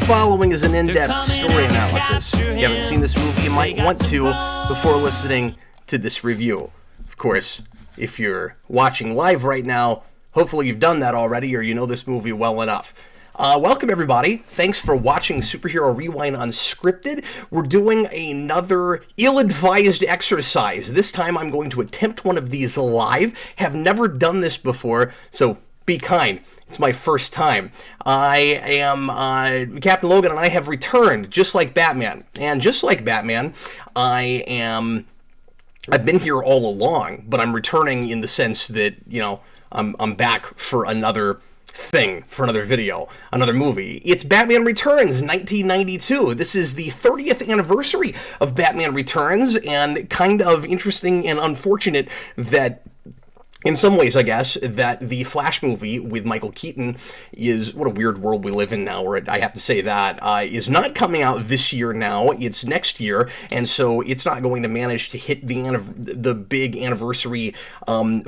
following is an in-depth story analysis. If you haven't seen this movie, you might want to before listening to this review. Of course, if you're watching live right now, hopefully you've done that already or you know this movie well enough. Welcome, everybody. Thanks for watching Superhero Rewind Unscripted. We're doing another ill-advised exercise. This time I'm going to attempt one of these live. Have never done this before, so be kind. It's my first time. I am Captain Logan, and I have returned, just like Batman. And just like Batman, I've been here all along, but I'm returning in the sense that, you know, I'm back for another thing, for another video, another movie. It's Batman Returns 1992. This is the 30th anniversary of Batman Returns, and kind of interesting and unfortunate that, in some ways, I guess, that the Flash movie with Michael Keaton is, what a weird world we live in now, where I have to say that, is not coming out this year now, it's next year, and so it's not going to manage to hit the big anniversary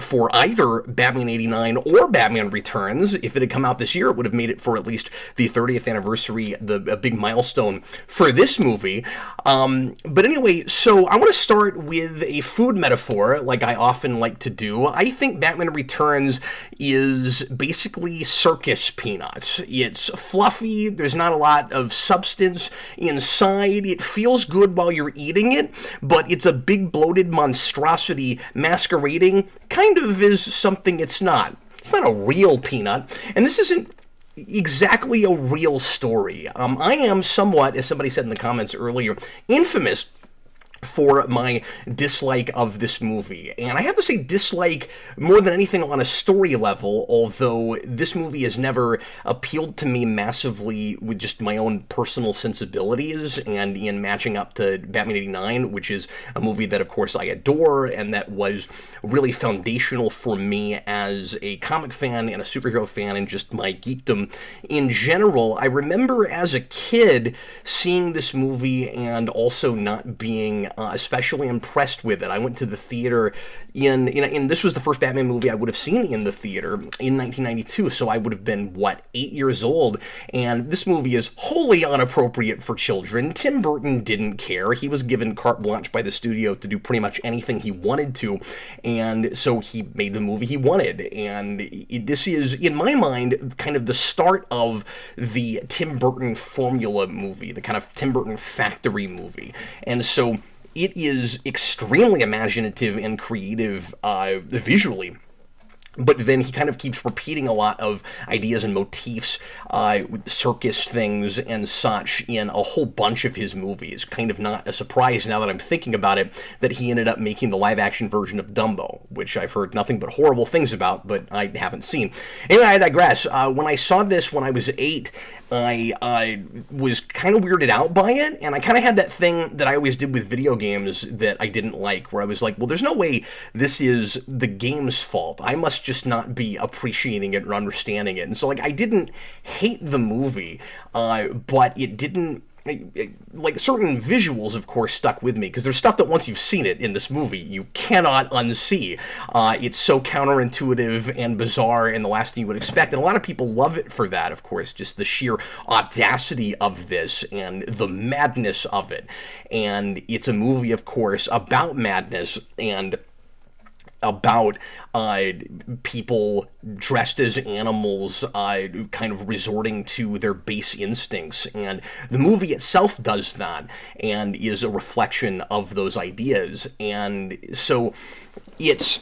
for either Batman 89 or Batman Returns. If it had come out this year, it would have made it for at least the 30th anniversary, a big milestone for this movie. But anyway, so I want to start with a food metaphor, like I often like to do. I think Batman Returns is basically circus peanuts. It's fluffy, there's not a lot of substance inside, it feels good while you're eating it, but it's a big bloated monstrosity masquerading kind of as something it's not. It's not a real peanut, and this isn't exactly a real story. I am somewhat, as somebody said in the comments earlier, infamous for my dislike of this movie. And I have to say dislike more than anything on a story level, although this movie has never appealed to me massively with just my own personal sensibilities and in matching up to Batman 89, which is a movie that, of course, I adore and that was really foundational for me as a comic fan and a superhero fan and just my geekdom in general. I remember as a kid seeing this movie and also not being especially impressed with it. I went to the theater in this was the first Batman movie I would have seen in the theater in 1992, so I would have been, 8 years old, and this movie is wholly inappropriate for children. Tim Burton didn't care. He was given carte blanche by the studio to do pretty much anything he wanted to, and so he made the movie he wanted, and this is, in my mind, kind of the start of the Tim Burton formula movie, the kind of Tim Burton factory movie, and so it is extremely imaginative and creative visually. But then he kind of keeps repeating a lot of ideas and motifs with circus things and such in a whole bunch of his movies. Kind of not a surprise now that I'm thinking about it that he ended up making the live-action version of Dumbo, which I've heard nothing but horrible things about, but I haven't seen. Anyway, I digress. When I saw this when I was 8, I was kind of weirded out by it, and I kind of had that thing that I always did with video games that I didn't like, where I was like, well, there's no way this is the game's fault. I must just not be appreciating it or understanding it. And so, like, I didn't hate the movie, but it didn't, like, certain visuals, of course, stuck with me, because there's stuff that once you've seen it in this movie, you cannot unsee. It's so counterintuitive and bizarre and the last thing you would expect, and a lot of people love it for that, of course, just the sheer audacity of this and the madness of it. And it's a movie, of course, about madness and about people dressed as animals kind of resorting to their base instincts, and the movie itself does that and is a reflection of those ideas. And so it's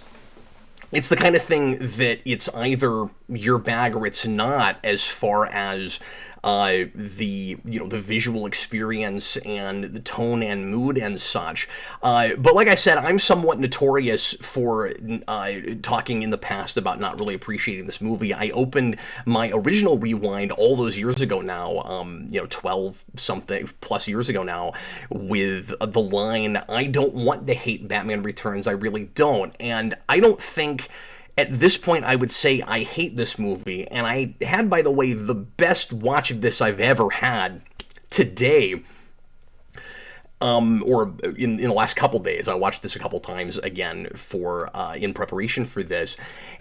the kind of thing that it's either your bag or it's not, as far as the visual experience and the tone and mood and such. But like I said, I'm somewhat notorious for talking in the past about not really appreciating this movie. I opened my original rewind all those years ago now, 12 something plus years ago now, with the line, "I don't want to hate Batman Returns, I really don't." And I don't think at this point I would say I hate this movie, and I had, by the way, the best watch of this I've ever had today. or in the last couple days. I watched this a couple times again for in preparation for this,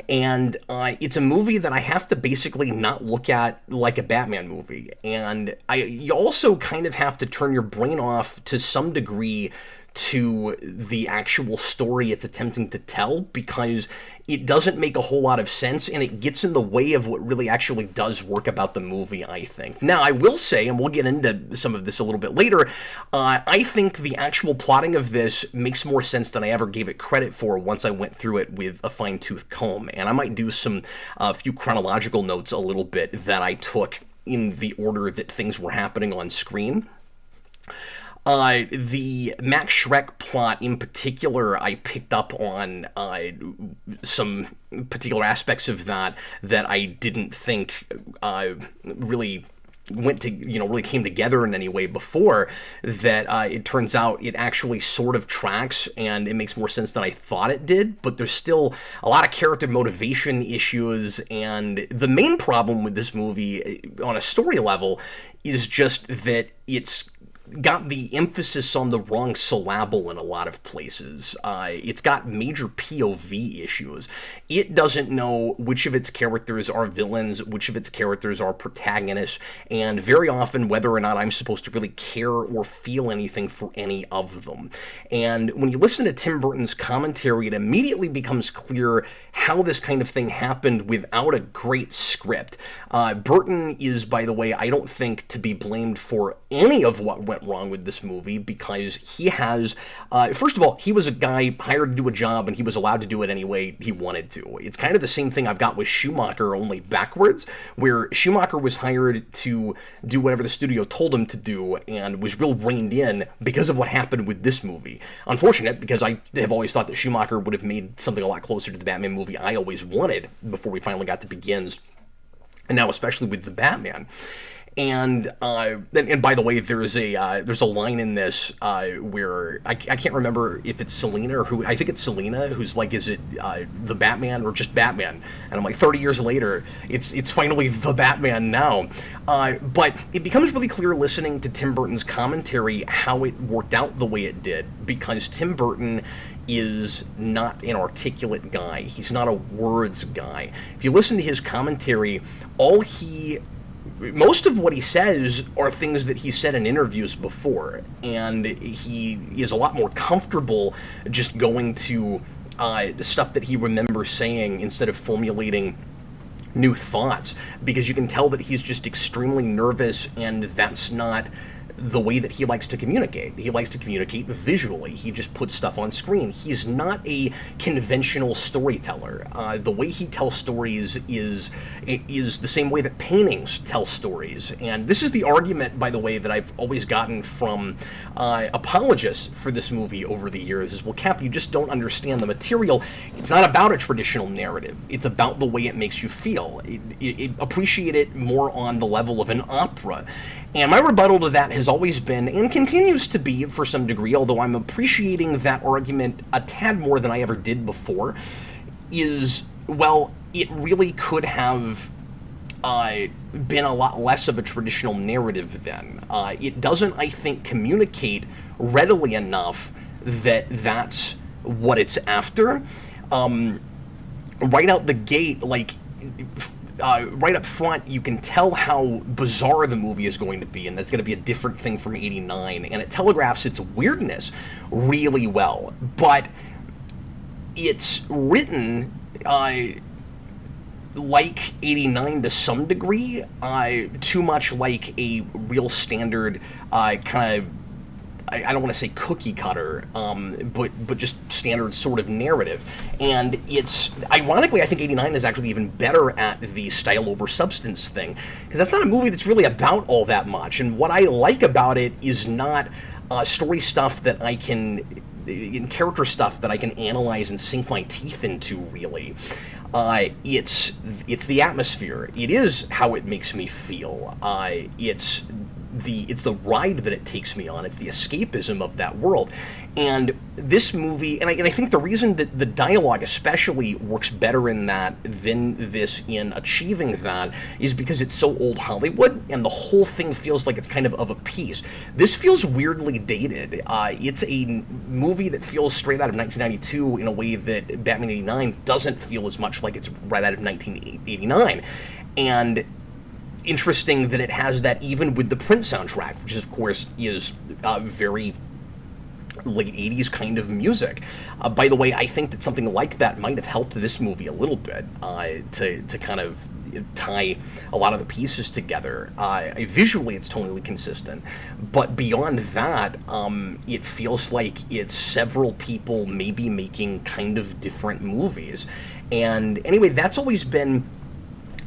and it's a movie that I have to basically not look at like a Batman movie, and you also kind of have to turn your brain off to some degree to the actual story it's attempting to tell, because it doesn't make a whole lot of sense, and it gets in the way of what really actually does work about the movie, I think. Now, I will say, and we'll get into some of this a little bit later, I think the actual plotting of this makes more sense than I ever gave it credit for once I went through it with a fine-tooth comb, and I might do some few chronological notes a little bit that I took in the order that things were happening on screen. The Max Shreck plot in particular, I picked up on some particular aspects of that I didn't think really really came together in any way before, that it turns out it actually sort of tracks, and it makes more sense than I thought it did, but there's still a lot of character motivation issues, and the main problem with this movie on a story level is just that it's got the emphasis on the wrong syllable in a lot of places. It's got major POV issues. It doesn't know which of its characters are villains, which of its characters are protagonists, and very often whether or not I'm supposed to really care or feel anything for any of them. And when you listen to Tim Burton's commentary, it immediately becomes clear how this kind of thing happened without a great script. Burton is, by the way, I don't think to be blamed for any of what went wrong with this movie, because he has, first of all, he was a guy hired to do a job, and he was allowed to do it any way he wanted to. It's kind of the same thing I've got with Schumacher, only backwards, where Schumacher was hired to do whatever the studio told him to do, and was real reined in because of what happened with this movie. Unfortunate, because I have always thought that Schumacher would have made something a lot closer to the Batman movie I always wanted before we finally got to Begins, and now especially with the Batman. And by the way, there's a line in this where I can't remember if it's Selena or who. I think it's Selena who's like, is it the Batman or just Batman? And I'm like, 30 years later, it's finally the Batman now. But it becomes really clear listening to Tim Burton's commentary how it worked out the way it did, because Tim Burton is not an articulate guy. He's not a words guy. If you listen to his commentary, most of what he says are things that he said in interviews before, and he is a lot more comfortable just going to stuff that he remembers saying instead of formulating new thoughts, because you can tell that he's just extremely nervous, and that's not the way that he likes to communicate. He likes to communicate visually. He just puts stuff on screen. He's not a conventional storyteller. The way he tells stories is the same way that paintings tell stories. And this is the argument, by the way, that I've always gotten from apologists for this movie over the years, is, well, Cap, you just don't understand the material. It's not about a traditional narrative. It's about the way it makes you feel. Appreciate it more on the level of an opera. And my rebuttal to that has always been, and continues to be for some degree, although I'm appreciating that argument a tad more than I ever did before, is, well, it really could have been a lot less of a traditional narrative then. It doesn't, I think, communicate readily enough that that's what it's after. Right out the gate, right up front, you can tell how bizarre the movie is going to be, and that's going to be a different thing from 89, and it telegraphs its weirdness really well, but it's written like 89 to some degree, too much like a real standard kind of, I don't want to say cookie cutter, but just standard sort of narrative. And it's, ironically, I think 89 is actually even better at the style over substance thing, because that's not a movie that's really about all that much. And what I like about it is not story stuff that I can, in character stuff that I can analyze and sink my teeth into, really. It's the atmosphere. It is how it makes me feel. It's the ride that it takes me on. It's the escapism of that world. And this movie, and I think the reason that the dialogue especially works better in that than this in achieving that is because it's so old Hollywood, and the whole thing feels like it's kind of a piece. This feels weirdly dated. It's a movie that feels straight out of 1992 in a way that Batman 89 doesn't feel as much like it's right out of 1989. And interesting that it has that even with the Prince soundtrack, which of course is very late 80s kind of music. By the way, I think that something like that might have helped this movie a little bit to kind of tie a lot of the pieces together. Visually, it's totally consistent, but beyond that, it feels like it's several people maybe making kind of different movies. And anyway, that's always been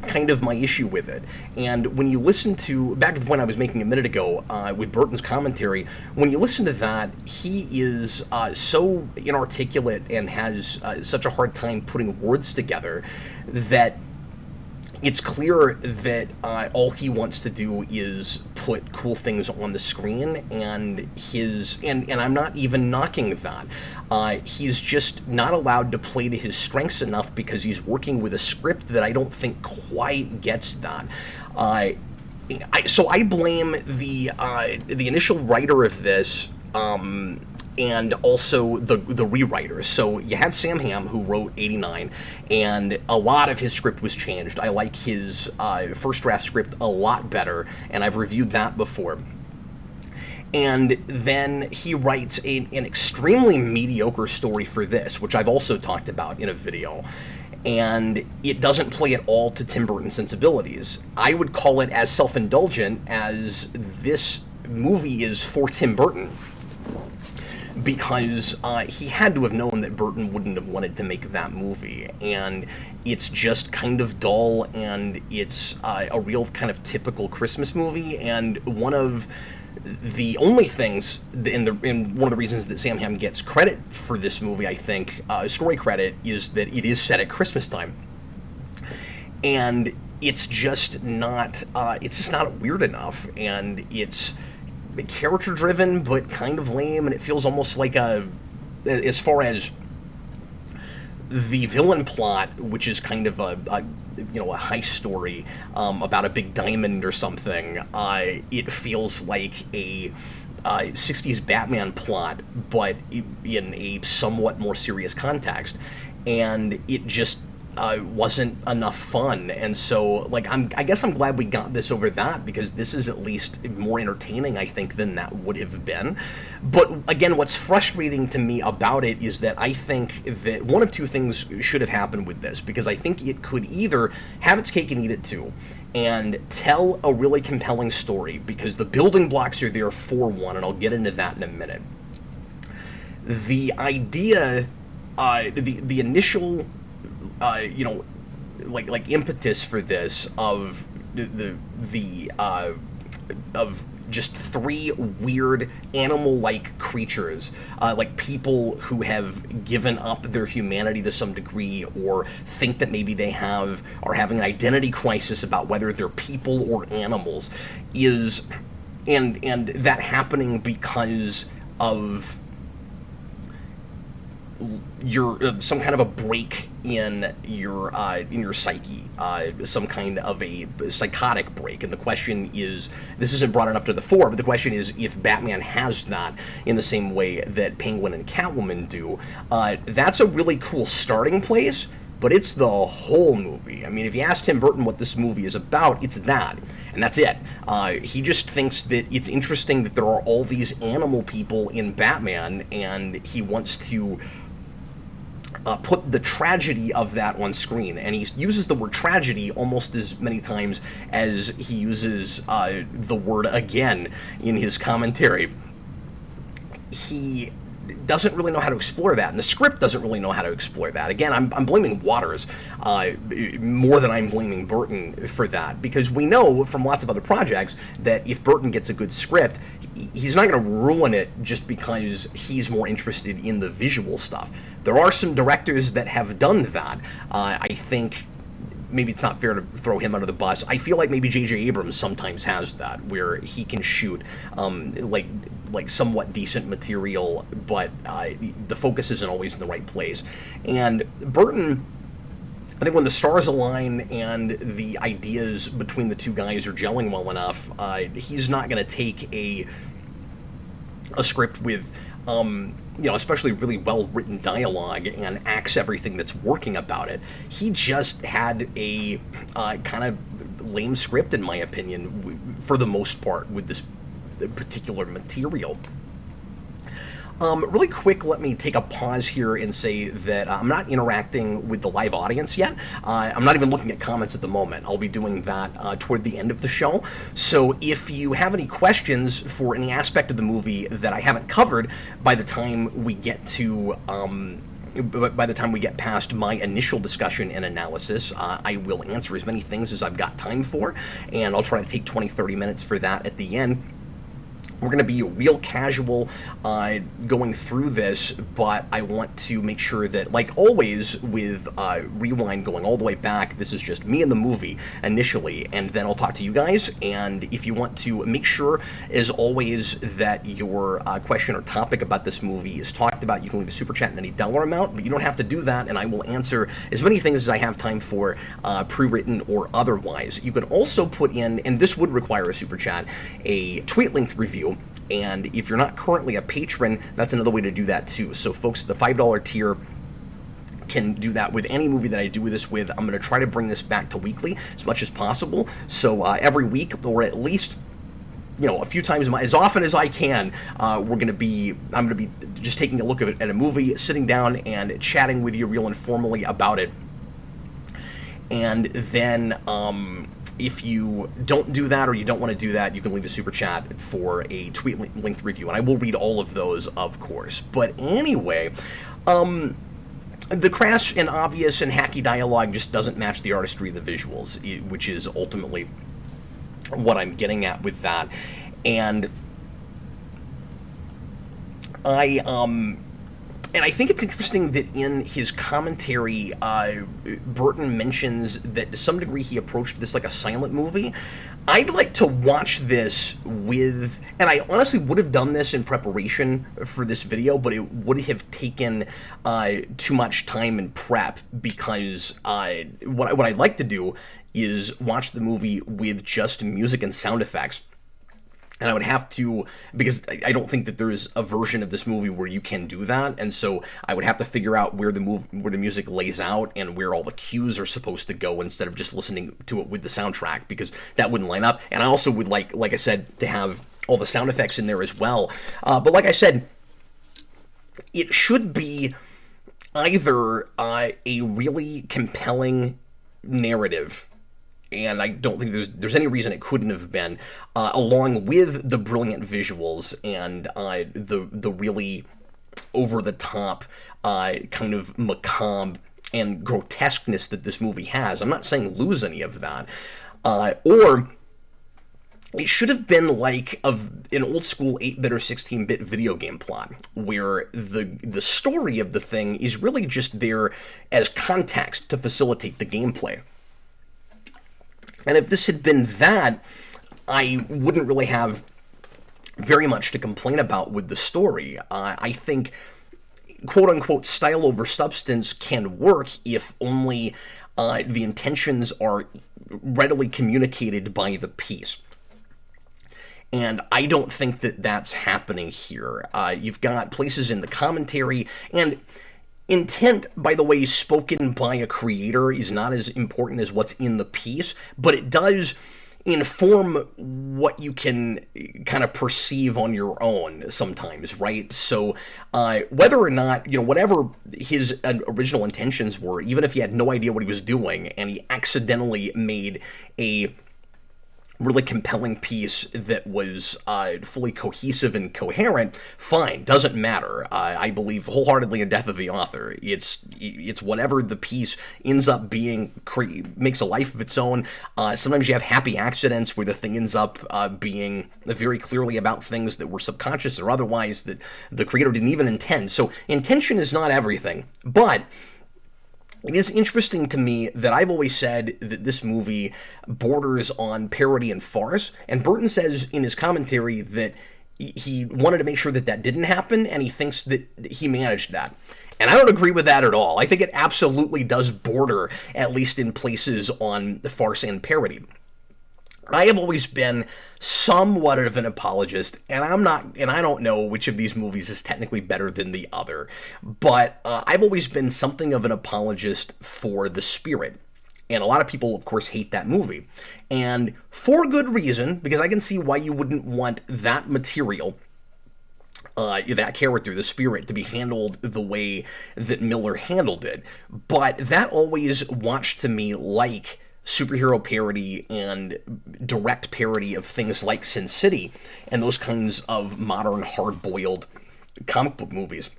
kind of my issue with it. And when you listen to, back to the point I was making a minute ago with Burton's commentary, when you listen to that, he is so inarticulate and has such a hard time putting words together that it's clear that all he wants to do is put cool things on the screen, and I'm not even knocking that. He's just not allowed to play to his strengths enough because he's working with a script that I don't think quite gets that. So I blame the initial writer of this, and also the rewriters. So you had Sam Hamm, who wrote 89, and a lot of his script was changed. I like his first draft script a lot better, and I've reviewed that before. And then he writes an extremely mediocre story for this, which I've also talked about in a video. And it doesn't play at all to Tim Burton's sensibilities. I would call it as self-indulgent as this movie is for Tim Burton, because he had to have known that Burton wouldn't have wanted to make that movie, and it's just kind of dull, and it's a real kind of typical Christmas movie. And one of the only things, and one of the reasons that Sam Hamm gets credit for this movie, I think, story credit, is that it is set at Christmas time, and it's just not weird enough, and it's character driven but kind of lame, and it feels almost like as far as the villain plot, which is kind of a heist story about a big diamond or something, it feels like a 60s Batman plot, but in a somewhat more serious context, and it just wasn't enough fun. And so, I guess I'm glad we got this over that, because this is at least more entertaining, I think, than that would have been. But again, what's frustrating to me about it is that I think that one of two things should have happened with this, because I think it could either have its cake and eat it too, and tell a really compelling story, because the building blocks are there for one, and I'll get into that in a minute. The idea, the initial impetus for this of of just three weird animal-like creatures, like people who have given up their humanity to some degree, or think that maybe they are having an identity crisis about whether they're people or animals, and that happening because of some kind of a break in your psyche, some kind of a psychotic break. And the question is, this isn't brought enough to the fore, but the question is if Batman has that in the same way that Penguin and Catwoman do. That's a really cool starting place, but it's the whole movie. I mean, if you ask Tim Burton what this movie is about, it's that, and that's it. He just thinks that it's interesting that there are all these animal people in Batman, and he wants to put the tragedy of that on screen. And he uses the word tragedy almost as many times as he uses the word again in his commentary. He doesn't really know how to explore that, and the script doesn't really know how to explore that. Again, I'm blaming Waters more than I'm blaming Burton for that, because we know from lots of other projects that if Burton gets a good script, he's not going to ruin it just because he's more interested in the visual stuff. There are some directors that have done that. I think maybe it's not fair to throw him under the bus. I feel like maybe J.J. Abrams sometimes has that, where he can shoot like somewhat decent material, but the focus isn't always in the right place. And Burton, I think when the stars align and the ideas between the two guys are gelling well enough, he's not going to take a script with, especially really well-written dialogue and axe everything that's working about it. He just had a kind of lame script, in my opinion, for the most part, with this particular material. Really quick, let me take a pause here and say that I'm not interacting with the live audience yet. I'm not even looking at comments at the moment. I'll be doing that toward the end of the show. So if you have any questions for any aspect of the movie that I haven't covered by the time we get to by the time we get past my initial discussion and analysis, I will answer as many things as I've got time for, and I'll try to take 20-30 minutes for that at the end. We're going to be real casual going through this, but I want to make sure that, like always with Rewind going all the way back, this is just me and the movie initially, and then I'll talk to you guys. And if you want to make sure, as always, that your question or topic about this movie is talked about, you can leave a super chat in any dollar amount, but you don't have to do that, and I will answer as many things as I have time for, pre-written or otherwise. You can also put in, and this would require a super chat, a tweet-length review. And if you're not currently a patron, that's another way to do that too. So folks, the $5 tier can do that with any movie that I do this with. I'm going to try to bring this back to weekly as much as possible. So every week, or at least, a few times, as often as I can, I'm going to be just taking a look at a movie, sitting down and chatting with you real informally about it. And then, if you don't do that, or you don't want to do that, you can leave a super chat for a tweet-length review, and I will read all of those, of course. But anyway, the crass and obvious and hacky dialogue just doesn't match the artistry of the visuals, which is ultimately what I'm getting at with that. And I think it's interesting that in his commentary, Burton mentions that to some degree he approached this like a silent movie. I'd like to watch this with, and I honestly would have done this in preparation for this video, but it would have taken too much time and prep, because what I'd like to do is watch the movie with just music and sound effects. And I would have to, because I don't think that there's a version of this movie where you can do that, and so I would have to figure out where the music lays out and where all the cues are supposed to go, instead of just listening to it with the soundtrack, because that wouldn't line up. And I also would like I said, to have all the sound effects in there as well. But like I said, it should be either a really compelling narrative, and I don't think there's any reason it couldn't have been, along with the brilliant visuals and the really over-the-top kind of macabre and grotesqueness that this movie has. I'm not saying lose any of that. Or it should have been like an old-school 8-bit or 16-bit video game plot, where the story of the thing is really just there as context to facilitate the gameplay. And if this had been that, I wouldn't really have very much to complain about with the story. I think, quote-unquote, style over substance can work if only the intentions are readily communicated by the piece. And I don't think that that's happening here. You've got places in the commentary, and intent, by the way, spoken by a creator is not as important as what's in the piece, but it does inform what you can kind of perceive on your own sometimes, right? So whether or not, whatever his original intentions were, even if he had no idea what he was doing and he accidentally made a really compelling piece that was fully cohesive and coherent, fine, doesn't matter. I believe wholeheartedly in death of the author. It's whatever the piece ends up being, makes a life of its own. Sometimes you have happy accidents where the thing ends up being very clearly about things that were subconscious or otherwise that the creator didn't even intend. So intention is not everything, but It is interesting to me that I've always said that this movie borders on parody and farce, and Burton says in his commentary that he wanted to make sure that that didn't happen, and he thinks that he managed that. And I don't agree with that at all. I think it absolutely does border, at least in places, on the farce and parody. I have always been somewhat of an apologist, and I don't know which of these movies is technically better than the other, but I've always been something of an apologist for The Spirit. And a lot of people, of course, hate that movie. And for good reason, because I can see why you wouldn't want that material, that character, the Spirit, to be handled the way that Miller handled it. But that always watched to me like superhero parody and direct parody of things like Sin City and those kinds of modern hard-boiled comic book movies.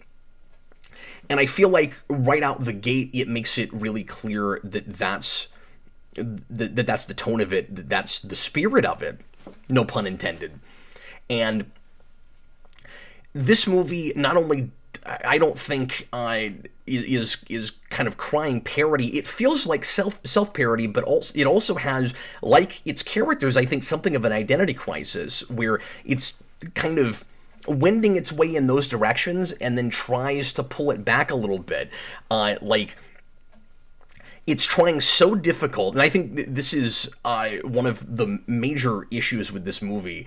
And I feel like right out the gate, it makes it really clear that that's the tone of it, that that's the spirit of it, no pun intended. And this movie not only, I don't think, is kind of crying parody. It feels like self parody, but it also has, like its characters, I think, something of an identity crisis where it's kind of wending its way in those directions and then tries to pull it back a little bit. Like, it's trying so difficult, and I think this is one of the major issues with this movie.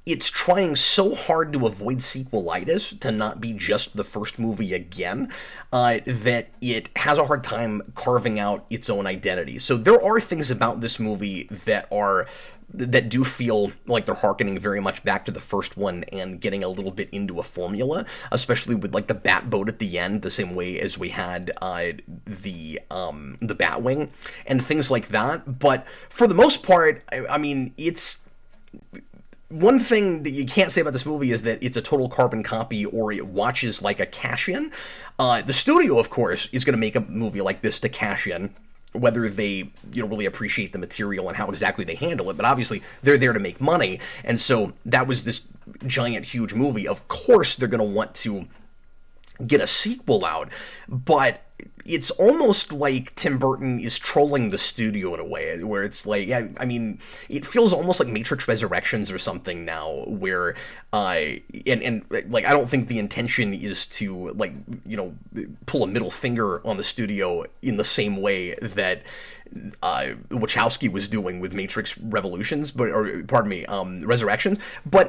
It's trying so hard to avoid sequelitis, to not be just the first movie again, that it has a hard time carving out its own identity. So there are things about this movie that do feel like they're hearkening very much back to the first one and getting a little bit into a formula, especially with like the bat boat at the end, the same way as we had the Batwing and things like that. But for the most part, I mean, it's one thing that you can't say about this movie is that it's a total carbon copy or it watches like a cash-in. The studio, of course, is going to make a movie like this to cash in, whether they really appreciate the material and how exactly they handle it. But obviously, they're there to make money. And so that was this giant, huge movie. Of course, they're going to want to get a sequel out. But it's almost like Tim Burton is trolling the studio in a way, where it's like, I mean, it feels almost like Matrix Resurrections or something now, where, and like, I don't think the intention is to, like, pull a middle finger on the studio in the same way that Wachowski was doing with Matrix Resurrections, but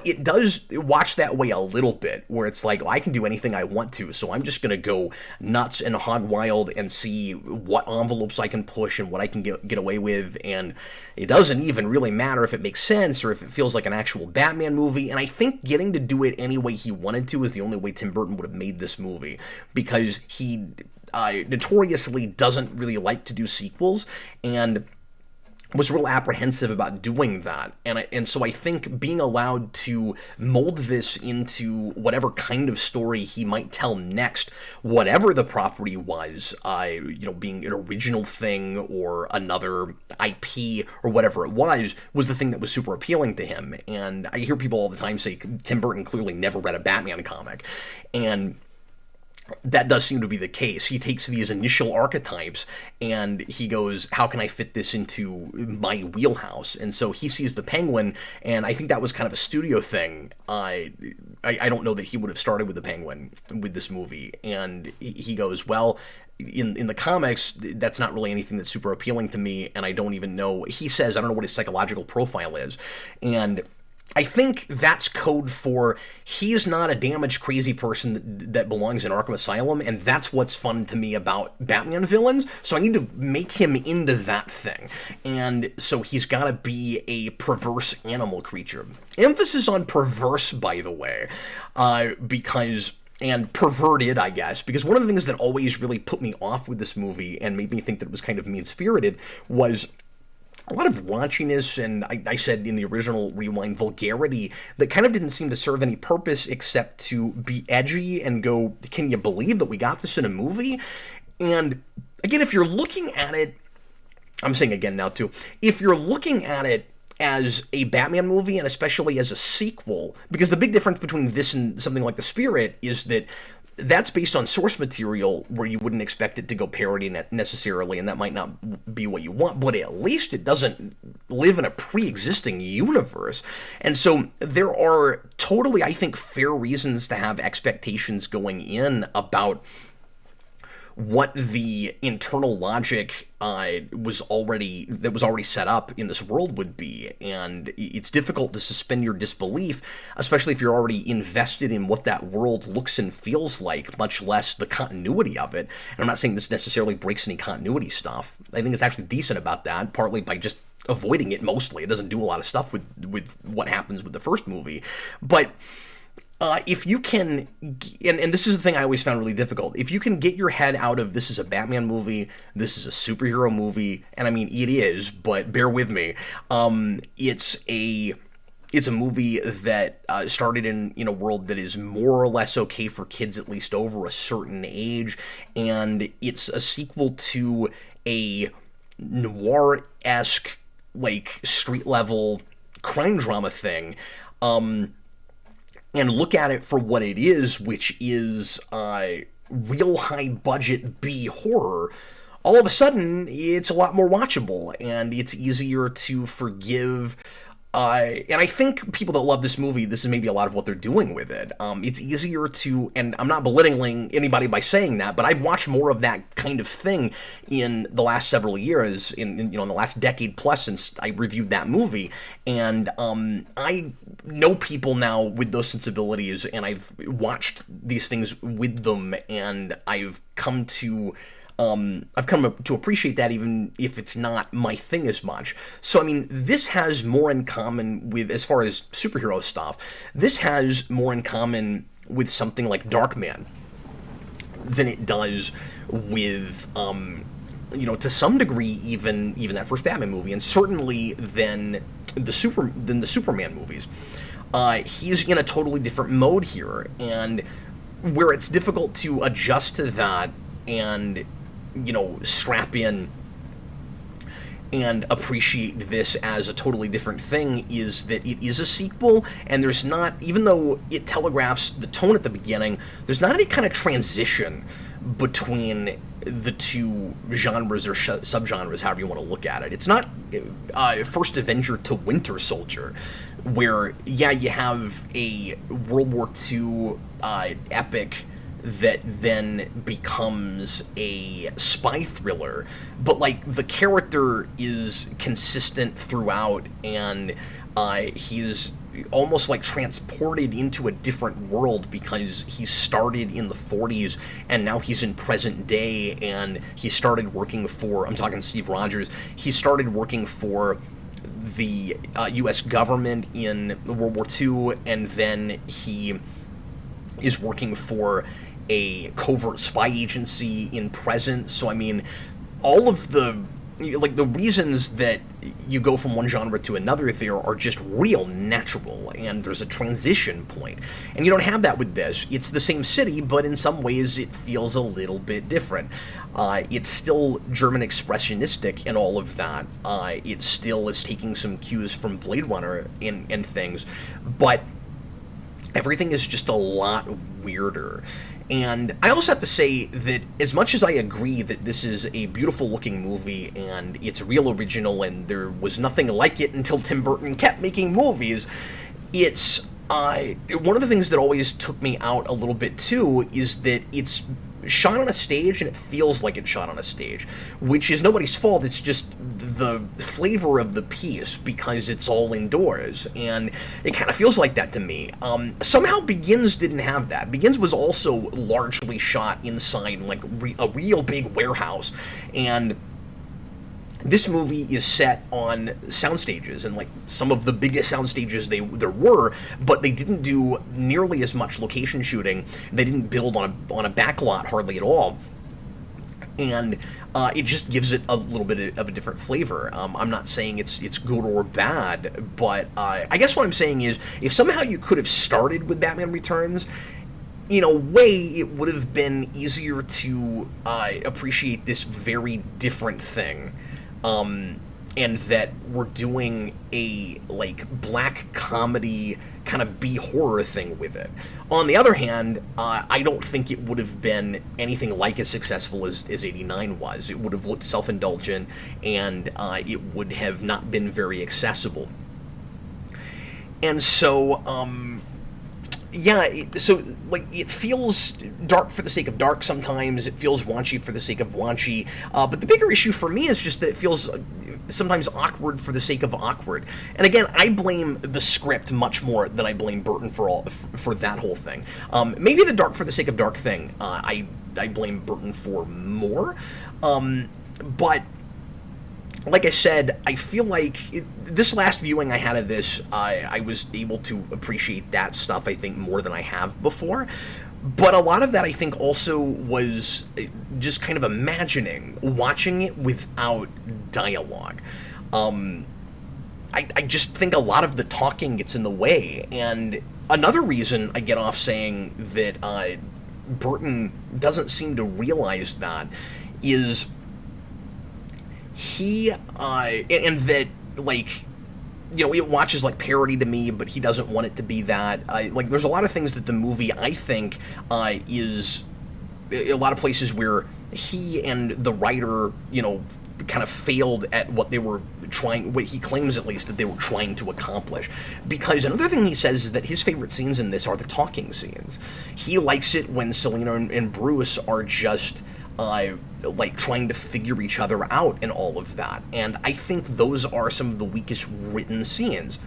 it does watch that way a little bit, where it's like, I can do anything I want to, so I'm just gonna go nuts and hog wild and see what envelopes I can push and what I can get away with, and it doesn't even really matter if it makes sense or if it feels like an actual Batman movie. And I think getting to do it any way he wanted to is the only way Tim Burton would have made this movie, because he notoriously doesn't really like to do sequels, and was real apprehensive about doing that. And so I think being allowed to mold this into whatever kind of story he might tell next, whatever the property was, being an original thing or another IP or whatever it was the thing that was super appealing to him. And I hear people all the time say Tim Burton clearly never read a Batman comic, and that does seem to be the case. He takes these initial archetypes and he goes, how can I fit this into my wheelhouse? And so he sees the Penguin, and I think that was kind of a studio thing. I don't know that he would have started with the Penguin with this movie. And he goes, well, in the comics, that's not really anything that's super appealing to me, and I don't even know, he says, I don't know what his psychological profile is. And I think that's code for he's not a damaged, crazy person that belongs in Arkham Asylum, and that's what's fun to me about Batman villains, so I need to make him into that thing. And so he's got to be a perverse animal creature. Emphasis on perverse, by the way, because... and perverted, I guess, because one of the things that always really put me off with this movie and made me think that it was kind of mean-spirited was a lot of raunchiness, and I said in the original rewind, vulgarity that kind of didn't seem to serve any purpose except to be edgy and go, can you believe that we got this in a movie? And again, if you're looking at it, I'm saying again now too, if you're looking at it as a Batman movie, and especially as a sequel, because the big difference between this and something like The Spirit is that that's based on source material where you wouldn't expect it to go parody necessarily, and that might not be what you want, but at least it doesn't live in a pre-existing universe. And so there are totally, I think, fair reasons to have expectations going in about what the internal logic was already set up in this world would be. And it's difficult to suspend your disbelief, especially if you're already invested in what that world looks and feels like, much less the continuity of it. And I'm not saying this necessarily breaks any continuity stuff. I think it's actually decent about that, partly by just avoiding it mostly. It doesn't do a lot of stuff with what happens with the first movie. But if you can, and this is the thing I always found really difficult, if you can get your head out of this is a Batman movie, this is a superhero movie, and I mean, it is, but bear with me, it's a movie that started in a world that is more or less okay for kids, at least over a certain age, and it's a sequel to a noir-esque, like, street-level crime drama thing, and look at it for what it is, which is real high-budget B horror, all of a sudden, it's a lot more watchable, and it's easier to forgive. And I think people that love this movie, this is maybe a lot of what they're doing with it. It's easier to, and I'm not belittling anybody by saying that, but I've watched more of that kind of thing in the last several years, in the last decade plus since I reviewed that movie. And I know people now with those sensibilities, and I've watched these things with them, and I've come to appreciate that, even if it's not my thing as much. So, I mean, this has more in common with, as far as superhero stuff, this has more in common with something like Darkman than it does with, to some degree, even that first Batman movie, and certainly than the Superman movies. He's in a totally different mode here, and where it's difficult to adjust to that and strap in and appreciate this as a totally different thing is that it is a sequel, and there's not, even though it telegraphs the tone at the beginning, there's not any kind of transition between the two genres or subgenres, however you want to look at it. It's not First Avenger to Winter Soldier, where, you have a World War II epic that then becomes a spy thriller, but like the character is consistent throughout, and he's almost like transported into a different world because he started in the 40s and now he's in present day, and he started working for, I'm talking Steve Rogers, he started working for the U.S. government in World War II, and then he is working for a covert spy agency in present. So, I mean, all of the reasons that you go from one genre to another there are just real natural, and there's a transition point. And you don't have that with this. It's the same city, but in some ways it feels a little bit different. It's still German expressionistic and all of that. It still is taking some cues from Blade Runner and things, but everything is just a lot weirder. And I also have to say that as much as I agree that this is a beautiful looking movie and it's real original and there was nothing like it until Tim Burton kept making movies, it's one of the things that always took me out a little bit too is that it's shot on a stage and it feels like it's shot on a stage, which is nobody's fault. It's just the flavor of the piece because it's all indoors, and it kind of feels like that to me. Somehow Begins didn't have that. Begins was also largely shot inside like a real big warehouse, and this movie is set on sound stages, and like some of the biggest sound stages there were, but they didn't do nearly as much location shooting. They didn't build on a backlot hardly at all, and it just gives it a little bit of a different flavor. I'm not saying it's good or bad, but I guess what I'm saying is if somehow you could have started with Batman Returns, in a way, it would have been easier to appreciate this very different thing. And that we're doing a like black comedy kind of B-horror thing with it. On the other hand, I don't think it would have been anything like as successful as 89 was. It would have looked self-indulgent, and it would have not been very accessible. And so, it feels dark for the sake of dark sometimes. It feels raunchy for the sake of raunchy. But the bigger issue for me is just that it feels sometimes awkward for the sake of awkward. And again, I blame the script much more than I blame Burton for that whole thing. Maybe the dark for the sake of dark thing, I blame Burton for more. But like I said, I feel like this last viewing I had of this, I was able to appreciate that stuff, I think, more than I have before. But a lot of that, I think, also was just kind of imagining, watching it without dialogue. I just think a lot of the talking gets in the way. And another reason I get off saying that Burton doesn't seem to realize that is he, and that, like, you know, it watches like parody to me, but he doesn't want it to be that. Like, there's a lot of things that the movie, I think, is a lot of places where he and the writer, you know, kind of failed at what they were trying, what he claims at least that they were trying to accomplish. Because another thing he says is that his favorite scenes in this are the talking scenes. He likes it when Selena and Bruce are just like trying to figure each other out and all of that. And I think those are some of the weakest written scenes.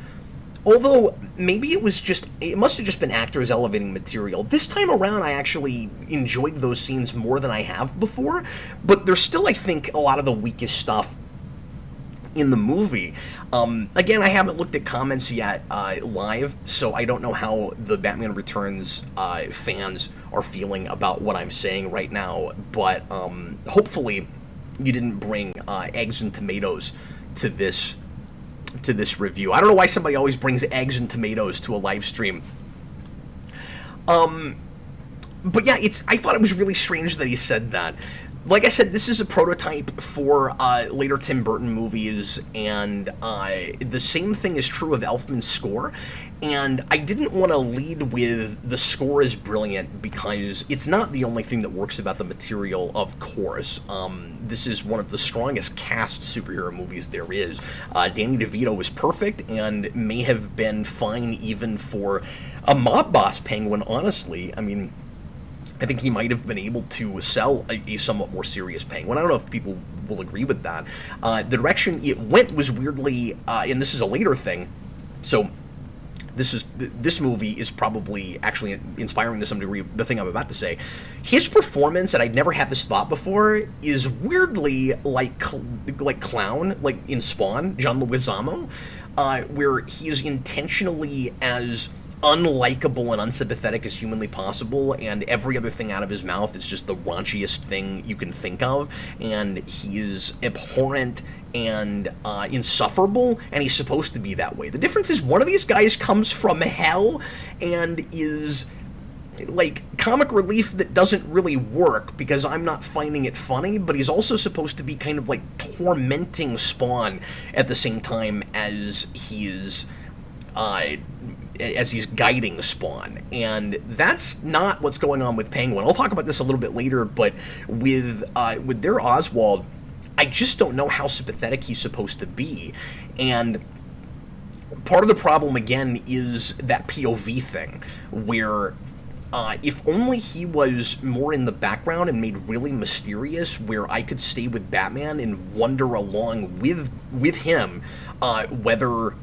Although, maybe it must have just been actors elevating material. This time around, I actually enjoyed those scenes more than I have before, but they're still, I think, a lot of the weakest stuff in the movie. Again, I haven't looked at comments yet live, so I don't know how the Batman Returns fans are feeling about what I'm saying right now, but hopefully you didn't bring eggs and tomatoes to this review. I don't know why somebody always brings eggs and tomatoes to a live stream. But yeah, I thought it was really strange that he said that. Like I said, this is a prototype for later Tim Burton movies, and the same thing is true of Elfman's score. And I didn't want to lead with the score is brilliant because it's not the only thing that works about the material, of course. This is one of the strongest cast superhero movies there is. Danny DeVito is perfect and may have been fine even for a mob boss Penguin, honestly. I mean, I think he might have been able to sell a somewhat more serious Penguin. I don't know if people will agree with that. The direction it went was weirdly, and this is a later thing, so this movie is probably actually inspiring to some degree the thing I'm about to say. His performance, and I'd never had this thought before, is weirdly like Clown, like in Spawn, John Leguizamo, where he is intentionally as unlikable and unsympathetic as humanly possible, and every other thing out of his mouth is just the raunchiest thing you can think of, and he is abhorrent and insufferable, and he's supposed to be that way. The difference is one of these guys comes from hell and is like comic relief that doesn't really work because I'm not finding it funny, but he's also supposed to be kind of like tormenting Spawn at the same time as he's guiding Spawn, and that's not what's going on with Penguin. I'll talk about this a little bit later, but with their Oswald, I just don't know how sympathetic he's supposed to be, and part of the problem, again, is that POV thing, where if only he was more in the background and made really mysterious, where I could stay with Batman and wonder along with him whether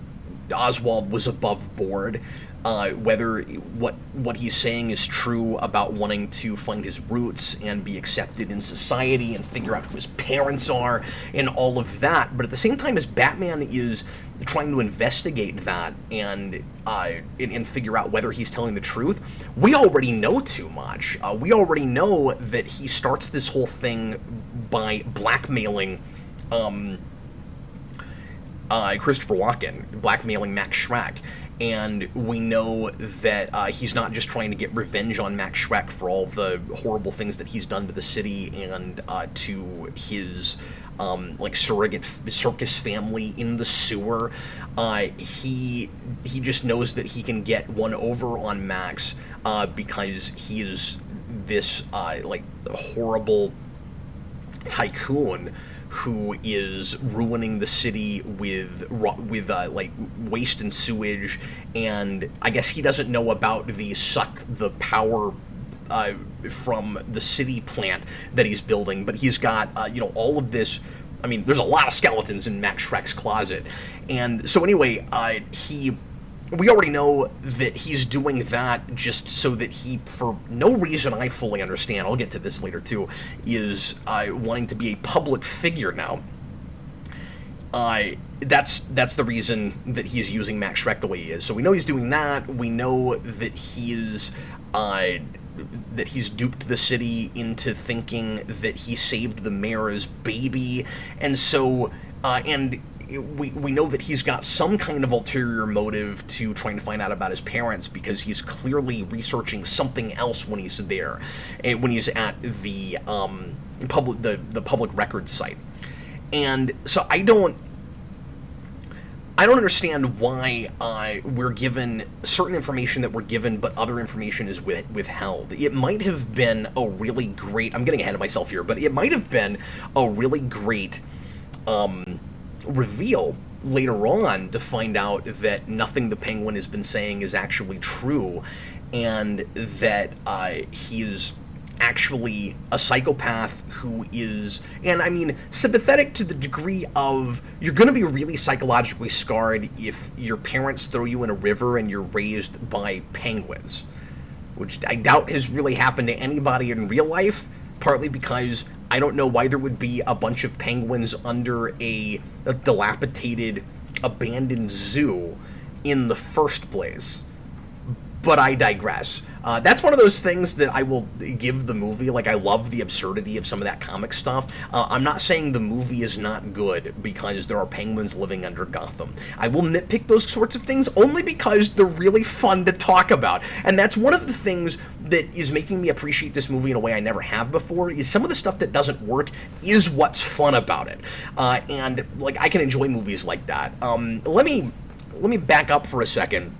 Oswald was above board, whether what he's saying is true about wanting to find his roots and be accepted in society and figure out who his parents are and all of that. But at the same time as Batman is trying to investigate that and figure out whether he's telling the truth, we already know too much. We already know that he starts this whole thing by blackmailing Christopher Walken blackmailing Max Shreck. And we know that he's not just trying to get revenge on Max Shreck for all the horrible things that he's done to the city and to his surrogate circus family in the sewer. He just knows that he can get one over on Max because he is this horrible tycoon who is ruining the city with waste and sewage, and I guess he doesn't know about the suck the power from the city plant that he's building, but he's got all of this. I mean, there's a lot of skeletons in Max Shreck's closet, and so anyway, we already know that he's doing that just so that he, for no reason I fully understand, I'll get to this later too, is wanting to be a public figure now. That's the reason that he's using Max Shreck the way he is. So we know he's doing that. We know that he's duped the city into thinking that he saved the mayor's baby, and so we know that he's got some kind of ulterior motive to trying to find out about his parents, because he's clearly researching something else when he's there, when he's at the public records site. And so I don't understand why we're given certain information that we're given, but other information is withheld. It might have been a really great, I'm getting ahead of myself here, but it might have been a really great reveal later on to find out that nothing the Penguin has been saying is actually true, and that he is actually a psychopath who is, and I mean, sympathetic to the degree of you're going to be really psychologically scarred if your parents throw you in a river and you're raised by penguins, which I doubt has really happened to anybody in real life, partly because I don't know why there would be a bunch of penguins under a dilapidated, abandoned zoo in the first place. But I digress. That's one of those things that I will give the movie. Like, I love the absurdity of some of that comic stuff. I'm not saying the movie is not good because there are penguins living under Gotham. I will nitpick those sorts of things only because they're really fun to talk about. And that's one of the things that is making me appreciate this movie in a way I never have before, is some of the stuff that doesn't work is what's fun about it. And, like, I can enjoy movies like that. Let me back up for a second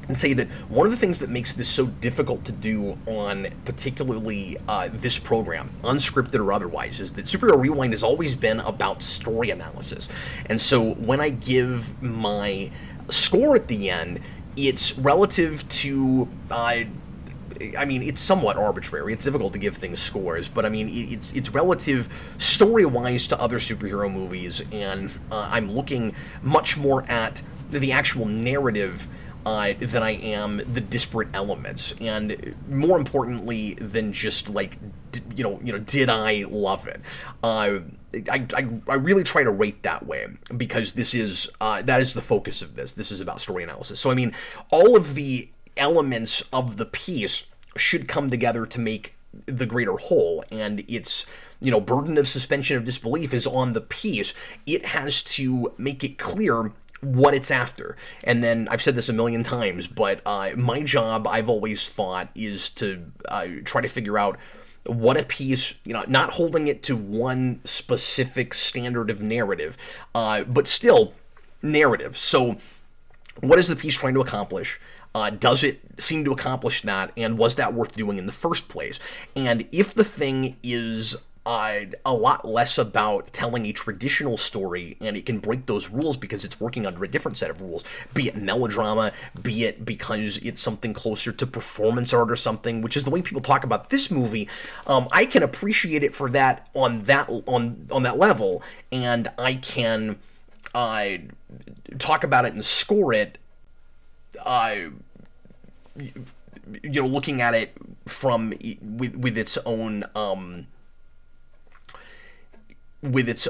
and say that one of the things that makes this so difficult to do on particularly this program, unscripted or otherwise, is that Superhero Rewind has always been about story analysis. And so when I give my score at the end, it's relative to I mean, it's somewhat arbitrary. It's difficult to give things scores, but I mean, it's relative story-wise to other superhero movies, and I'm looking much more at the actual narrative than I am the disparate elements, and more importantly than just like, did I love it? I really try to rate that way, because this is that is the focus of this. This is about story analysis. So I mean, all of the elements of the piece should come together to make the greater whole, and it's, burden of suspension of disbelief is on the piece. It has to make it clear what it's after. And then, I've said this a million times, but my job, I've always thought, is to try to figure out what a piece, not holding it to one specific standard of narrative, but still narrative. So what is the piece trying to accomplish? Does it seem to accomplish that? And was that worth doing in the first place? And if the thing is a lot less about telling a traditional story, and it can break those rules because it's working under a different set of rules, be it melodrama, be it because it's something closer to performance art or something, which is the way people talk about this movie, I can appreciate it for that on that level, and I can talk about it and score it looking at it from with its own what's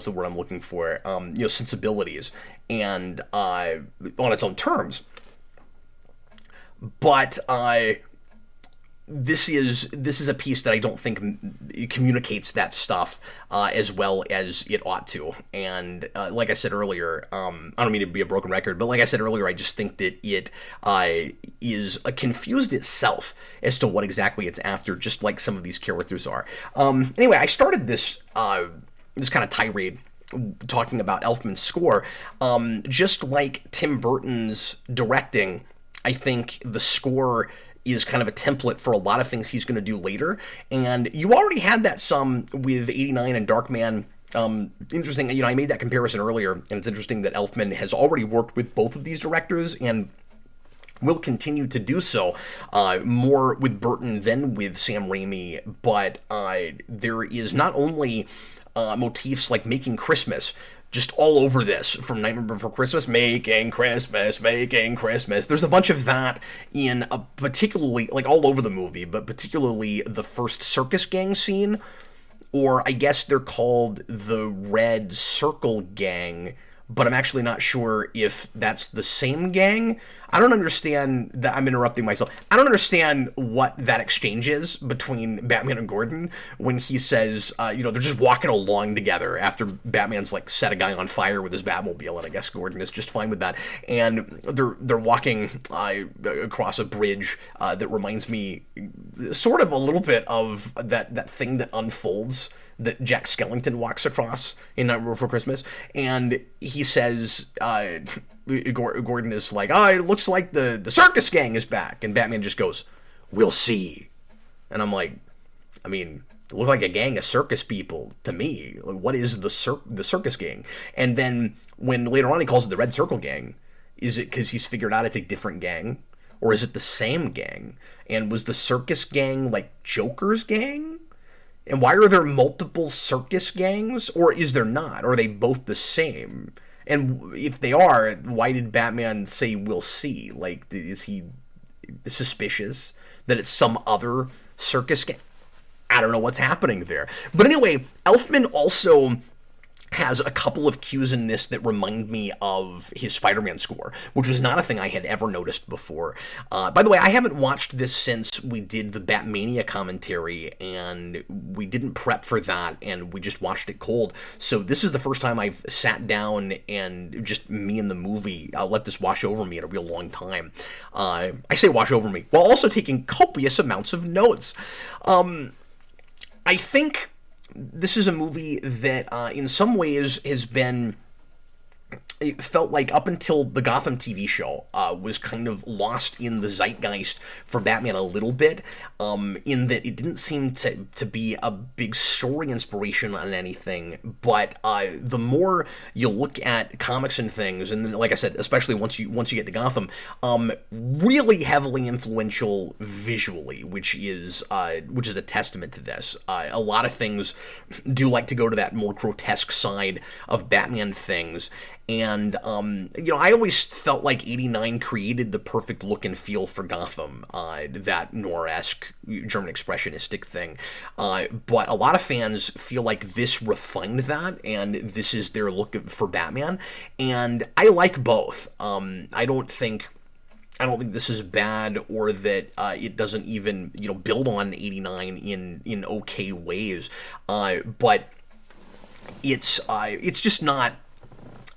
the word I'm looking for, sensibilities, and on its own terms. But this is a piece that I don't think communicates that stuff as well as it ought to. And like I said earlier, I don't mean to be a broken record, but like I said earlier, I just think that it is confused itself as to what exactly it's after, just like some of these characters are. Anyway, I started this this kind of tirade talking about Elfman's score. Just like Tim Burton's directing, I think the score is kind of a template for a lot of things he's going to do later. And you already had that some with 89 and Darkman. Interesting, I made that comparison earlier, and it's interesting that Elfman has already worked with both of these directors and will continue to do so, more with Burton than with Sam Raimi. But there is not only motifs like Making Christmas just all over this, from Nightmare Before Christmas, making Christmas. There's a bunch of that in a particularly, like all over the movie, but particularly the first circus gang scene, or I guess they're called the Red Circle Gang, but I'm actually not sure if that's the same gang. I don't understand that. I'm interrupting myself. I don't understand what that exchange is between Batman and Gordon when he says, they're just walking along together after Batman's like set a guy on fire with his Batmobile, and I guess Gordon is just fine with that. And they're walking across a bridge that reminds me sort of a little bit of that thing that unfolds that Jack Skellington walks across in Nightmare Before Christmas, and he says, Gordon is like, it looks like the circus gang is back, and Batman just goes, we'll see. And I'm like, it looked like a gang of circus people to me. Like, what is the circus gang? And then when later on he calls it the Red Circle Gang, is it because he's figured out it's a different gang? Or is it the same gang? And was the circus gang like Joker's gang? And why are there multiple circus gangs? Or is there not? Or are they both the same? And if they are, why did Batman say we'll see? Like, is he suspicious that it's some other circus gang? I don't know what's happening there. But anyway, Elfman also has a couple of cues in this that remind me of his Spider-Man score, which was not a thing I had ever noticed before. By the way, I haven't watched this since we did the Batmania commentary, and we didn't prep for that, and we just watched it cold. So this is the first time I've sat down and just me and the movie, I'll let this wash over me in a real long time. I say wash over me, while also taking copious amounts of notes. I think this is a movie that in some ways has been, it felt like up until the Gotham TV show was kind of lost in the zeitgeist for Batman a little bit, in that it didn't seem to be a big story inspiration on anything. But the more you look at comics and things, and then, like I said, especially once you get to Gotham, really heavily influential visually, which is a testament to this. A lot of things do like to go to that more grotesque side of Batman things. And, I always felt like 89 created the perfect look and feel for Gotham, that noir-esque German expressionistic thing. But a lot of fans feel like this refined that, and this is their look for Batman. And I like both. I don't think this is bad, or that it doesn't even, build on 89 in okay ways. But it's just not.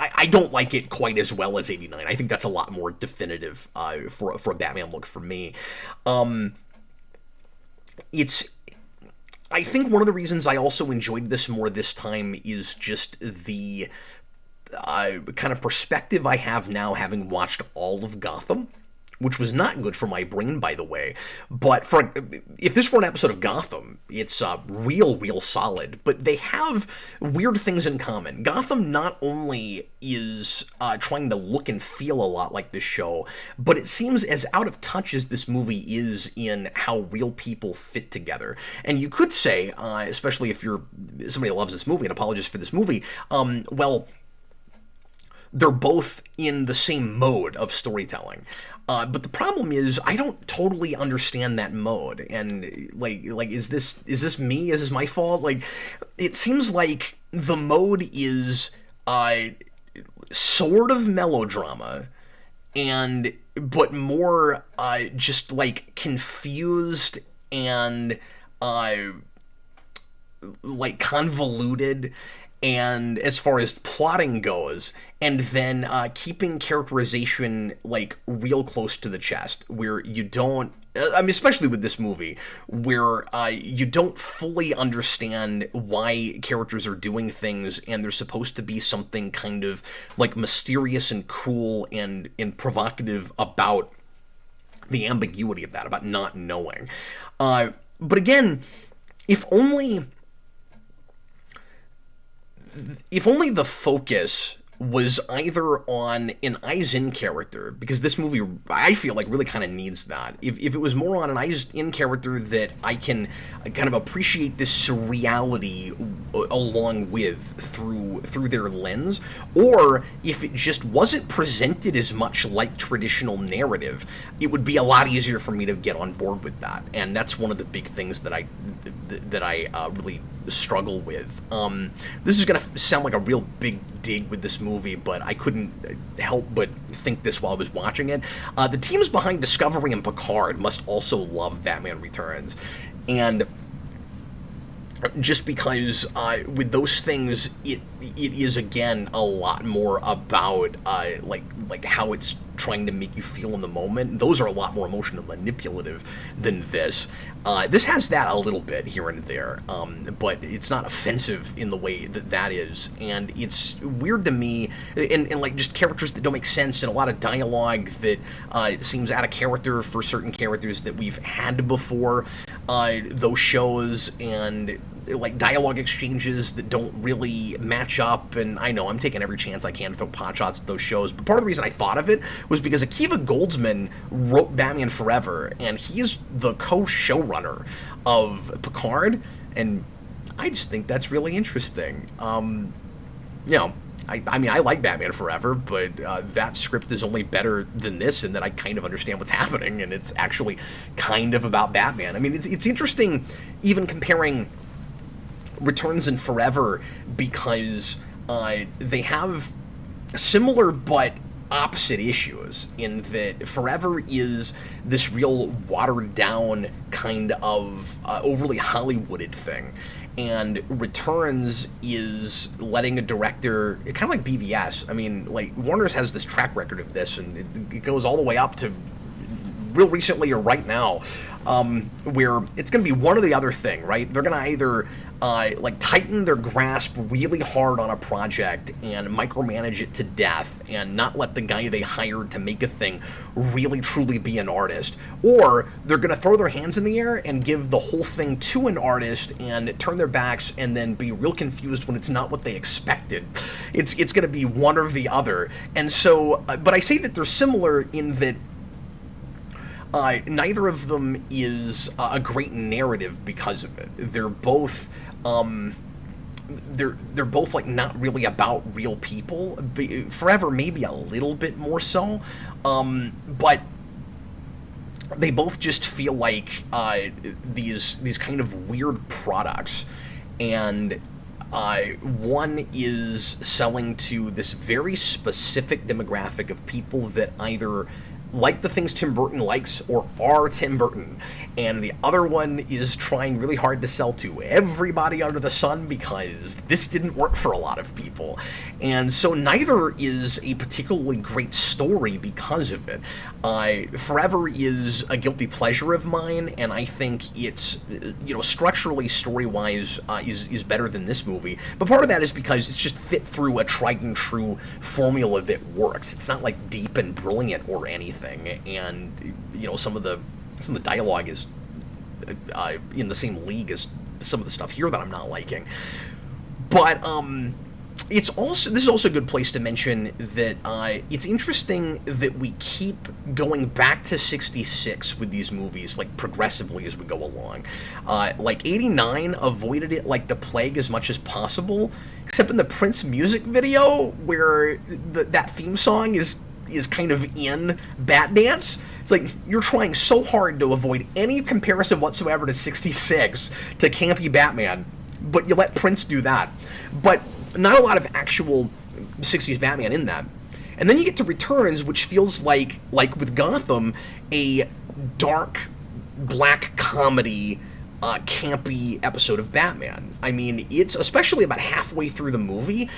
I don't like it quite as well as 89. I think that's a lot more definitive for a Batman look for me. I think one of the reasons I also enjoyed this more this time is just the kind of perspective I have now, having watched all of Gotham, which was not good for my brain, by the way. But if this were an episode of Gotham, it's real solid. But they have weird things in common. Gotham not only is trying to look and feel a lot like this show, but it seems as out of touch as this movie is in how real people fit together. And you could say, especially if you're somebody that loves this movie, an apologist for this movie, they're both in the same mode of storytelling. But the problem is, I don't totally understand that mode. And like, is this me? Is this my fault? Like, it seems like the mode is sort of melodrama, but more just like confused and like convoluted, and as far as plotting goes, and then keeping characterization like real close to the chest, where you don't, I mean, especially with this movie, where you don't fully understand why characters are doing things, and there's supposed to be something kind of like mysterious and cool and provocative about the ambiguity of that, about not knowing. But again, if only the focus was either on an eyes-in character, because this movie, I feel like, really kind of needs that. If it was more on an eyes-in character that I can kind of appreciate this surreality along with through their lens, or if it just wasn't presented as much like traditional narrative, it would be a lot easier for me to get on board with that. And that's one of the big things that I really struggle with. This is going to sound like a real big dig with this movie, but I couldn't help but think this while I was watching it. The teams behind Discovery and Picard must also love Batman Returns, and just because with those things, it is again a lot more about like how it's trying to make you feel in the moment. Those are a lot more emotional manipulative than this. This has that a little bit here and there, but it's not offensive in the way that is. And it's weird to me, and like just characters that don't make sense, and a lot of dialogue that seems out of character for certain characters that we've had before those shows, and like dialogue exchanges that don't really match up. And I know I'm taking every chance I can to throw pot shots at those shows, but part of the reason I thought of it was because Akiva Goldsman wrote Batman Forever, and he's the co-showrunner of Picard, and I just think that's really interesting. You know, I mean, I like Batman Forever, but that script is only better than this in that I kind of understand what's happening, and it's actually kind of about Batman. I mean, it's interesting even comparing Returns and Forever, because they have similar but opposite issues, in that Forever is this real watered down kind of overly Hollywooded thing, and Returns is letting a director, kind of like BVS. I mean, like, Warner's has this track record of this, and it goes all the way up to real recently or right now, where it's going to be one or the other thing, right? They're going to either like tighten their grasp really hard on a project and micromanage it to death and not let the guy they hired to make a thing really truly be an artist, or they're going to throw their hands in the air and give the whole thing to an artist and turn their backs and then be real confused when it's not what they expected. It's going to be one or the other. And so, but I say that they're similar in that neither of them is a great narrative because of it. They're both they're both like not really about real people. Forever maybe a little bit more so, but they both just feel like these kind of weird products, and one is selling to this very specific demographic of people that either like the things Tim Burton likes or are Tim Burton, and the other one is trying really hard to sell to everybody under the sun because this didn't work for a lot of people. And so neither is a particularly great story because of it. Forever is a guilty pleasure of mine, and I think it's, you know, structurally, story-wise, is better than this movie. But part of that is because it's just fit through a tried and true formula that works. It's not like deep and brilliant or anything. And you know, some of the dialogue is in the same league as some of the stuff here that I'm not liking. But this is also a good place to mention that it's interesting that we keep going back to 66 with these movies, like progressively as we go along. Like 89 avoided it like the plague as much as possible, except in the Prince music video where that theme song is kind of in Bat Dance. It's like you're trying so hard to avoid any comparison whatsoever to 66 to campy Batman, but you let Prince do that. But not a lot of actual 60s Batman in that. And then you get to Returns, which feels like with Gotham, a dark black comedy, campy episode of Batman. I mean, it's especially about halfway through the movie,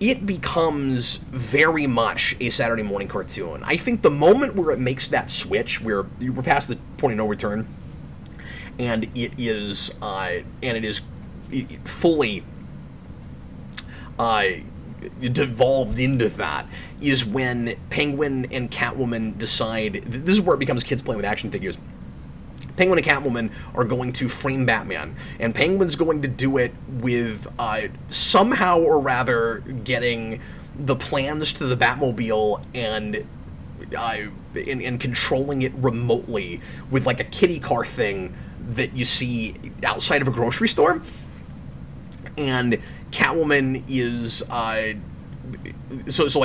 it becomes very much a Saturday morning cartoon. I think the moment where it makes that switch, where we're past the point of no return, and it is fully devolved into that, is when Penguin and Catwoman decide. This is where it becomes kids playing with action figures. Penguin and Catwoman are going to frame Batman, and Penguin's going to do it with somehow or rather getting the plans to the Batmobile and controlling it remotely with like a kitty car thing that you see outside of a grocery store. And Catwoman is so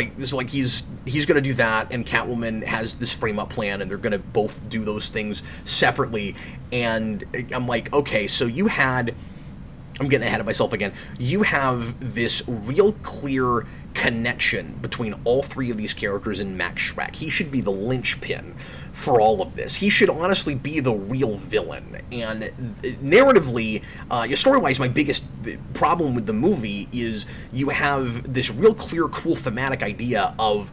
he's gonna do that, and Catwoman has this frame up plan, and they're gonna both do those things separately. And I'm like, okay, so I'm getting ahead of myself again. You have this real clear connection between all three of these characters in Max Shreck. He should be the linchpin for all of this. He should honestly be the real villain. And narratively, story-wise, my biggest problem with the movie is you have this real clear, cool thematic idea of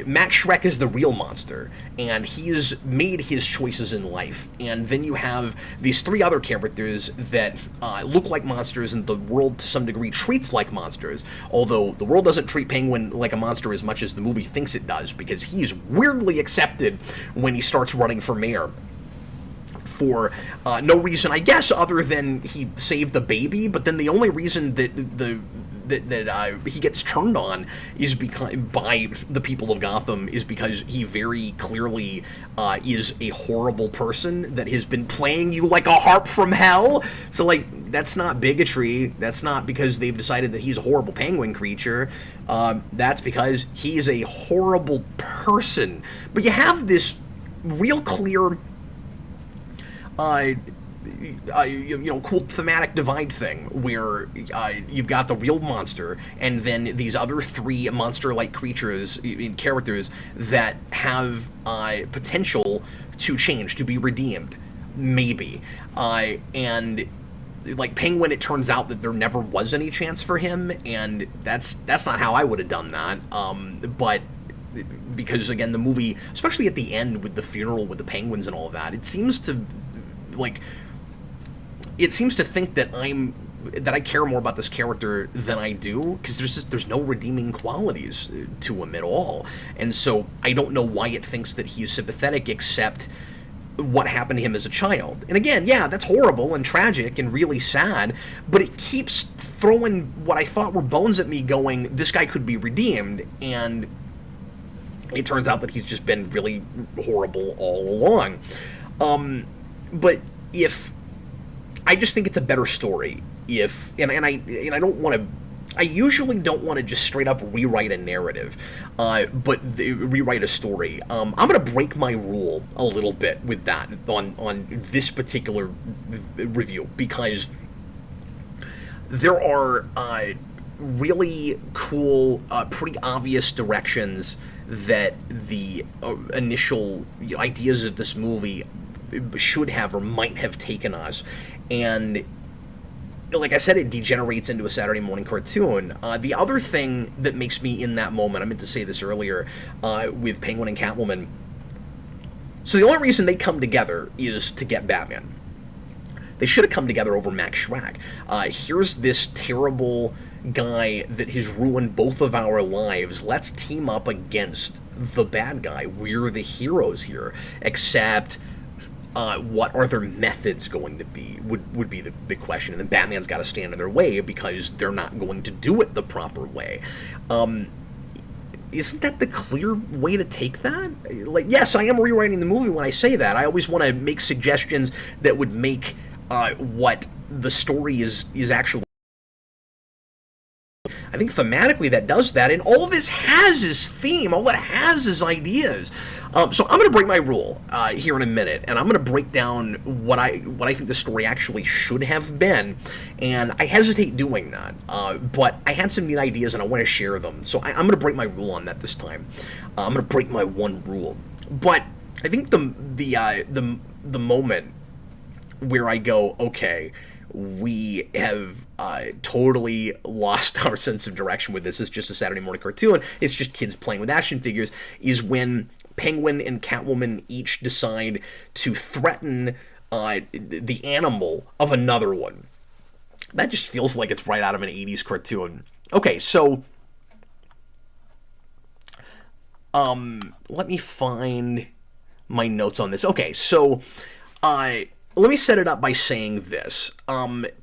Max Shreck is the real monster, and he's made his choices in life. And then you have these three other characters that look like monsters, and the world to some degree treats like monsters, although the world doesn't treat Penguin like a monster as much as the movie thinks it does, because he's weirdly accepted when he starts running for mayor. For no reason, I guess, other than he saved a baby. But then the only reason that he gets turned on is by the people of Gotham is because he very clearly is a horrible person that has been playing you like a harp from hell. So, like, that's not bigotry. That's not because they've decided that he's a horrible penguin creature. That's because he's a horrible person. But you have this real clear cool thematic divide thing where you've got the real monster and then these other three monster-like creatures and characters that have potential to change, to be redeemed, maybe. And like Penguin, it turns out that there never was any chance for him, and that's not how I would have done that. But because again, the movie, especially at the end with the funeral with the penguins and all of that, it seems to think that I care more about this character than I do, because there's no redeeming qualities to him at all. And so I don't know why it thinks that he's sympathetic, except what happened to him as a child. And again, yeah, that's horrible and tragic and really sad, but it keeps throwing what I thought were bones at me, going, this guy could be redeemed. And it turns out that he's just been really horrible all along. But if I just think it's a better story if I usually don't want to just straight up rewrite a narrative, but rewrite a story. I'm gonna break my rule a little bit with that on this particular review, because there are really cool, pretty obvious directions that the initial ideas of this movie should have or might have taken us. And like I said, it degenerates into a Saturday morning cartoon. The other thing that makes me, in that moment, I meant to say this earlier, with Penguin and Catwoman, so the only reason they come together is to get Batman. They should have come together over Max Shreck. Here's this terrible guy that has ruined both of our lives. Let's team up against the bad guy. We're the heroes here. Except, what are their methods going to be, would be the big question. And then Batman's got to stand in their way because they're not going to do it the proper way. Isn't that the clear way to take that? Like, yes, I am rewriting the movie when I say that. I always want to make suggestions that would make what the story is actually. I think thematically that does that, and all this has is theme. All it has is ideas. So I'm going to break my rule here in a minute, and I'm going to break down what I think the story actually should have been, and I hesitate doing that. But I had some neat ideas, and I want to share them. So I'm going to break my rule on that this time. I'm going to break my one rule. But I think the the moment where I go, okay, we have totally lost our sense of direction with this. It's just a Saturday morning cartoon. It's just kids playing with action figures, is when Penguin and Catwoman each decide to threaten the animal of another one. That just feels like it's right out of an 80s cartoon. Okay, so let me find my notes on this. Okay, so let me set it up by saying this.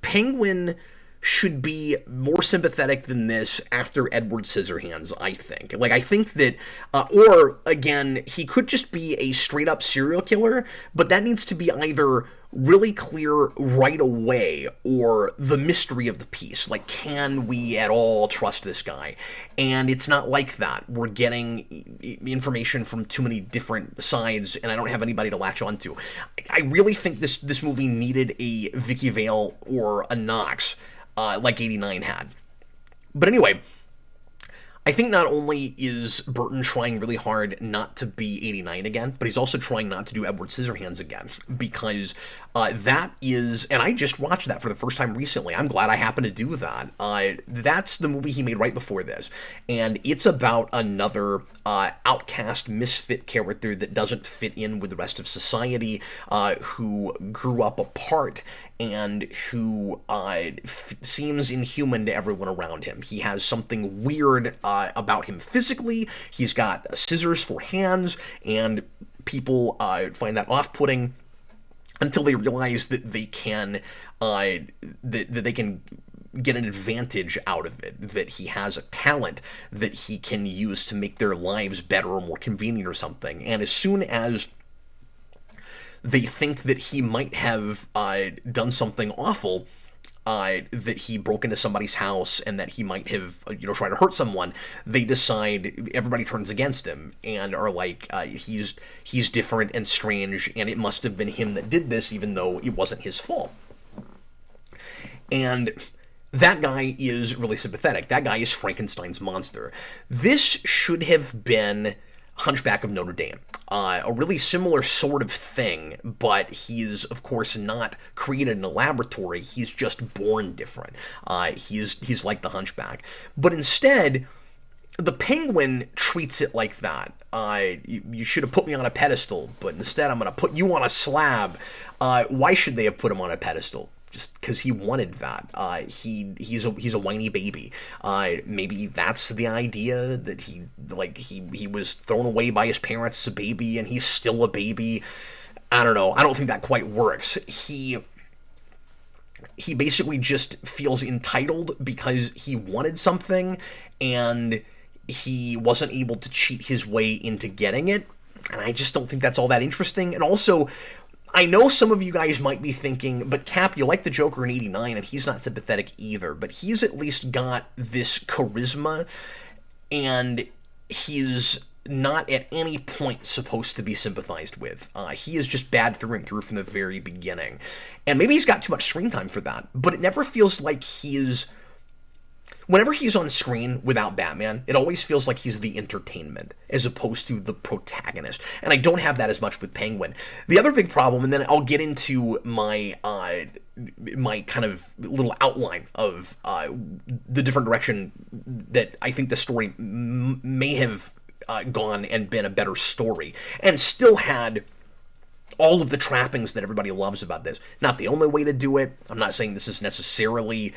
Penguin should be more sympathetic than this after Edward Scissorhands, I think. Like, I think that, or, again, he could just be a straight-up serial killer, but that needs to be either really clear right away or the mystery of the piece. Like, can we at all trust this guy? And it's not like that. We're getting information from too many different sides, and I don't have anybody to latch onto. I really think this movie needed a Vicky Vale or a Knox, like 89 had. But anyway, I think not only is Burton trying really hard not to be 89 again, but he's also trying not to do Edward Scissorhands again, because that is, and I just watched that for the first time recently. I'm glad I happened to do that. That's the movie he made right before this, and it's about another outcast, misfit character that doesn't fit in with the rest of society, who grew up apart and who seems inhuman to everyone around him. He has something weird about him physically. He's got scissors for hands, and people find that off-putting until they realize that they can that they can get an advantage out of it, that he has a talent that he can use to make their lives better or more convenient or something. And as soon as they think that he might have done something awful, that he broke into somebody's house and that he might have, tried to hurt someone, they decide, everybody turns against him and are like, he's different and strange, and it must have been him that did this, even though it wasn't his fault. And that guy is really sympathetic. That guy is Frankenstein's monster. This should have been Hunchback of Notre Dame. A really similar sort of thing, but he's, of course, not created in a laboratory. He's just born different. He's like the Hunchback. But instead, the Penguin treats it like that. You should have put me on a pedestal, but instead I'm going to put you on a slab. Why should they have put him on a pedestal? Just because he wanted that. He's a whiny baby. Maybe that's the idea, that he was thrown away by his parents as a baby and he's still a baby. I don't know. I don't think that quite works. He basically just feels entitled because he wanted something and he wasn't able to cheat his way into getting it. And I just don't think that's all that interesting. And also, I know some of you guys might be thinking, but Cap, you like the Joker in 89, and he's not sympathetic either, but he's at least got this charisma, and he's not at any point supposed to be sympathized with. He is just bad through and through from the very beginning. And maybe he's got too much screen time for that, but it never feels like he's... Whenever he's on screen without Batman, it always feels like he's the entertainment as opposed to the protagonist. And I don't have that as much with Penguin. The other big problem, and then I'll get into my my kind of little outline of the different direction that I think the story may have gone and been a better story, and still had all of the trappings that everybody loves about this. Not the only way to do it. I'm not saying this is necessarily,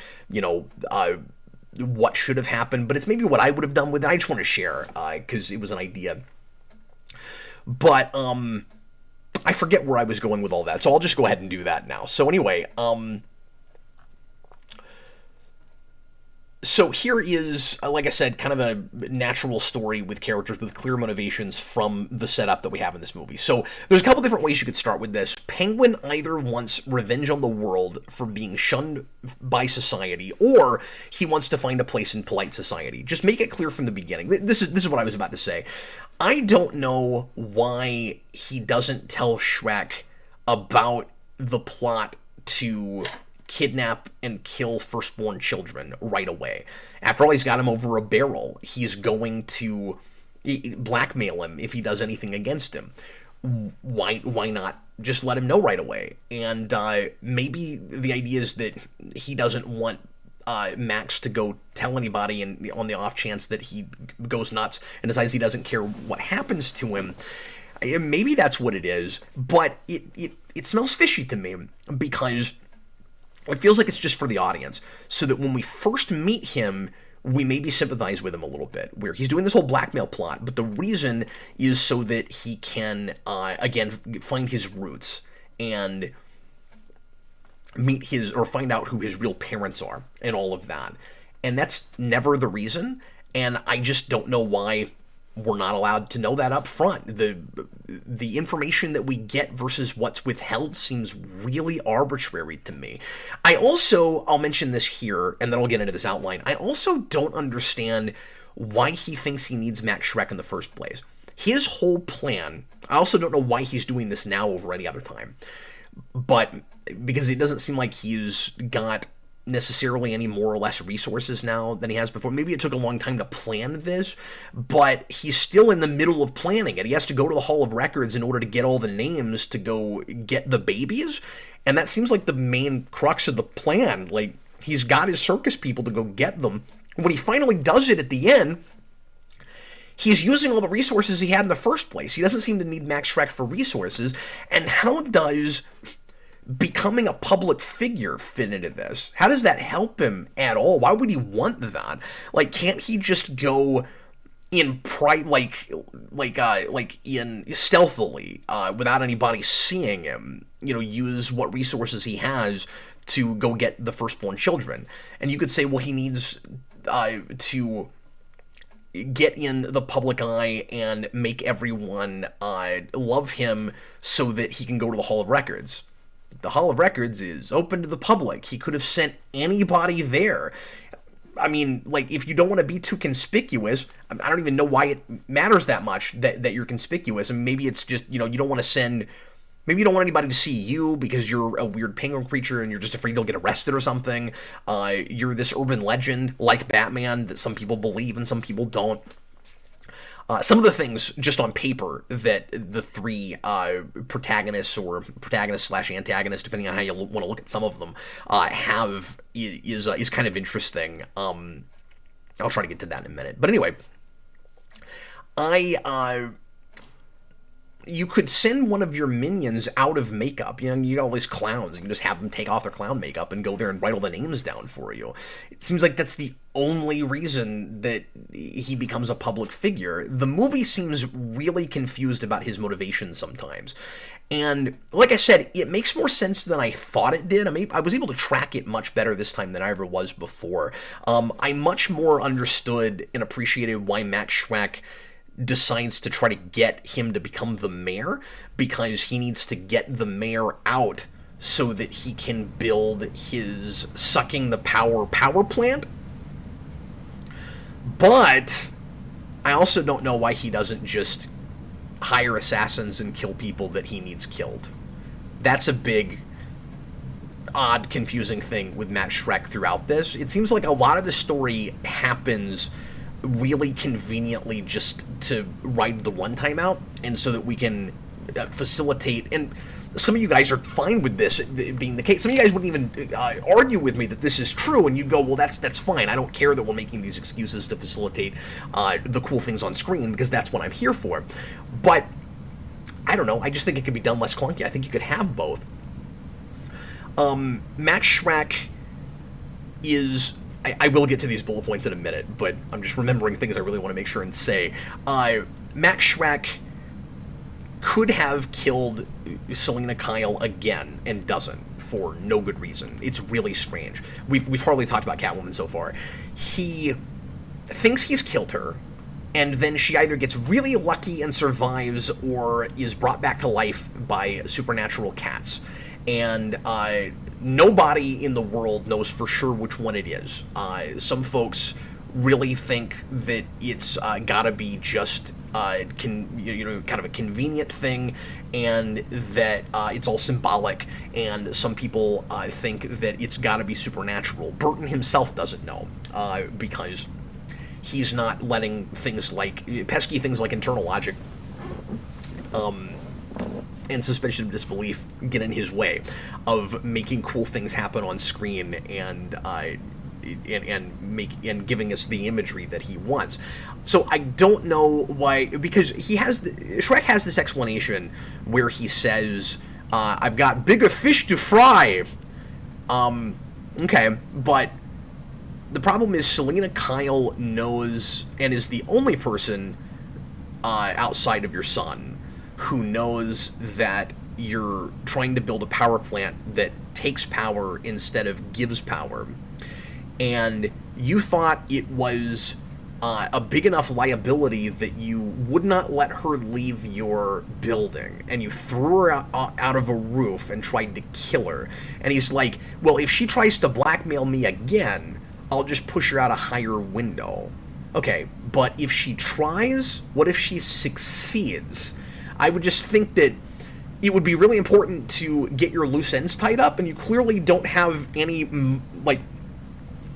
what should have happened, but it's maybe what I would have done with it. I just want to share, because it was an idea. But, I forget where I was going with all that, so I'll just go ahead and do that now. So anyway, so here is, like I said, kind of a natural story with characters with clear motivations from the setup that we have in this movie. So there's a couple different ways you could start with this. Penguin either wants revenge on the world for being shunned by society, or he wants to find a place in polite society. Just make it clear from the beginning. This is what I was about to say. I don't know why he doesn't tell Shreck about the plot to kidnap and kill firstborn children right away. After all, he's got him over a barrel. He's going to blackmail him if he does anything against him. Why not just let him know right away. And maybe the idea is that he doesn't want Max to go tell anybody, and on the off chance that he goes nuts and decides he doesn't care what happens to him. Maybe that's what it is, but it smells fishy to me, because it feels like it's just for the audience, so that when we first meet him, we maybe sympathize with him a little bit, where he's doing this whole blackmail plot, but the reason is so that he can, again, find his roots and meet his, or find out who his real parents are and all of that. And that's never the reason, and I just don't know why we're not allowed to know that up front. The information that we get versus what's withheld seems really arbitrary to me. I'll mention this here, and then I'll get into this outline. I also don't understand why he thinks he needs Max Shreck in the first place. His whole plan, I also don't know why he's doing this now over any other time. But because it doesn't seem like he's got necessarily any more or less resources now than he has before. Maybe it took a long time to plan this, but he's still in the middle of planning it. He has to go to the Hall of Records in order to get all the names to go get the babies, and that seems like the main crux of the plan. Like, he's got his circus people to go get them. When he finally does it at the end, he's using all the resources he had in the first place. He doesn't seem to need Max Shreck for resources, and how does becoming a public figure fit into this? How does that help him at all? Why would he want that? Like, can't he just go in in stealthily, without anybody seeing him, use what resources he has to go get the firstborn children? And you could say, well, he needs to get in the public eye and make everyone love him so that he can go to the Hall of Records. The Hall of Records is open to the public. He could have sent anybody there. I mean, like, if you don't want to be too conspicuous, I don't even know why it matters that much that you're conspicuous. And maybe it's just, you don't want to send, maybe you don't want anybody to see you because you're a weird penguin creature and you're just afraid you'll get arrested or something. You're this urban legend like Batman that some people believe and some people don't. Some of the things just on paper that the three protagonists or protagonist/antagonist, depending on how you want to look at some of them, have is kind of interesting. I'll try to get to that in a minute. But anyway, you could send one of your minions out of makeup. You got all these clowns. You can just have them take off their clown makeup and go there and write all the names down for you. It seems like that's the only reason that he becomes a public figure. The movie seems really confused about his motivations sometimes. And like I said, it makes more sense than I thought it did. I mean, I was able to track it much better this time than I ever was before. I much more understood and appreciated why Max Shreck decides to try to get him to become the mayor, because he needs to get the mayor out so that he can build his sucking the power plant. But I also don't know why he doesn't just hire assassins and kill people that he needs killed. That's a big, odd, confusing thing with Max Shreck throughout this. It seems like a lot of the story happens really conveniently just to ride the runtime out, and so that we can facilitate. And some of you guys are fine with this being the case. Some of you guys wouldn't even argue with me that this is true, and you'd go, well, that's fine. I don't care that we're making these excuses to facilitate the cool things on screen, because that's what I'm here for. But I don't know. I just think it could be done less clunky. I think you could have both. Max Shreck is... I will get to these bullet points in a minute, but I'm just remembering things I really want to make sure and say. Max Shreck could have killed Selena Kyle again and doesn't, for no good reason. It's really strange. We've hardly talked about Catwoman so far. He thinks he's killed her, and then she either gets really lucky and survives or is brought back to life by supernatural cats. And nobody in the world knows for sure which one it is. Some folks really think that it's gotta be just kind of a convenient thing, and that it's all symbolic. And some people think that it's gotta be supernatural. Burton himself doesn't know, because he's not letting things like pesky things like internal logic and suspension of disbelief get in his way of making cool things happen on screen and giving us the imagery that he wants. So I don't know why, because Shreck has this explanation where he says, I've got bigger fish to fry. Okay, but the problem is Selena Kyle knows, and is the only person outside of your son who knows that you're trying to build a power plant that takes power instead of gives power. And you thought it was a big enough liability that you would not let her leave your building, and you threw her out of a roof and tried to kill her. And he's like, well, if she tries to blackmail me again, I'll just push her out a higher window. Okay, but if she tries, what if she succeeds? I would just think that it would be really important to get your loose ends tied up, and you clearly don't have any,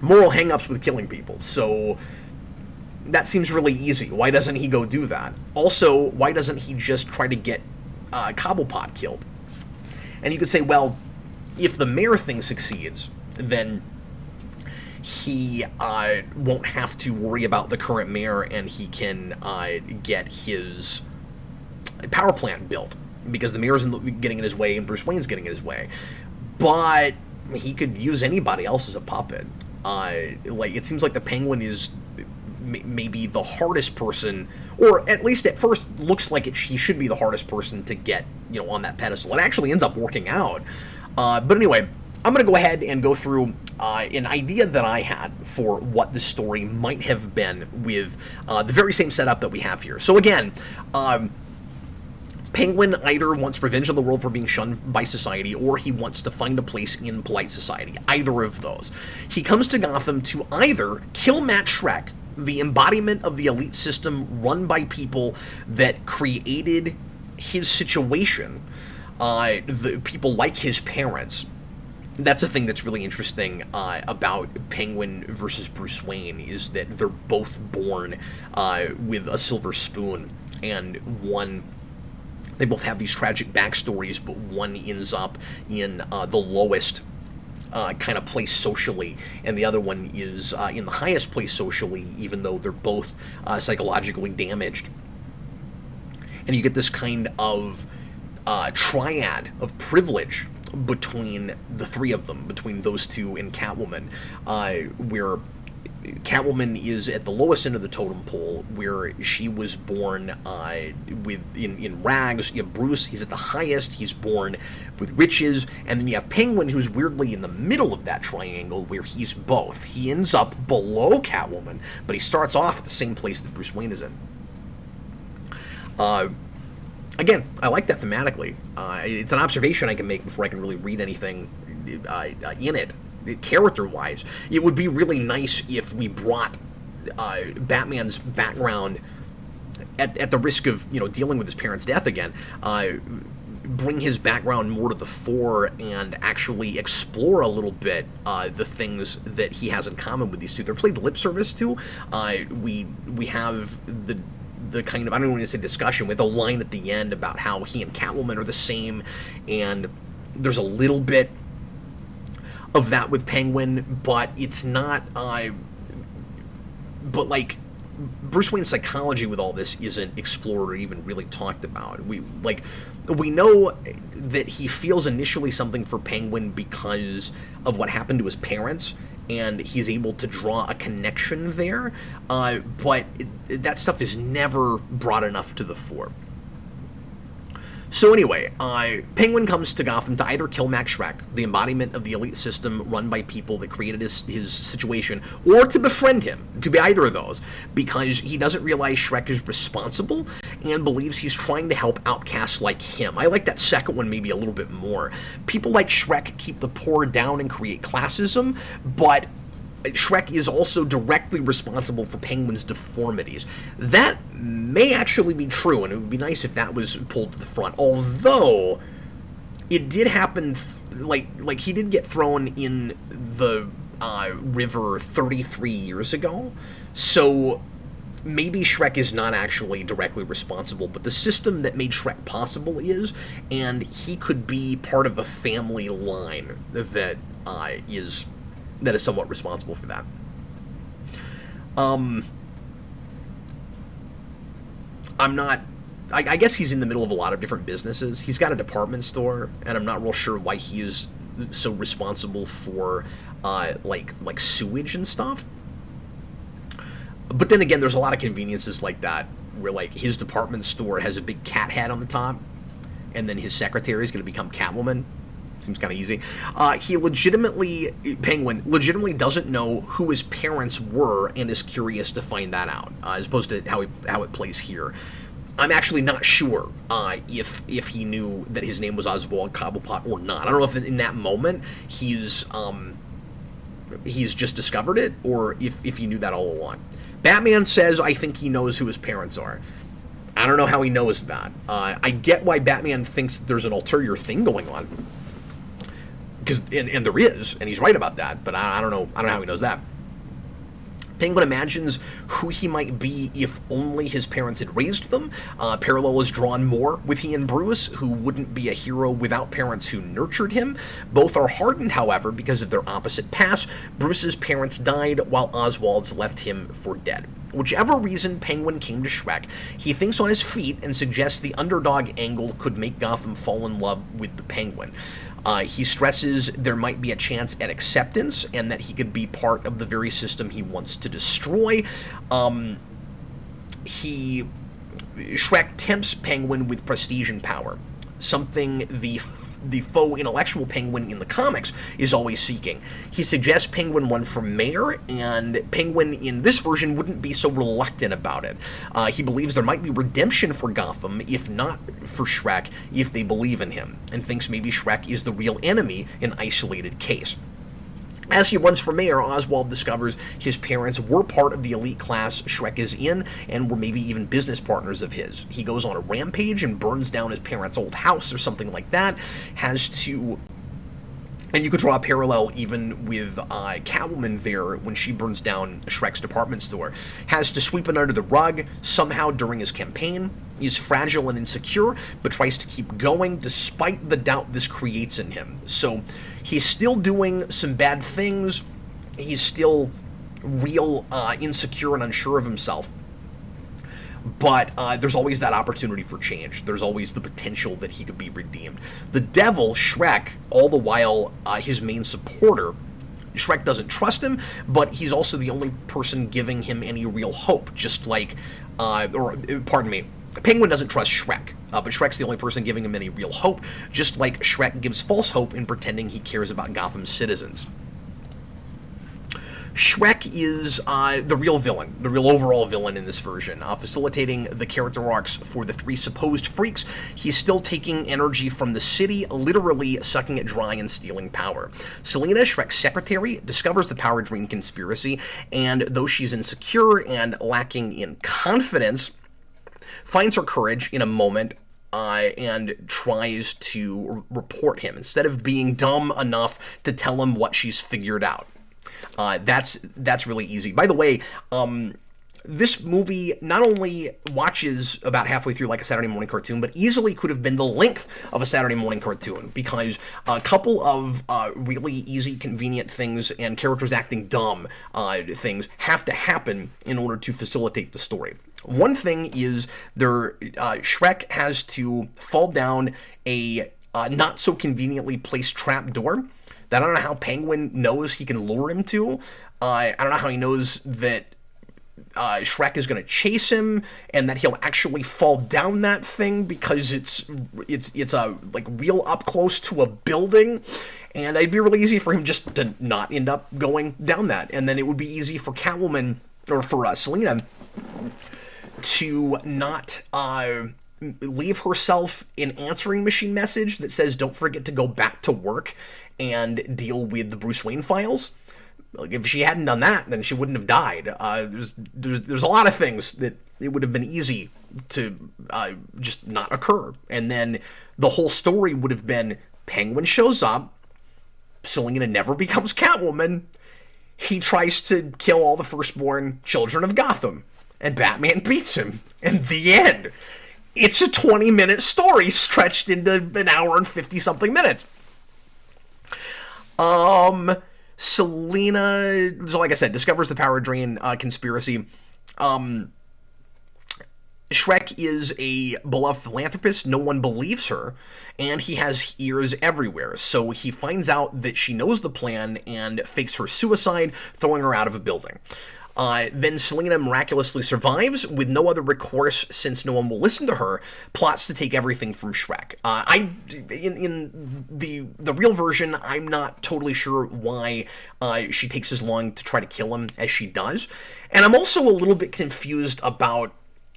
moral hang-ups with killing people. So that seems really easy. Why doesn't he go do that? Also, why doesn't he just try to get Cobblepot killed? And you could say, well, if the mayor thing succeeds, then he won't have to worry about the current mayor, and he can get his power plant built, because the mayor's getting in his way and Bruce Wayne's getting in his way. But he could use anybody else as a puppet. It seems like the Penguin is maybe the hardest person, or at least at first looks like he should be the hardest person to get, on that pedestal. It actually ends up working out. But anyway, I'm going to go ahead and go through an idea that I had for what the story might have been with the very same setup that we have here. So again, Penguin either wants revenge on the world for being shunned by society, or he wants to find a place in polite society. Either of those. He comes to Gotham to either kill Matt Shreck, the embodiment of the elite system run by people that created his situation, the people like his parents. That's a thing that's really interesting about Penguin versus Bruce Wayne, is that they're both born with a silver spoon, and they both have these tragic backstories, but one ends up in the lowest kind of place socially, and the other one is in the highest place socially, even though they're both psychologically damaged. And you get this kind of triad of privilege between the three of them, between those two and Catwoman, where Catwoman is at the lowest end of the totem pole, where she was born in rags. You have Bruce, he's at the highest, he's born with riches, and then you have Penguin, who's weirdly in the middle of that triangle, where he's both. He ends up below Catwoman, but he starts off at the same place that Bruce Wayne is in. Again, I like that thematically. It's an observation I can make before I can really read anything in it. Character-wise, it would be really nice if we brought Batman's background, at the risk of dealing with his parents' death again, bring his background more to the fore and actually explore a little bit the things that he has in common with these two. They're played lip service to. We have the kind of, I don't want to say discussion, with a line at the end about how he and Catwoman are the same, and there's a little bit of that with Penguin, but it's not, but like, Bruce Wayne's psychology with all this isn't explored or even really talked about. We know that he feels initially something for Penguin because of what happened to his parents, and he's able to draw a connection there, but that stuff is never brought enough to the fore. So anyway, Penguin comes to Gotham to either kill Max Shreck, the embodiment of the elite system run by people that created his situation, or to befriend him. It could be either of those, because he doesn't realize Shreck is responsible and believes he's trying to help outcasts like him. I like that second one maybe a little bit more. People like Shreck keep the poor down and create classism, but Shreck is also directly responsible for Penguin's deformities. That may actually be true, and it would be nice if that was pulled to the front. Although, it did happen, like he did get thrown in the river 33 years ago, so maybe Shreck is not actually directly responsible, but the system that made Shreck possible is, and he could be part of a family line that is somewhat responsible for that. I guess he's in the middle of a lot of different businesses. He's got a department store, and I'm not real sure why he is so responsible for like sewage and stuff. But then again, there's a lot of conveniences like that where like his department store has a big cat head on the top, and then his secretary is going to become Catwoman. Seems kind of easy. Penguin legitimately doesn't know who his parents were and is curious to find that out, as opposed to how it plays here. I'm actually not sure if he knew that his name was Oswald Cobblepot or not. I don't know if in that moment he's just discovered it, or if he knew that all along. Batman says, I think he knows who his parents are. I don't know how he knows that. I get why Batman thinks there's an ulterior thing going on. And there is, and he's right about that, but I don't know how he knows that. Penguin imagines who he might be if only his parents had raised them. Parallel is drawn more with he and Bruce, who wouldn't be a hero without parents who nurtured him. Both are hardened, however, because of their opposite past. Bruce's parents died, while Oswald's left him for dead. Whichever reason Penguin came to Shreck, he thinks on his feet and suggests the underdog angle could make Gotham fall in love with the Penguin. He stresses there might be a chance at acceptance and that he could be part of the very system he wants to destroy. Shreck tempts Penguin with prestige and power, something the faux intellectual Penguin in the comics is always seeking. He suggests Penguin run for mayor, and Penguin in this version wouldn't be so reluctant about it. He believes there might be redemption for Gotham, if not for Shreck, if they believe in him, and thinks maybe Shreck is the real enemy in isolated case. As he runs for mayor, Oswald discovers his parents were part of the elite class Shreck is in, and were maybe even business partners of his. He goes on a rampage and burns down his parents' old house or something like that. And you could draw a parallel even with Catwoman there when she burns down Shreck's department store. Has to sweep it under the rug somehow during his campaign. He's fragile and insecure, but tries to keep going despite the doubt this creates in him. So he's still doing some bad things. He's still real insecure and unsure of himself. But there's always that opportunity for change. There's always the potential that he could be redeemed. The devil, Shreck, all the while his main supporter. Shreck doesn't trust him, but he's also the only person giving him any real hope, just like, Penguin doesn't trust Shreck, but Shreck's the only person giving him any real hope, just like Shreck gives false hope in pretending he cares about Gotham's citizens. Shreck is the real villain, the real overall villain in this version, facilitating the character arcs for the three supposed freaks. He's still taking energy from the city, literally sucking it dry and stealing power. Selina, Shreck's secretary, discovers the Power Dream conspiracy, and though she's insecure and lacking in confidence, finds her courage in a moment and tries to report him, instead of being dumb enough to tell him what she's figured out. That's really easy. By the way, this movie not only watches about halfway through like a Saturday morning cartoon, but easily could have been the length of a Saturday morning cartoon, because a couple of really easy, convenient things and characters acting dumb things have to happen in order to facilitate the story. One thing is Shreck has to fall down a not so conveniently placed trap door that I don't know how Penguin knows he can lure him to. I don't know how he knows that Shreck is going to chase him and that he'll actually fall down that thing, because it's a like real up close to a building, and it'd be really easy for him just to not end up going down that, and then it would be easy for Catwoman or for Selina to not leave herself an answering machine message that says don't forget to go back to work and deal with the Bruce Wayne files. Like, if she hadn't done that, then she wouldn't have died. There's a lot of things that it would have been easy to just not occur, and then the whole story would have been Penguin shows up, Selina never becomes Catwoman, he tries to kill all the firstborn children of Gotham, and Batman beats him. And the end. It's a 20-minute story stretched into an hour and 50-something minutes. Selina, so like I said, discovers the power drain conspiracy. Shreck is a beloved philanthropist. No one believes her, and he has ears everywhere. So he finds out that she knows the plan and fakes her suicide, throwing her out of a building. Then Selina miraculously survives with no other recourse since no one will listen to her, plots to take everything from Shreck. In the real version, I'm not totally sure why she takes as long to try to kill him as she does. And I'm also a little bit confused about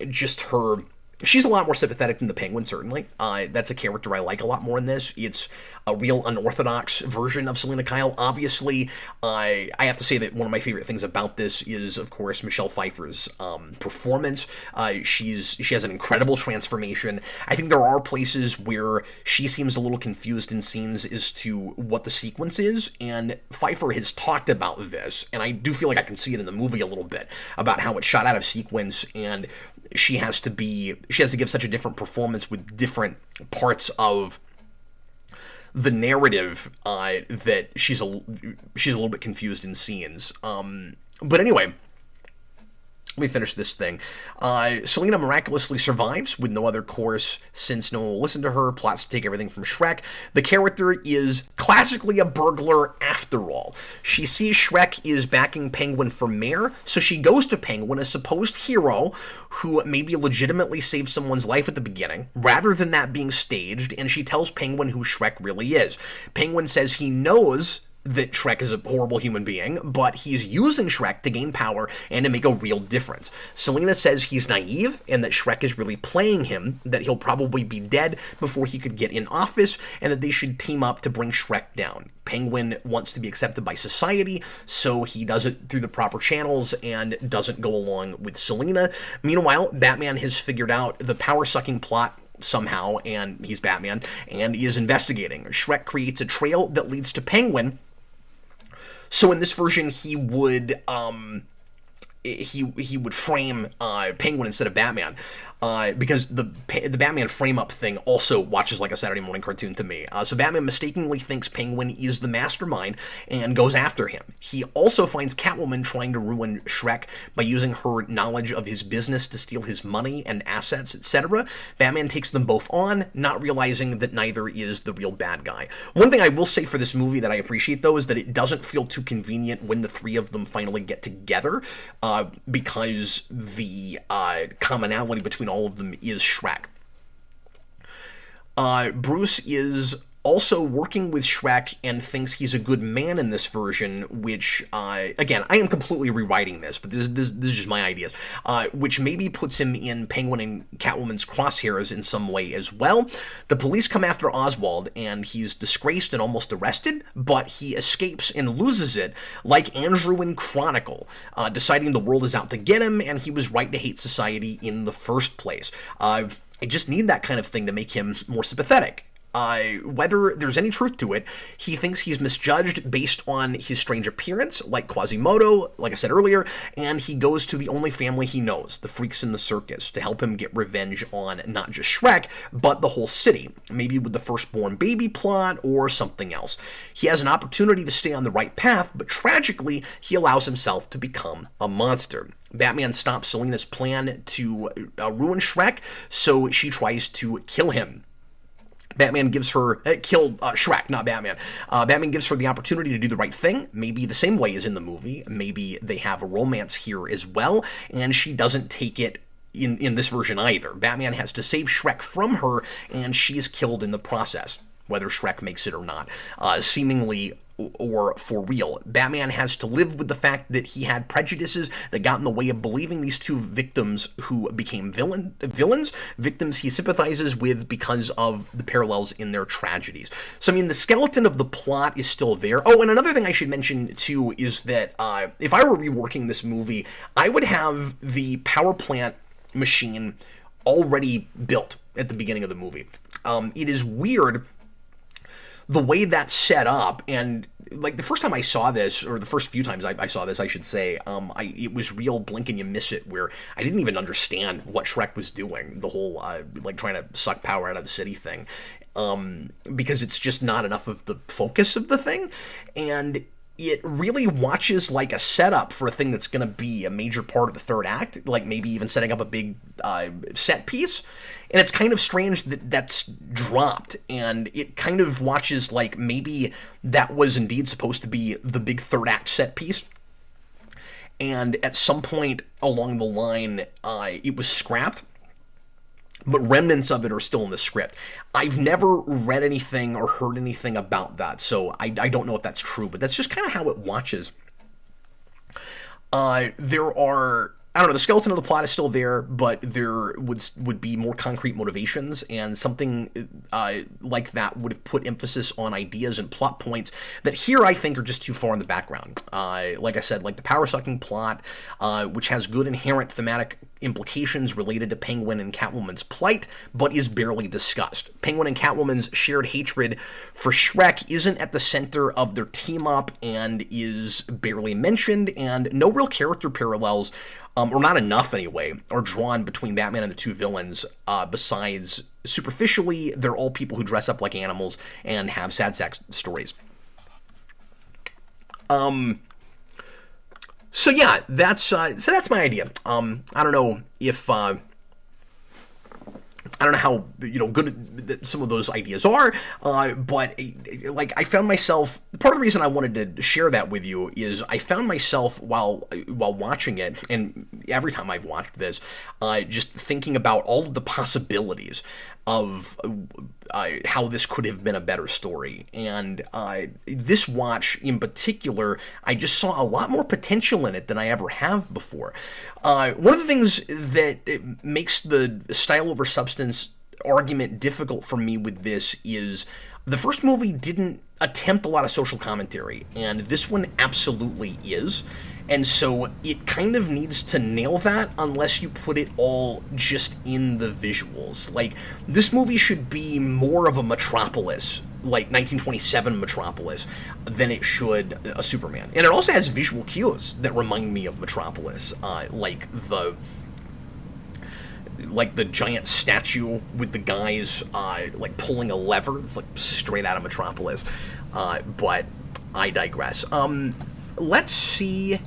just her. She's a lot more sympathetic than the Penguin, certainly. That's a character I like a lot more in this. It's a real unorthodox version of Selina Kyle. Obviously, I have to say that one of my favorite things about this is, of course, Michelle Pfeiffer's performance. She has an incredible transformation. I think there are places where she seems a little confused in scenes as to what the sequence is, and Pfeiffer has talked about this, and I do feel like I can see it in the movie a little bit, about how it's shot out of sequence, and she has to give such a different performance with different parts of the narrative that she's a little bit confused in scenes. But anyway, let me finish this thing. Selina miraculously survives with no other course since no one will listen to her, plots to take everything from Shreck. The character is classically a burglar after all. She sees Shreck is backing Penguin for mayor, so she goes to Penguin, a supposed hero who maybe legitimately saved someone's life at the beginning, rather than that being staged, and she tells Penguin who Shreck really is. Penguin says he knows that Shreck is a horrible human being, but he's using Shreck to gain power and to make a real difference. Selina says he's naive and that Shreck is really playing him, that he'll probably be dead before he could get in office, and that they should team up to bring Shreck down. Penguin wants to be accepted by society, so he does it through the proper channels and doesn't go along with Selina. Meanwhile, Batman has figured out the power-sucking plot somehow, and he's Batman, and he is investigating. Shreck creates a trail that leads to Penguin. So in this version, he would frame Penguin instead of Batman, because the Batman frame-up thing also watches like a Saturday morning cartoon to me. So Batman mistakenly thinks Penguin is the mastermind and goes after him. He also finds Catwoman trying to ruin Shreck by using her knowledge of his business to steal his money and assets, etc. Batman takes them both on, not realizing that neither is the real bad guy. One thing I will say for this movie that I appreciate, though, is that it doesn't feel too convenient when the three of them finally get together, because the commonality between all of them is Shreck. Bruce is also working with Shreck and thinks he's a good man in this version, which, again, I am completely rewriting this, but this is just my ideas, which maybe puts him in Penguin and Catwoman's crosshairs in some way as well. The police come after Oswald, and he's disgraced and almost arrested, but he escapes and loses it, like Andrew in Chronicle, deciding the world is out to get him, and he was right to hate society in the first place. I just need that kind of thing to make him more sympathetic. Whether there's any truth to it, he thinks he's misjudged based on his strange appearance, like Quasimodo, like I said earlier, and he goes to the only family he knows, the freaks in the circus, to help him get revenge on not just Shreck, but the whole city, maybe with the firstborn baby plot or something else. He has an opportunity to stay on the right path, but tragically, he allows himself to become a monster. Batman stops Selina's plan to ruin Shreck, so she tries to kill him. Batman gives her, Shreck, not Batman. Batman gives her the opportunity to do the right thing, maybe the same way as in the movie. Maybe they have a romance here as well, and she doesn't take it in this version either. Batman has to save Shreck from her, and she's killed in the process, whether Shreck makes it or not, seemingly or for real. Batman has to live with the fact that he had prejudices that got in the way of believing these two victims who became villains, victims he sympathizes with because of the parallels in their tragedies. So, I mean, the skeleton of the plot is still there. Oh, and another thing I should mention, too, is that if I were reworking this movie, I would have the power plant machine already built at the beginning of the movie. It is weird the way that's set up, and like the first time I saw this, or the first few times I saw this, I should say, it was real blink and you miss it, where I didn't even understand what Shreck was doing, the whole like trying to suck power out of the city thing, because it's just not enough of the focus of the thing, and it really watches like a setup for a thing that's going to be a major part of the third act, like maybe even setting up a big set piece. And it's kind of strange that that's dropped, and it kind of watches like maybe that was indeed supposed to be the big third act set piece, and at some point along the line it was scrapped, but remnants of it are still in the script. I've never read anything or heard anything about that, so I don't know if that's true, but that's just kind of how it watches. There are, I don't know, the skeleton of the plot is still there, but there would be more concrete motivations, and something like that would have put emphasis on ideas and plot points that here I think are just too far in the background. Like I said, like the power-sucking plot, which has good inherent thematic implications related to Penguin and Catwoman's plight, but is barely discussed. Penguin and Catwoman's shared hatred for Shreck isn't at the center of their team-up and is barely mentioned, and no real character parallels, or not enough anyway, are drawn between Batman and the two villains, besides superficially, they're all people who dress up like animals and have sad sack stories. So yeah, that's my idea. I don't know if I don't know how good some of those ideas are, but like I found myself, part of the reason I wanted to share that with you is I found myself while watching it, and every time I've watched this, just thinking about all of the possibilities of how this could have been a better story. And this watch in particular, I just saw a lot more potential in it than I ever have before. One of the things that makes the style over substance argument difficult for me with this is the first movie didn't attempt a lot of social commentary, and this one absolutely is. And so it kind of needs to nail that unless you put it all just in the visuals. Like, this movie should be more of a Metropolis, like 1927 Metropolis, than it should a Superman. And it also has visual cues that remind me of Metropolis, like the giant statue with the guys like pulling a lever. It's like straight out of Metropolis. But I digress. Let's see.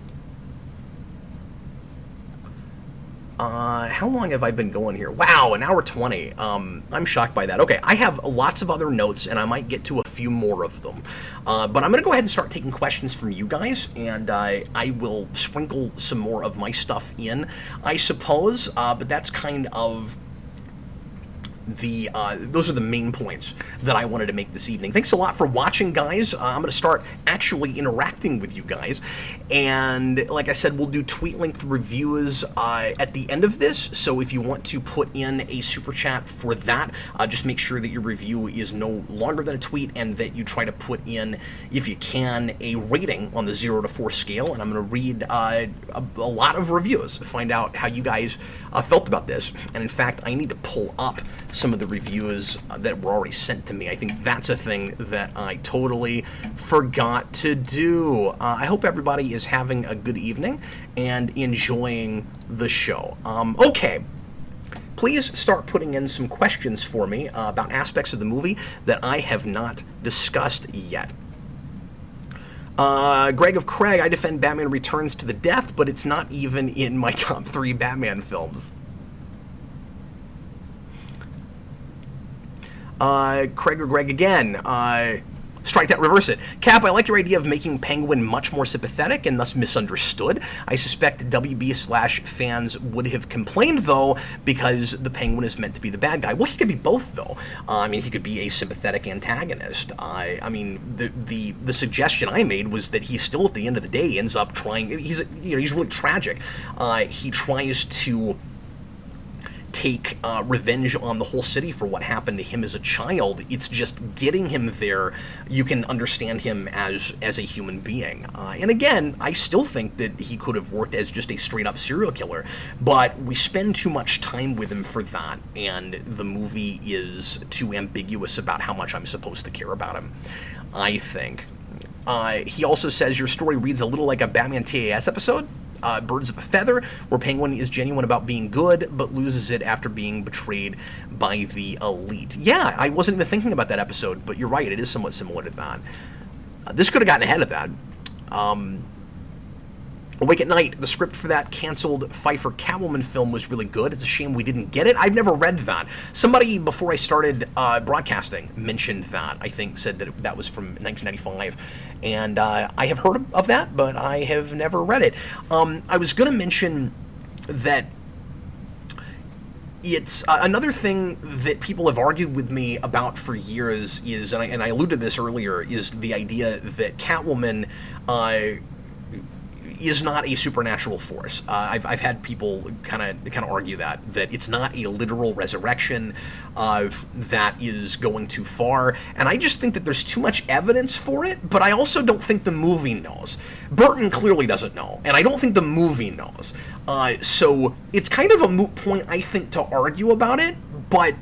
How long have I been going here? Wow, an hour 20. I'm shocked by that. Okay, I have lots of other notes, and I might get to a few more of them. But I'm going to go ahead and start taking questions from you guys, and I will sprinkle some more of my stuff in, I suppose. But that's kind of those are the main points that I wanted to make this evening. Thanks a lot for watching, guys. I'm going to start actually interacting with you guys, and like I said, we'll do tweet-length reviews at the end of this, so if you want to put in a super chat for that, just make sure that your review is no longer than a tweet, and that you try to put in, if you can, a rating on the 0 to 4 scale, and I'm going to read a lot of reviews, find out how you guys felt about this. And in fact, I need to pull up some of the reviews that were already sent to me. I think that's a thing that I totally forgot to do. I hope everybody is having a good evening and enjoying the show. Okay, please start putting in some questions for me about aspects of the movie that I have not discussed yet. Greg of Craig, I defend Batman Returns to the death, but it's not even in my top 3 Batman films. Craig or Greg again. Strike that, reverse it. Cap, I like your idea of making Penguin much more sympathetic and thus misunderstood. I suspect WB/fans would have complained, though, because the Penguin is meant to be the bad guy. Well, he could be both, though. I mean, he could be a sympathetic antagonist. I mean, the suggestion I made was that he still, at the end of the day, ends up trying. He's really tragic. He tries to take revenge on the whole city for what happened to him as a child. It's just getting him there. You can understand him as a human being. And again, I still think that he could have worked as just a straight-up serial killer, but we spend too much time with him for that, and the movie is too ambiguous about how much I'm supposed to care about him, I think. He also says your story reads a little like a Batman TAS episode, Birds of a Feather, where Penguin is genuine about being good, but loses it after being betrayed by the elite. Yeah, I wasn't even thinking about that episode, but you're right, it is somewhat similar to that. This could have gotten ahead of that. Awake at Night, the script for that canceled Pfeiffer Catwoman film was really good. It's a shame we didn't get it. I've never read that. Somebody, before I started broadcasting, mentioned that. I think said that that was from 1995. And I have heard of that, but I have never read it. I was going to mention that it's another thing that people have argued with me about for years is, and I alluded to this earlier, is the idea that Catwoman is not a supernatural force. I've had people kind of argue that it's not a literal resurrection that is going too far, and I just think that there's too much evidence for it, but I also don't think the movie knows. Burton clearly doesn't know, and I don't think the movie knows. So it's kind of a moot point, I think, to argue about it, but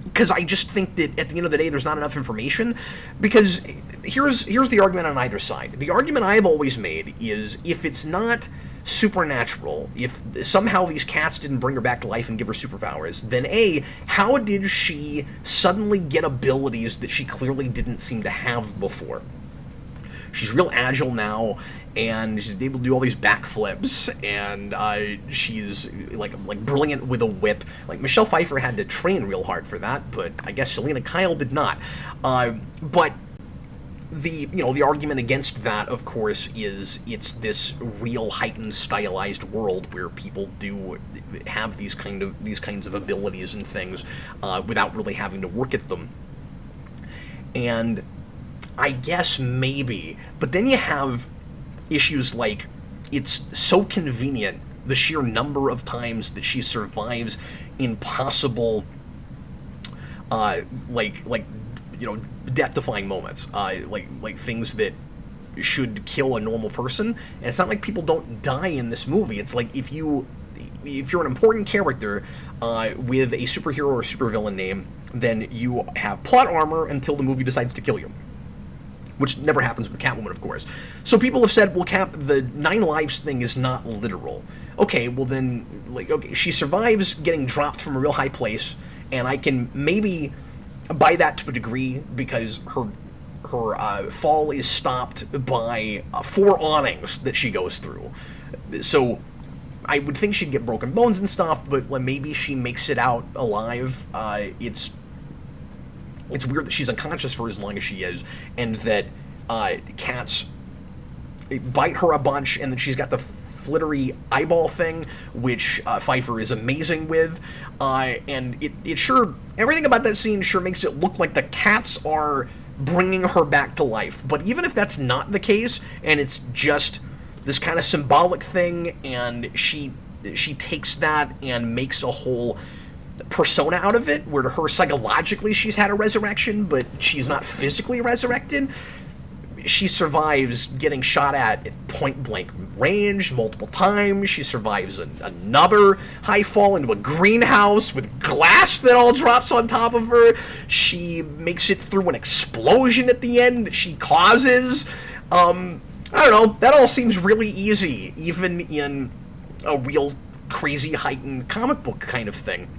because I just think that at the end of the day, there's not enough information. Because here's the argument on either side. The argument I've always made is if it's not supernatural, if somehow these cats didn't bring her back to life and give her superpowers, then A, how did she suddenly get abilities that she clearly didn't seem to have before? She's real agile now, and she's able to do all these backflips, and she's like brilliant with a whip. Like Michelle Pfeiffer had to train real hard for that, but I guess Selena Kyle did not. But the argument against that, of course, is it's this real heightened stylized world where people do have these kinds of abilities and things without really having to work at them. And I guess maybe, but then you have issues like it's so convenient, the sheer number of times that she survives impossible, death-defying moments, like things that should kill a normal person. And it's not like people don't die in this movie. It's like if you're an important character with a superhero or supervillain name, then you have plot armor until the movie decides to kill you. Which never happens with Catwoman, of course. So people have said, well, the 9 lives thing is not literal. Okay, well then, she survives getting dropped from a real high place, and I can maybe buy that to a degree because her fall is stopped by 4 awnings that she goes through. So I would think she'd get broken bones and stuff, but maybe she makes it out alive. It's weird that she's unconscious for as long as she is, and that cats bite her a bunch, and then she's got the flittery eyeball thing, which Pfeiffer is amazing with. And it sure, everything about that scene sure makes it look like the cats are bringing her back to life. But even if that's not the case, and it's just this kind of symbolic thing, and she takes that and makes a whole persona out of it, where to her psychologically she's had a resurrection, but she's not physically resurrected. She survives getting shot at point blank range multiple times. She survives another high fall into a greenhouse with glass that all drops on top of her. She makes it through an explosion at the end that she causes. I don't know, that all seems really easy, even in a real crazy heightened comic book kind of thing.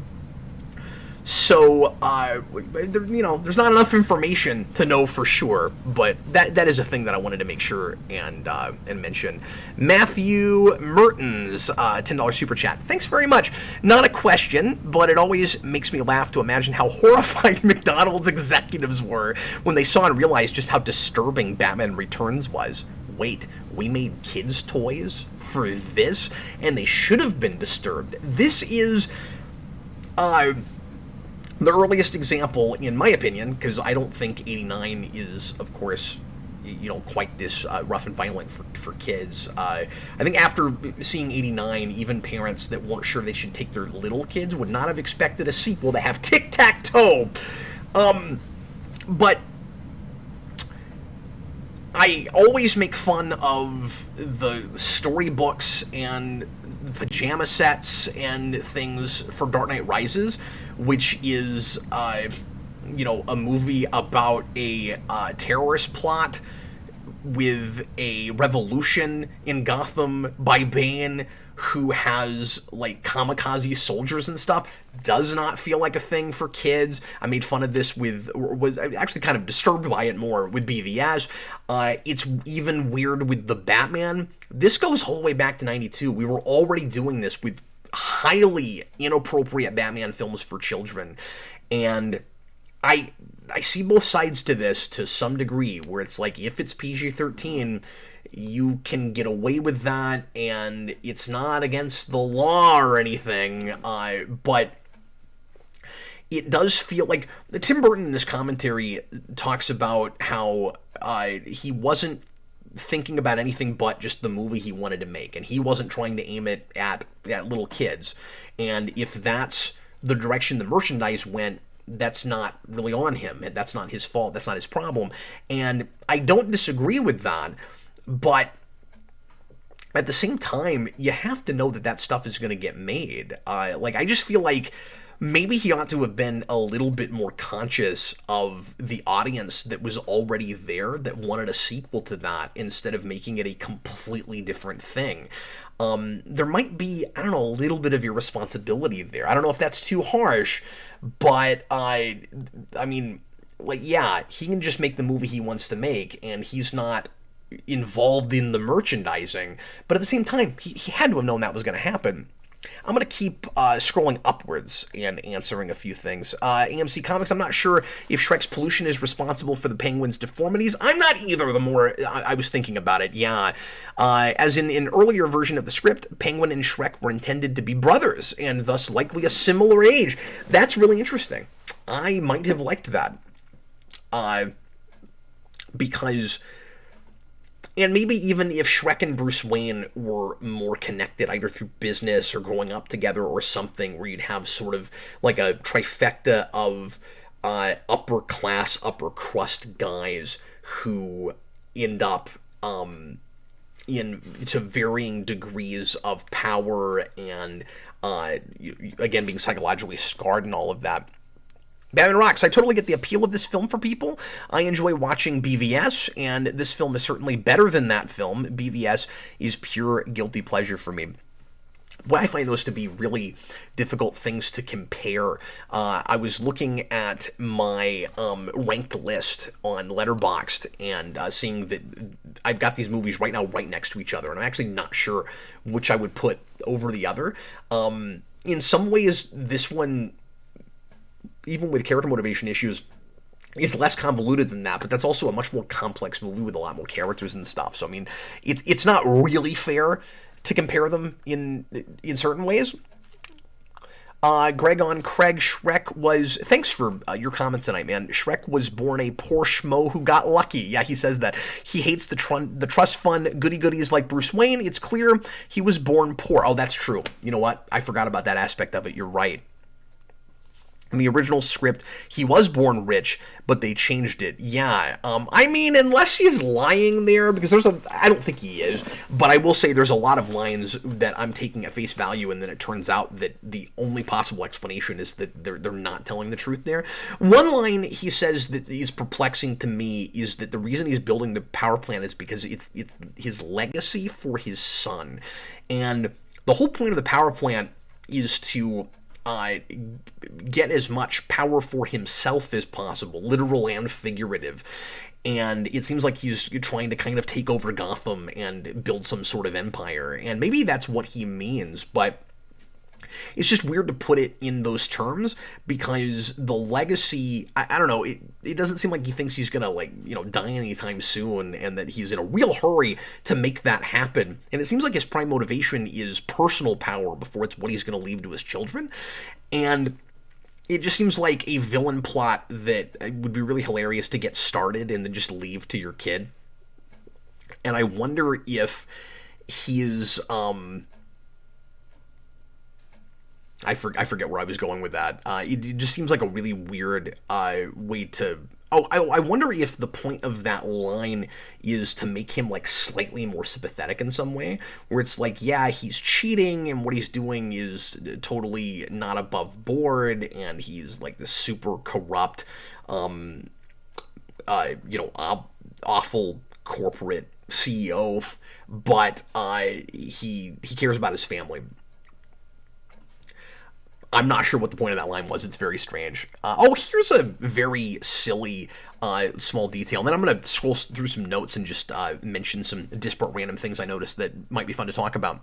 So, there's not enough information to know for sure, but that is a thing that I wanted to make sure and mention. Matthew Mertens, $10 super chat. Thanks very much. Not a question, but it always makes me laugh to imagine how horrified McDonald's executives were when they saw and realized just how disturbing Batman Returns was. Wait, we made kids' toys for this? And they should have been disturbed. This is the earliest example, in my opinion, because I don't think 89 is, of course, quite this rough and violent for kids. I think after seeing 89, even parents that weren't sure they should take their little kids would not have expected a sequel to have tic-tac-toe. But I always make fun of the storybooks and pajama sets and things for Dark Knight Rises, which is, a movie about a terrorist plot with a revolution in Gotham by Bane, who has like kamikaze soldiers and stuff, does not feel like a thing for kids. I made fun of this was actually kind of disturbed by it more with BVS. It's even weird with the Batman. This goes all the way back to 92. We were already doing this with highly inappropriate Batman films for children. And I see both sides to this to some degree, where it's like, if it's PG-13, you can get away with that, and it's not against the law or anything, but it does feel like Tim Burton in this commentary talks about how he wasn't thinking about anything but just the movie he wanted to make, and he wasn't trying to aim it at little kids. And if that's the direction the merchandise went, that's not really on him. That's not his fault. That's not his problem. And I don't disagree with that, but at the same time, you have to know that that stuff is going to get made. I just feel like maybe he ought to have been a little bit more conscious of the audience that was already there that wanted a sequel to that, instead of making it a completely different thing. There might be, I don't know, a little bit of irresponsibility there. I don't know if that's too harsh, but I mean, like, yeah, he can just make the movie he wants to make, and he's not involved in the merchandising. But at the same time, he had to have known that was going to happen. I'm going to keep scrolling upwards and answering a few things. AMC Comics, I'm not sure if Shreck's pollution is responsible for the Penguin's deformities. I'm not either, the more I was thinking about it, yeah. As in an earlier version of the script, Penguin and Shreck were intended to be brothers, and thus likely a similar age. That's really interesting. I might have liked that. Because... And maybe even if Shreck and Bruce Wayne were more connected, either through business or growing up together or something, where you'd have sort of like a trifecta of upper class, upper crust guys who end up to varying degrees of power and, again, being psychologically scarred and all of that. Batman rocks. I totally get the appeal of this film for people. I enjoy watching BVS, and this film is certainly better than that film. BVS is pure guilty pleasure for me. But I find those to be really difficult things to compare. I was looking at my ranked list on Letterboxd and seeing that I've got these movies right now right next to each other, and I'm actually not sure which I would put over the other. In some ways, this one, even with character motivation issues, is less convoluted than that, but that's also a much more complex movie with a lot more characters and stuff. So, I mean, it's not really fair to compare them in certain ways. Greg on Craig, Shreck was... Thanks for your comment tonight, man. Shreck was born a poor schmo who got lucky. Yeah, he says that. He hates the trust fund goody-goodies like Bruce Wayne. It's clear he was born poor. Oh, that's true. You know what? I forgot about that aspect of it. You're right. In the original script, he was born rich, but they changed it. Yeah, I mean, unless he's lying there, because I don't think he is, but I will say there's a lot of lines that I'm taking at face value, and then it turns out that the only possible explanation is that they're not telling the truth there. One line he says that is perplexing to me is that the reason he's building the power plant is because it's his legacy for his son. And the whole point of the power plant is to get as much power for himself as possible, literal and figurative. And it seems like he's trying to kind of take over Gotham and build some sort of empire. And maybe that's what he means, but it's just weird to put it in those terms, because the legacy, I don't know, it doesn't seem like he thinks he's gonna, like, you know, die anytime soon, and that he's in a real hurry to make that happen. And it seems like his prime motivation is personal power before it's what he's gonna leave to his children. And it just seems like a villain plot that would be really hilarious to get started and then just leave to your kid. And I wonder if his, I forget where I was going with that. It just seems like a really weird way to... Oh, I wonder if the point of that line is to make him, like, slightly more sympathetic in some way, where it's like, yeah, he's cheating, and what he's doing is totally not above board, and he's, like, this super corrupt, awful corporate CEO, but he cares about his family. I'm not sure what the point of that line was. It's very strange. Here's a very silly small detail. And then I'm going to scroll through some notes and just mention some disparate random things I noticed that might be fun to talk about.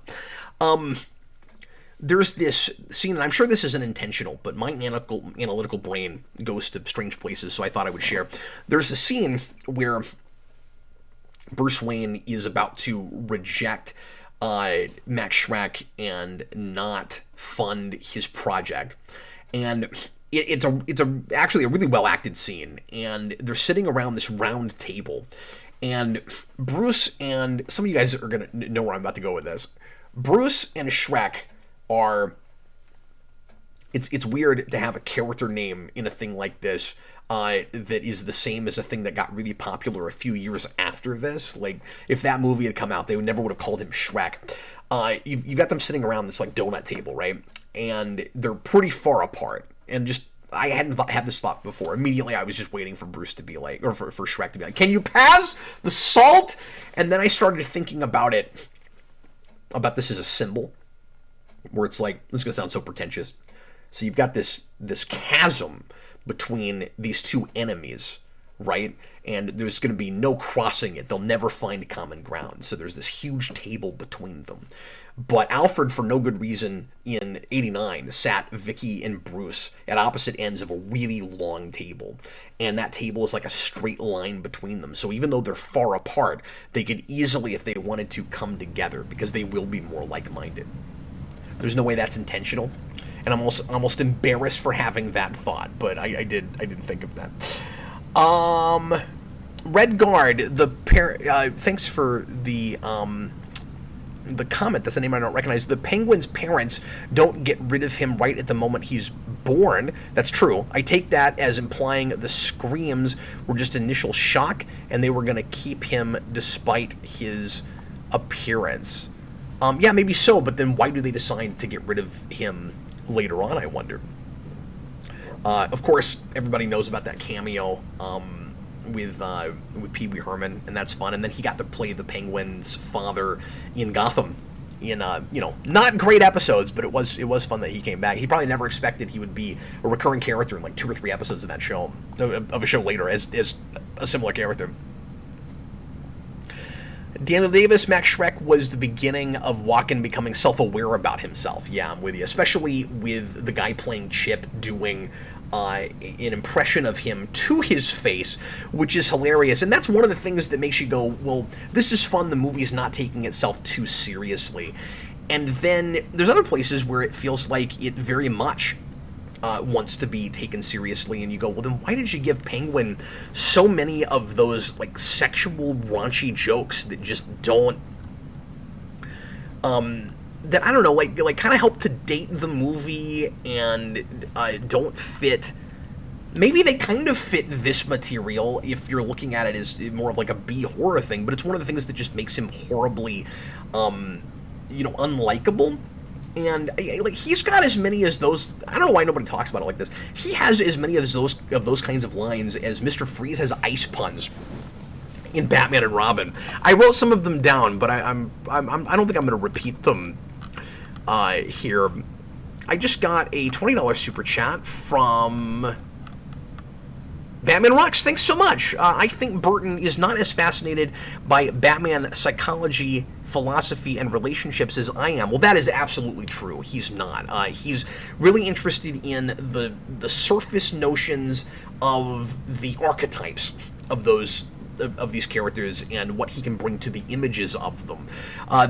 There's this scene, and I'm sure this isn't intentional, but my analytical brain goes to strange places, so I thought I would share. There's a scene where Bruce Wayne is about to reject Max Shreck and not fund his project, and it's actually a really well acted scene, and they're sitting around this round table, and Bruce, and some of you guys are gonna know where I'm about to go with this. Bruce and Shreck are, it's weird to have a character name in a thing like this that is the same as a thing that got really popular a few years after this. Like, if that movie had come out, they never would have called him Shreck. You've got them sitting around this, like, donut table, right? And they're pretty far apart. And just, I hadn't had this thought before. Immediately, I was just waiting for Bruce to be like, or for Shreck to be like, can you pass the salt? And then I started thinking about this as a symbol, where it's like, this is going to sound so pretentious. So you've got this chasm between these two enemies, right? And there's going to be no crossing it. They'll never find common ground. So there's this huge table between them. But Alfred, for no good reason, in 89, sat Vicky and Bruce at opposite ends of a really long table. And that table is like a straight line between them. So even though they're far apart, they could easily, if they wanted to, come together, because they will be more like-minded. There's no way that's intentional, and I'm almost embarrassed for having that thought, but I did think of that. Red Guard, thanks for the comment. That's a name I don't recognize. The Penguin's parents don't get rid of him right at the moment he's born. That's true. I take that as implying the screams were just initial shock, and they were going to keep him despite his appearance. Yeah, maybe so, but then why do they decide to get rid of him later on, I wonder? Of course, everybody knows about that cameo with Pee Wee Herman, and that's fun. And then he got to play the Penguin's father in Gotham in not great episodes, but it was fun that he came back. He probably never expected he would be a recurring character in like 2 or 3 episodes of that show, of a show later, as a similar character. Daniel Davis, Max Shreck was the beginning of Walken becoming self-aware about himself. Yeah, I'm with you. Especially with the guy playing Chip doing an impression of him to his face, which is hilarious. And that's one of the things that makes you go, well, this is fun. The movie's not taking itself too seriously. And then there's other places where it feels like it very much wants to be taken seriously, and you go, well, then why did you give Penguin so many of those like sexual raunchy jokes that just don't that I don't know, like kind of help to date the movie and don't fit. Maybe they kind of fit this material if you're looking at it as more of like a B horror thing, but it's one of the things that just makes him horribly unlikable. And like he's got as many as those. I don't know why nobody talks about it like this. He has as many of those kinds of lines as Mr. Freeze has ice puns in Batman and Robin. I wrote some of them down, but I don't think I'm going to repeat them here. I just got a $20 super chat from Batman Rocks. Thanks so much. I think Burton is not as fascinated by Batman psychology, philosophy, and relationships as I am. Well, that is absolutely true. He's not. He's really interested in the surface notions of the archetypes of these characters and what he can bring to the images of them.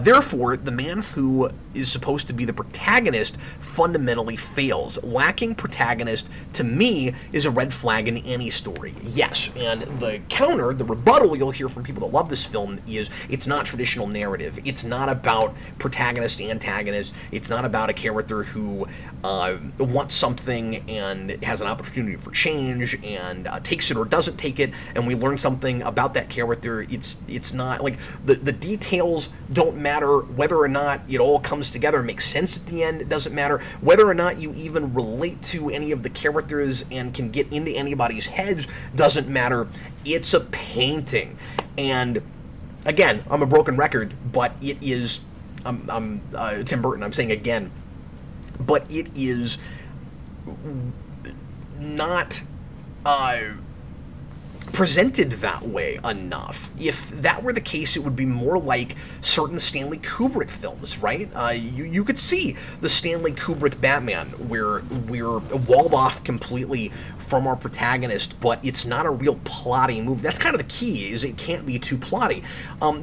Therefore, the man who is supposed to be the protagonist fundamentally fails. Lacking protagonist, to me, is a red flag in any story. Yes, and the counter, the rebuttal you'll hear from people that love this film is it's not traditional narrative. It's not about protagonist, antagonist. It's not about a character who wants something and has an opportunity for change and takes it or doesn't take it, and we learn something about that character. It's not like the details don't matter. Whether or not it all comes together and makes sense at the end, it doesn't matter. Whether or not you even relate to any of the characters and can get into anybody's heads doesn't matter. It's a painting, and again, I'm a broken record, but it is, I'm Tim Burton, I'm saying again, but it is not presented that way enough. If that were the case, it would be more like certain Stanley Kubrick films, right? You could see the Stanley Kubrick Batman, where we're walled off completely from our protagonist, but it's not a real plotty movie. That's kind of the key, is it can't be too plotty.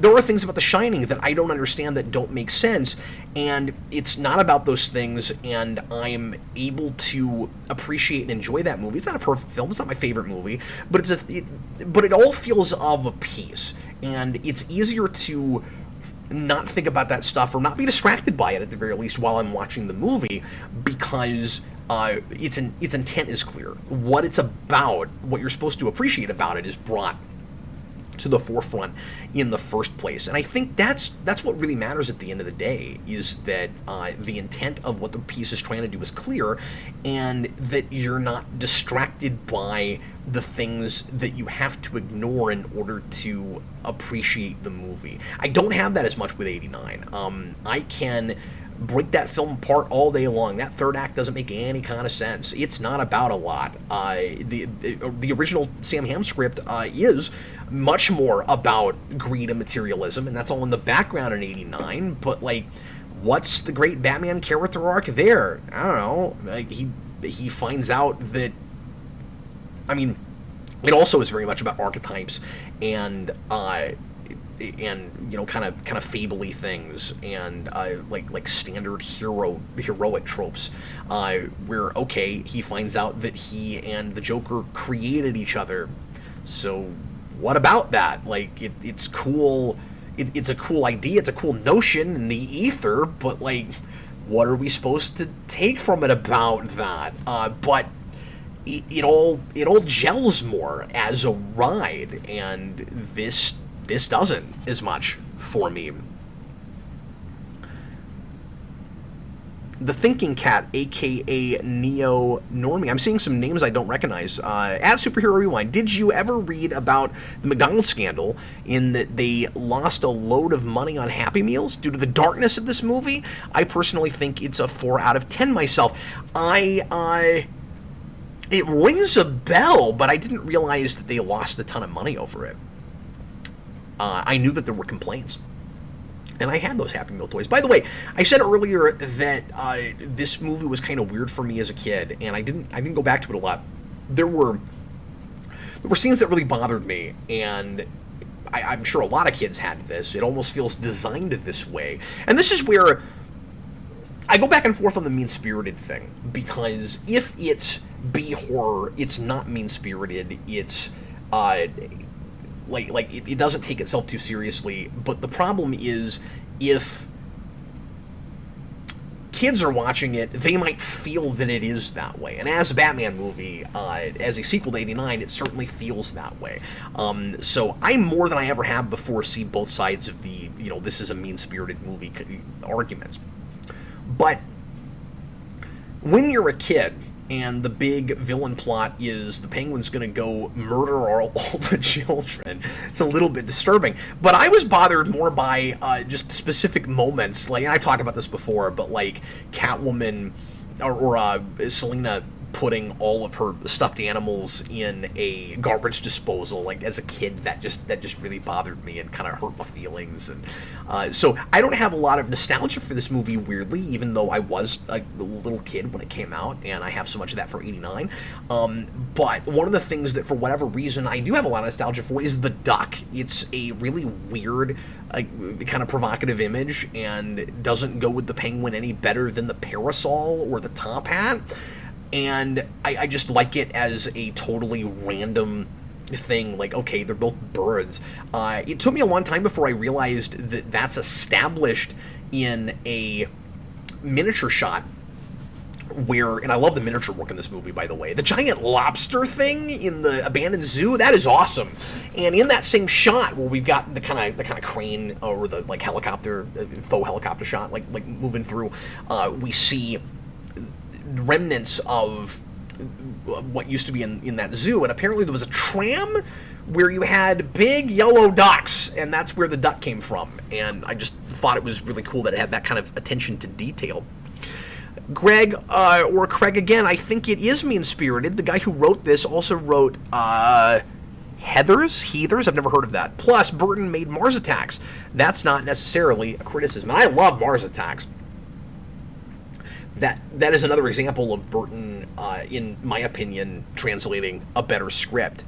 There are things about The Shining that I don't understand that don't make sense, and it's not about those things, and I'm able to appreciate and enjoy that movie. It's not a perfect film, it's not my favorite movie, but but it all feels of a piece, and it's easier to not think about that stuff or not be distracted by it at the very least while I'm watching the movie, because its intent is clear. What it's about, what you're supposed to appreciate about it, is brought to the forefront in the first place. And I think that's what really matters at the end of the day, is that the intent of what the piece is trying to do is clear, and that you're not distracted by the things that you have to ignore in order to appreciate the movie. I don't have that as much with 89. I can break that film apart all day long. That third act doesn't make any kind of sense. It's not about a lot. The original Sam Hamm script is much more about greed and materialism, and that's all in the background in 89, but like, what's the great Batman character arc there? I don't know. Like, he finds out that, I mean, it also is very much about archetypes and you know, kind of fable-y things, and like standard heroic tropes, where, okay, he finds out that he and the Joker created each other, so what about that? Like, it's cool. It's a cool idea. It's a cool notion in the ether, but like, what are we supposed to take from it about that? But it all gels more as a ride, and this doesn't as much for me. The Thinking Cat, aka Neo Normie. I'm seeing some names I don't recognize. At Superhero Rewind, did you ever read about the McDonald's scandal, in that they lost a load of money on Happy Meals due to the darkness of this movie? I personally think it's a 4 out of 10 myself. It rings a bell, but I didn't realize that they lost a ton of money over it. I knew that there were complaints, and I had those Happy Meal toys. By the way, I said earlier that this movie was kind of weird for me as a kid, and I didn't go back to it a lot. There were scenes that really bothered me, and I'm sure a lot of kids had this. It almost feels designed this way, and this is where I go back and forth on the mean-spirited thing, because if it's B-horror, it's not mean-spirited. It's it doesn't take itself too seriously. But the problem is, if kids are watching it, they might feel that it is that way. And as a Batman movie, as a sequel to 89, it certainly feels that way. So I, more than I ever have before, see both sides of the, you know, this is a mean-spirited movie arguments. But when you're a kid, and the big villain plot is the Penguin's going to go murder all the children, it's a little bit disturbing. But I was bothered more by just specific moments, like, and I've talked about this before, but like Catwoman or Selena putting all of her stuffed animals in a garbage disposal. Like, as a kid, that just really bothered me and kind of hurt my feelings. And so I don't have a lot of nostalgia for this movie, weirdly, even though I was a little kid when it came out, and I have so much of that for 89. But one of the things that, for whatever reason, I do have a lot of nostalgia for is the duck. It's a really weird, kind of provocative image, and doesn't go with the Penguin any better than the parasol or the top hat. And I just like it as a totally random thing. Like, okay, they're both birds. It took me a long time before I realized that that's established in a miniature shot where, and I love the miniature work in this movie, by the way. The giant lobster thing in the abandoned zoo, that is awesome. And in that same shot where we've got the kind of crane, or the like helicopter, faux helicopter shot, like moving through, we see remnants of what used to be in that zoo, and apparently there was a tram where you had big yellow ducks, and that's where the duck came from. And I just thought it was really cool that it had that kind of attention to detail. Greg, or Craig again, I think it is mean-spirited. The guy who wrote this also wrote Heathers? I've never heard of that. Plus, Burton made Mars Attacks. That's not necessarily a criticism. And I love Mars Attacks. That is another example of Burton, in my opinion, translating a better script.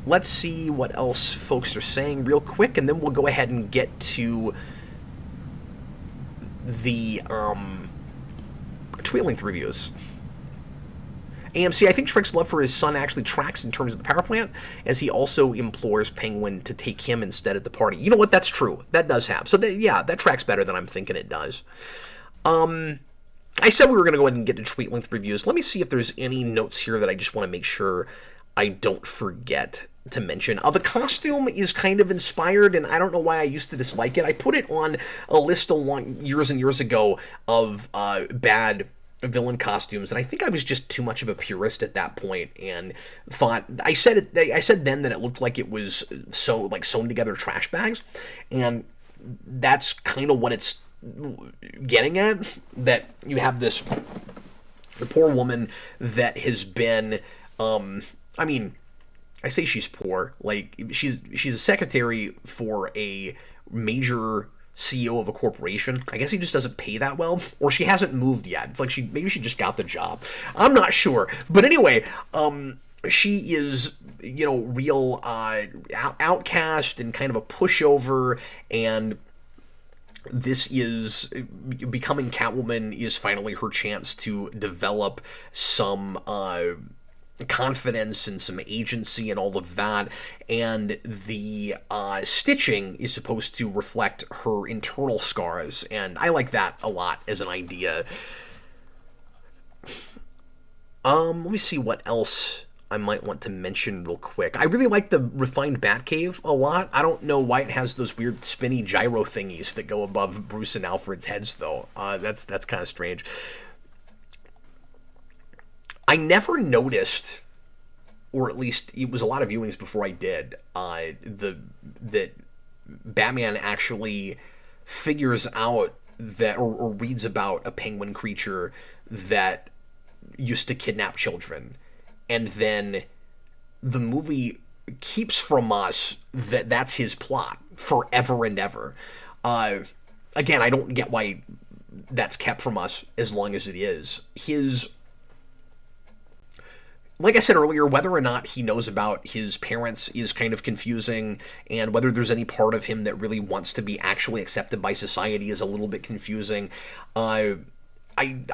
Let's see what else folks are saying real quick, and then we'll go ahead and get to the tweet length reviews. AMC, I think Shreck's love for his son actually tracks in terms of the power plant, as he also implores Penguin to take him instead at the party. You know what? That's true. That does happen. So, that tracks better than I'm thinking it does. I said we were going to go ahead and get to tweet length reviews. Let me see if there's any notes here that I just want to make sure I don't forget to mention. The costume is kind of inspired, and I don't know why I used to dislike it. I put it on a list years and years ago of bad villain costumes, and I think I was just too much of a purist at that point, and thought I said then that it looked like it was sewn together trash bags, and that's kind of what it's getting at. That you have the poor woman that has been, I say she's poor, like she's a secretary for a major CEO of a corporation. I guess he just doesn't pay that well, or she hasn't moved yet. It's like maybe she just got the job. I'm not sure, but anyway, she is, real outcast and kind of a pushover, and this is becoming Catwoman is finally her chance to develop some confidence and some agency and all of that, and the stitching is supposed to reflect her internal scars, and I like that a lot as an idea. Let me see what else I might want to mention real quick. I really like the refined Batcave a lot. I don't know why it has those weird spinny gyro thingies that go above Bruce and Alfred's heads, though. That's kind of strange. I never noticed, or at least it was a lot of viewings before I did, that Batman actually figures out that, or reads about a penguin creature that used to kidnap children, and then the movie keeps from us that that's his plot forever and ever. Again, I don't get why that's kept from us as long as it is. Like I said earlier, whether or not he knows about his parents is kind of confusing, and whether there's any part of him that really wants to be actually accepted by society is a little bit confusing. I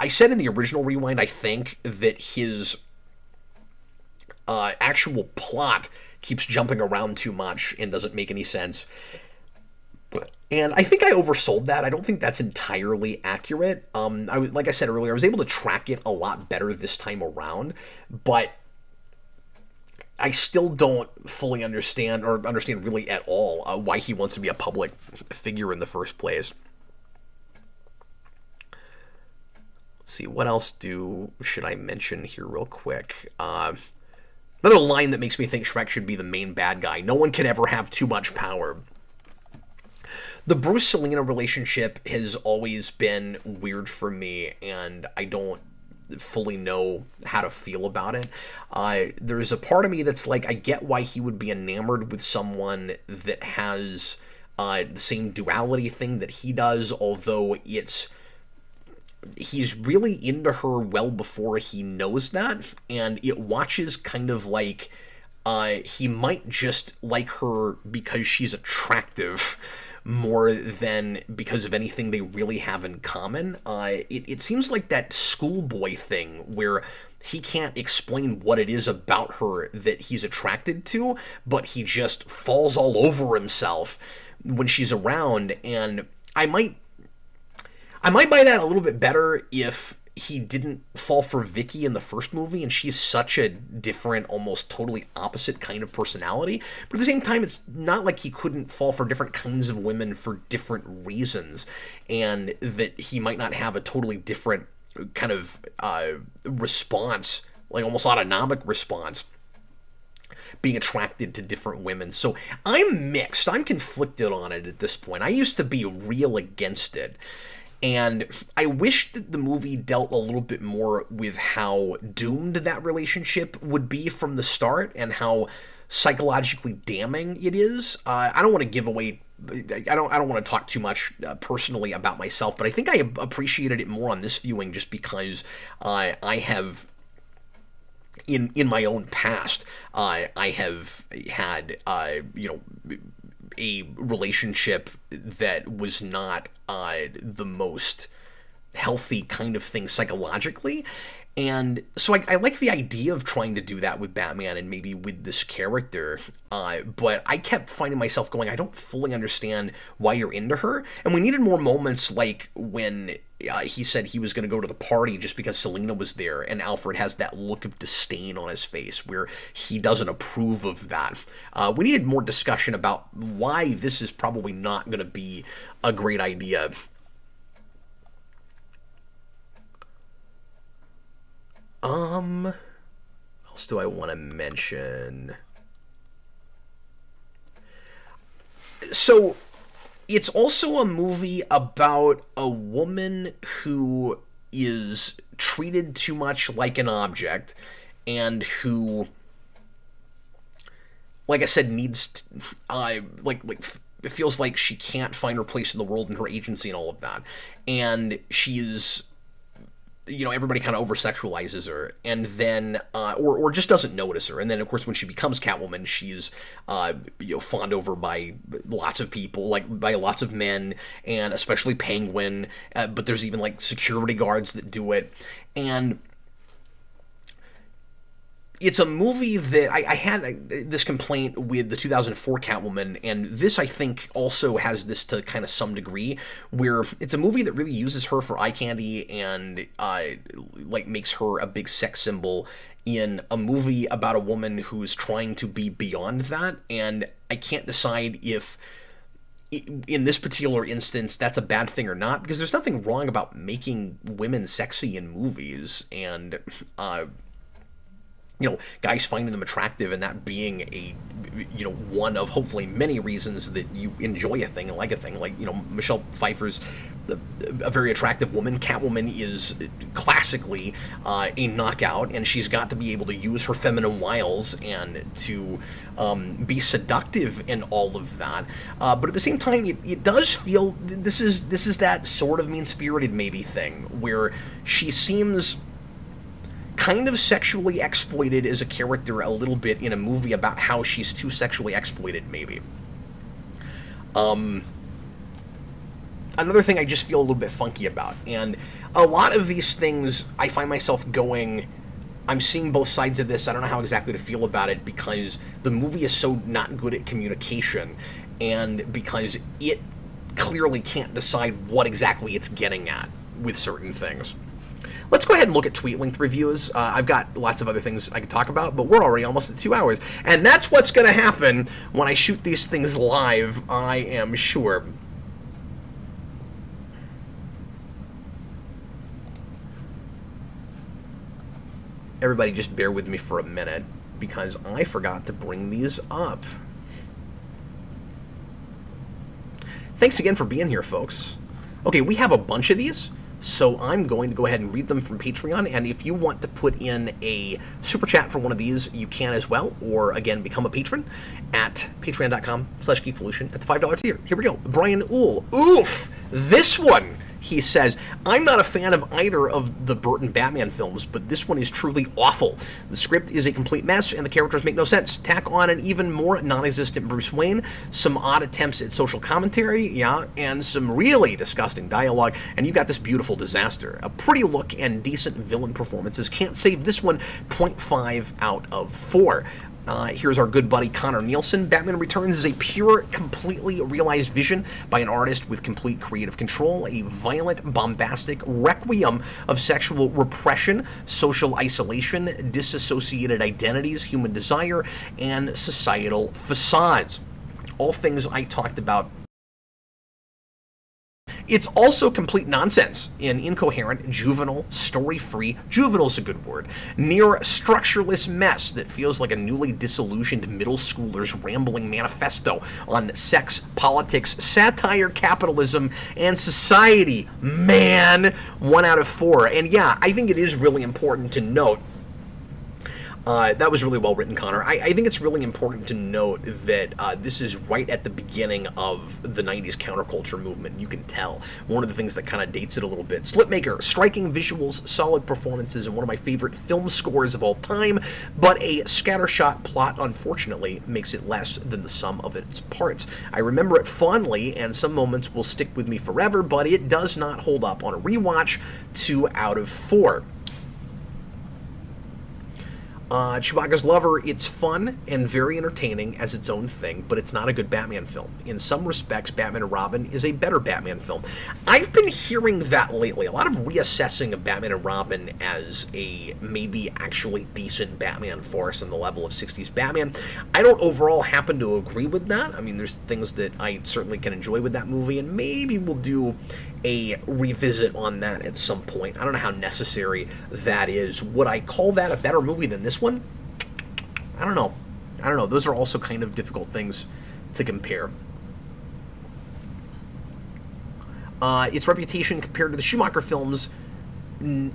said in the original Rewind, I think, that his actual plot keeps jumping around too much and doesn't make any sense. And I think I oversold that. I don't think that's entirely accurate. Like I said earlier, I was able to track it a lot better this time around, but I still don't fully understand really at all why he wants to be a public figure in the first place. Let's see, what else should I mention here real quick? Another line that makes me think Shreck should be the main bad guy. No one can ever have too much power. The Bruce-Selina relationship has always been weird for me, and I don't fully know how to feel about it. There's a part of me that's like, I get why he would be enamored with someone that has the same duality thing that he does, although he's really into her well before he knows that, and it watches kind of like he might just like her because she's attractive more than because of anything they really have in common. It seems like that schoolboy thing where he can't explain what it is about her that he's attracted to, but he just falls all over himself when she's around, and I might buy that a little bit better if he didn't fall for Vicky in the first movie, and she's such a different, almost totally opposite kind of personality. But at the same time, it's not like he couldn't fall for different kinds of women for different reasons, and that he might not have a totally different kind of response, like almost autonomic response, being attracted to different women. So I'm mixed. I'm conflicted on it at this point. I used to be real against it. And I wish that the movie dealt a little bit more with how doomed that relationship would be from the start and how psychologically damning it is. I don't want to give away. I don't want to talk too much personally about myself, but I think I appreciated it more on this viewing just because I have. In my own past, I have had, a relationship that was not the most healthy kind of thing psychologically. And so I like the idea of trying to do that with Batman and maybe with this character, but I kept finding myself going, I don't fully understand why you're into her. And we needed more moments like when he said he was going to go to the party just because Selina was there, and Alfred has that look of disdain on his face where he doesn't approve of that. We needed more discussion about why this is probably not going to be a great idea. What else do I want to mention? So, it's also a movie about a woman who is treated too much like an object and who, like I said, needs it feels like she can't find her place in the world and her agency and all of that. And she's, everybody kind of over-sexualizes her, and then, or just doesn't notice her. And then, of course, when she becomes Catwoman, she's, fawned over by lots of people, like, by lots of men, and especially Penguin, but there's even, like, security guards that do it. And it's a movie that I had this complaint with the 2004 Catwoman, and this, I think, also has this to kind of some degree, where it's a movie that really uses her for eye candy and, makes her a big sex symbol in a movie about a woman who's trying to be beyond that, and I can't decide if, in this particular instance, that's a bad thing or not, because there's nothing wrong about making women sexy in movies, and, guys finding them attractive and that being a, one of hopefully many reasons that you enjoy a thing and like a thing. Like, Michelle Pfeiffer's a very attractive woman. Catwoman is classically a knockout, and she's got to be able to use her feminine wiles and to be seductive in all of that. But at the same time, it does feel this is that sort of mean-spirited maybe thing where she seems kind of sexually exploited as a character a little bit in a movie about how she's too sexually exploited, maybe. Another thing I just feel a little bit funky about, and a lot of these things I find myself going, I'm seeing both sides of this, I don't know how exactly to feel about it, because the movie is so not good at communication, and because it clearly can't decide what exactly it's getting at with certain things. Let's go ahead and look at tweet length reviews. I've got lots of other things I could talk about, but we're already almost at 2 hours. And that's what's going to happen when I shoot these things live, I am sure. Everybody just bear with me for a minute, because I forgot to bring these up. Thanks again for being here, folks. Okay, we have a bunch of these. So I'm going to go ahead and read them from Patreon, and if you want to put in a super chat for one of these, you can as well, or again, become a patron at patreon.com/geekvolution at the $5 tier. Here we go. Brian Uhl. Oof! This one! He says, I'm not a fan of either of the Burton Batman films, but this one is truly awful. The script is a complete mess, and the characters make no sense. Tack on an even more non-existent Bruce Wayne, some odd attempts at social commentary, yeah, and some really disgusting dialogue, and you've got this beautiful disaster. A pretty look and decent villain performances can't save this one. 0.5 out of 4. Here's our good buddy Connor Nielsen. Batman Returns is a pure, completely realized vision by an artist with complete creative control, a violent, bombastic requiem of sexual repression, social isolation, disassociated identities, human desire, and societal facades. All things I talked about. It's also complete nonsense, an incoherent, juvenile, story-free, juvenile's a good word, near structureless mess that feels like a newly disillusioned middle schooler's rambling manifesto on sex, politics, satire, capitalism, and society. Man, 1 out of 4. And yeah, I think it is really important to note that was really well written, Connor. I think it's really important to note that this is right at the beginning of the 90s counterculture movement. You can tell. One of the things that kind of dates it a little bit. Slipmaker, striking visuals, solid performances, and one of my favorite film scores of all time, but a scattershot plot, unfortunately, makes it less than the sum of its parts. I remember it fondly, and some moments will stick with me forever, but it does not hold up on a rewatch. 2 out of 4. Chewbacca's Lover, it's fun and very entertaining as its own thing, but it's not a good Batman film. In some respects, Batman and Robin is a better Batman film. I've been hearing that lately, a lot of reassessing of Batman and Robin as a maybe actually decent Batman farce on the level of 60s Batman. I don't overall happen to agree with that. I mean, there's things that I certainly can enjoy with that movie, and maybe we'll do a revisit on that at some point. I don't know how necessary that is. Would I call that a better movie than this one? I don't know. Those are also kind of difficult things to compare. Its reputation compared to the Schumacher films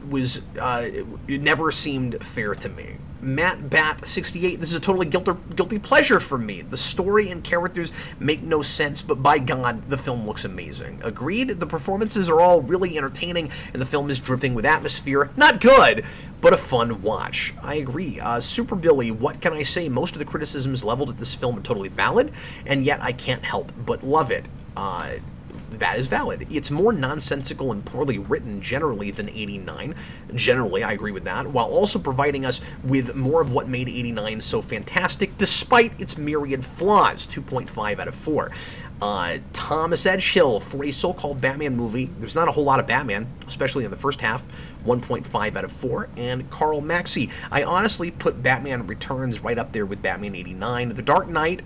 was it never seemed fair to me. Matt Bat 68, this is a totally guilty pleasure for me. The story and characters make no sense, but by God, the film looks amazing. Agreed, the performances are all really entertaining, and the film is dripping with atmosphere. Not good, but a fun watch. I agree. Super Billy, what can I say? Most of the criticisms leveled at this film are totally valid, and yet I can't help but love it. That is valid. It's more nonsensical and poorly written generally than 89. Generally, I agree with that, while also providing us with more of what made 89 so fantastic, despite its myriad flaws. 2.5 out of 4. Thomas Edgehill, for a so-called Batman movie, there's not a whole lot of Batman, especially in the first half. 1.5 out of 4. And Carl Maxey, I honestly put Batman Returns right up there with Batman 89. The Dark Knight,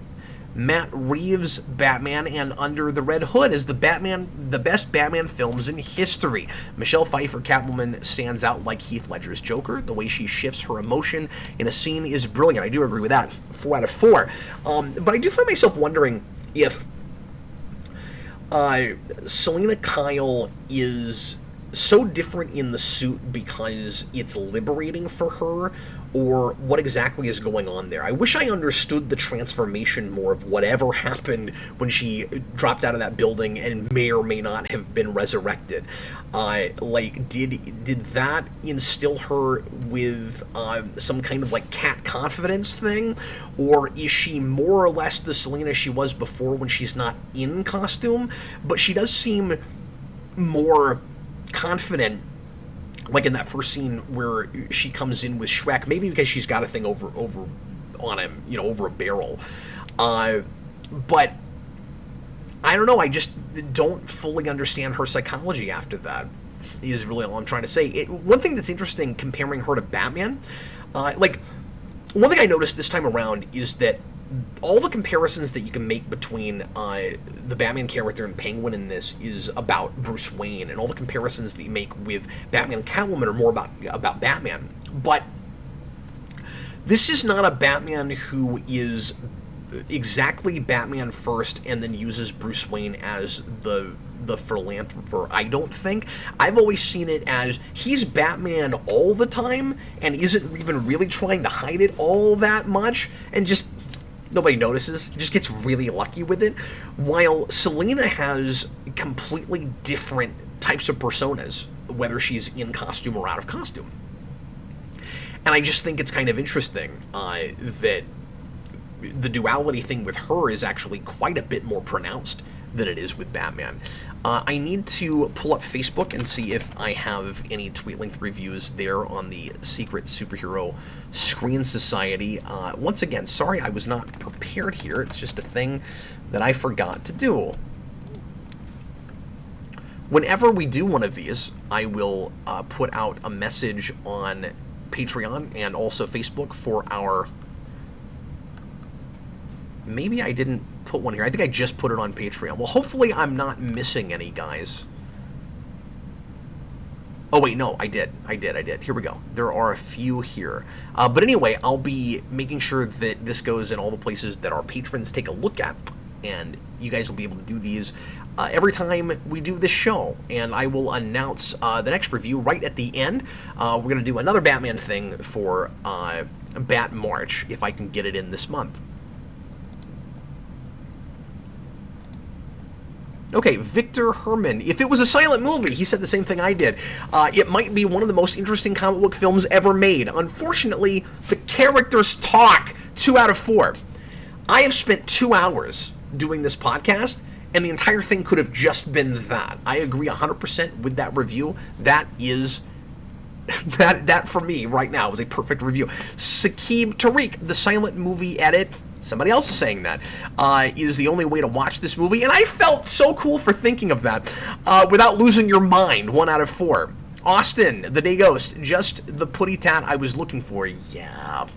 Matt Reeves' Batman, and Under the Red Hood is the best Batman films in history. Michelle Pfeiffer, Catwoman, stands out like Heath Ledger's Joker. The way she shifts her emotion in a scene is brilliant. I do agree with that. 4 out of 4. But I do find myself wondering if Selina Kyle is so different in the suit because it's liberating for her, or what exactly is going on there. I wish I understood the transformation more of whatever happened when she dropped out of that building and may or may not have been resurrected. Did that instill her with some kind of like cat confidence thing, or is she more or less the Selina she was before when she's not in costume? But she does seem more confident, like in that first scene where she comes in with Shreck, maybe because she's got a thing over on him, over a barrel. But I don't know, I just don't fully understand her psychology after that, is really all I'm trying to say. One thing that's interesting comparing her to Batman, one thing I noticed this time around is that all the comparisons that you can make between the Batman character and Penguin in this is about Bruce Wayne, and all the comparisons that you make with Batman and Catwoman are more about Batman. But this is not a Batman who is exactly Batman first and then uses Bruce Wayne as the philanthropist. I don't think. I've always seen it as he's Batman all the time and isn't even really trying to hide it all that much, and just nobody notices. He just gets really lucky with it. While Selina has completely different types of personas, whether she's in costume or out of costume. And I just think it's kind of interesting that the duality thing with her is actually quite a bit more pronounced than it is with Batman. I need to pull up Facebook and see if I have any tweet-length reviews there on the Secret Superhero Screen Society. Once again, sorry I was not prepared here. It's just a thing that I forgot to do. Whenever we do one of these, I will put out a message on Patreon and also Facebook for our... Maybe I didn't put one here. I think I just put it on Patreon. Well, hopefully I'm not missing any, guys. Oh, wait, no, I did. Here we go. There are a few here. But anyway, I'll be making sure that this goes in all the places that our patrons take a look at. And you guys will be able to do these every time we do this show. And I will announce the next review right at the end. We're going to do another Batman thing for Bat March, if I can get it in this month. Okay, Victor Herman. If it was a silent movie, he said the same thing I did. It might be one of the most interesting comic book films ever made. Unfortunately, the characters talk. 2 out of 4. I have spent 2 hours doing this podcast, and the entire thing could have just been that. I agree 100% with that review. That is... that for me right now is a perfect review. Saqib Tariq, the silent movie edit... Somebody else is saying that, is the only way to watch this movie. And I felt so cool for thinking of that without losing your mind. 1 out of 4. Austin, the Day Ghost, just the putty tat I was looking for. Yeah,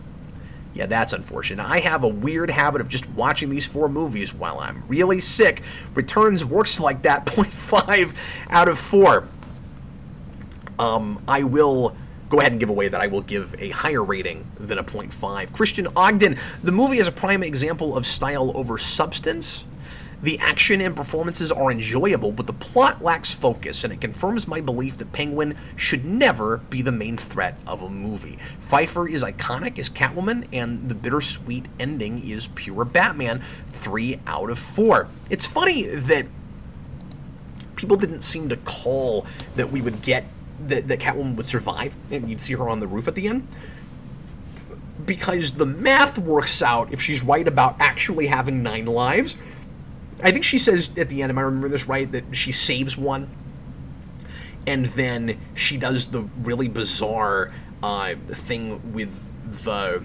that's unfortunate. I have a weird habit of just watching these 4 movies while I'm really sick. Returns works like that. 0.5 out of 4. I will... go ahead and give away that I will give a higher rating than a 0.5. Christian Ogden, the movie is a prime example of style over substance. The action and performances are enjoyable, but the plot lacks focus, and it confirms my belief that Penguin should never be the main threat of a movie. Pfeiffer is iconic as Catwoman, and the bittersweet ending is pure Batman. 3 out of 4. It's funny that people didn't seem to call that we would get that Catwoman would survive, and you'd see her on the roof at the end, because the math works out if she's right about actually having 9 lives. I think she says at the end, am I remembering this right, that she saves one, and then she does the really bizarre thing with the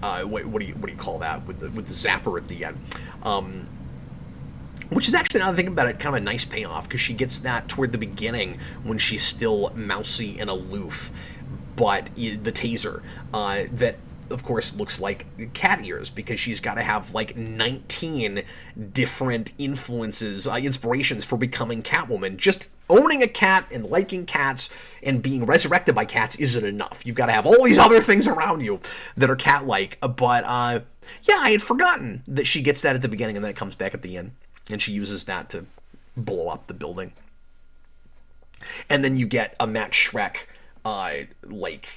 what do you call that, with the zapper at the end. Which is actually, now that I think about it, kind of a nice payoff, because she gets that toward the beginning when she's still mousy and aloof. But the taser, that, of course, looks like cat ears, because she's got to have, like, 19 different influences, inspirations for becoming Catwoman. Just owning a cat and liking cats and being resurrected by cats isn't enough. You've got to have all these other things around you that are cat-like. But, yeah, I had forgotten that she gets that at the beginning and then it comes back at the end. And she uses that to blow up the building. And then you get a Matt Shreck, like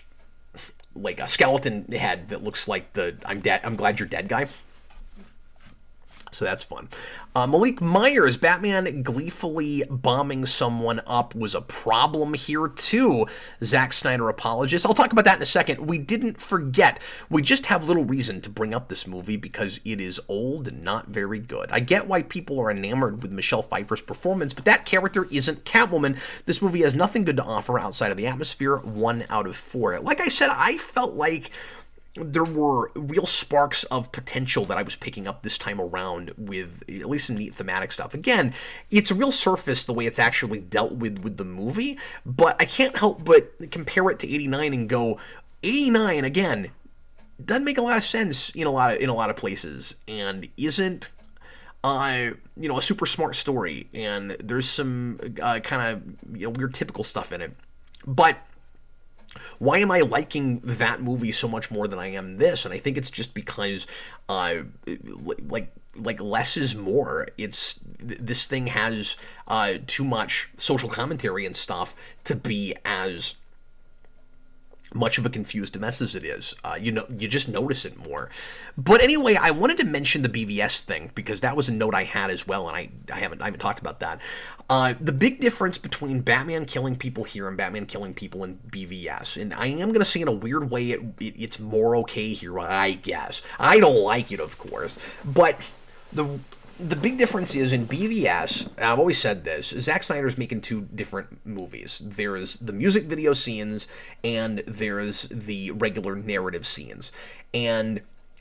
a skeleton head that looks like the I'm glad you're dead guy. So that's fun. Malik Myers, Batman gleefully bombing someone up was a problem here too. Zack Snyder apologist. I'll talk about that in a second. We didn't forget. We just have little reason to bring up this movie because it is old and not very good. I get why people are enamored with Michelle Pfeiffer's performance, but that character isn't Catwoman. This movie has nothing good to offer outside of the atmosphere. 1 out of 4. Like I said, I felt like there were real sparks of potential that I was picking up this time around with at least some neat thematic stuff. Again, it's real surface the way it's actually dealt with the movie, but I can't help but compare it to 89 and go, 89, again, doesn't make a lot of sense in a lot of places, and isn't a super smart story, and there's some kind of weird typical stuff in it. But why am I liking that movie so much more than I am this? And I think it's just because, like less is more. This thing has too much social commentary and stuff to be as much of a confused mess as it is. You just notice it more. But anyway, I wanted to mention the BVS thing because that was a note I had as well, and I haven't talked about that. The big difference between Batman killing people here and Batman killing people in BVS, and I am going to say in a weird way it's more okay here, I guess. I don't like it, of course, but the big difference is in BVS, and I've always said this, Zack Snyder's making two different movies. There's the music video scenes, and there's the regular narrative scenes. And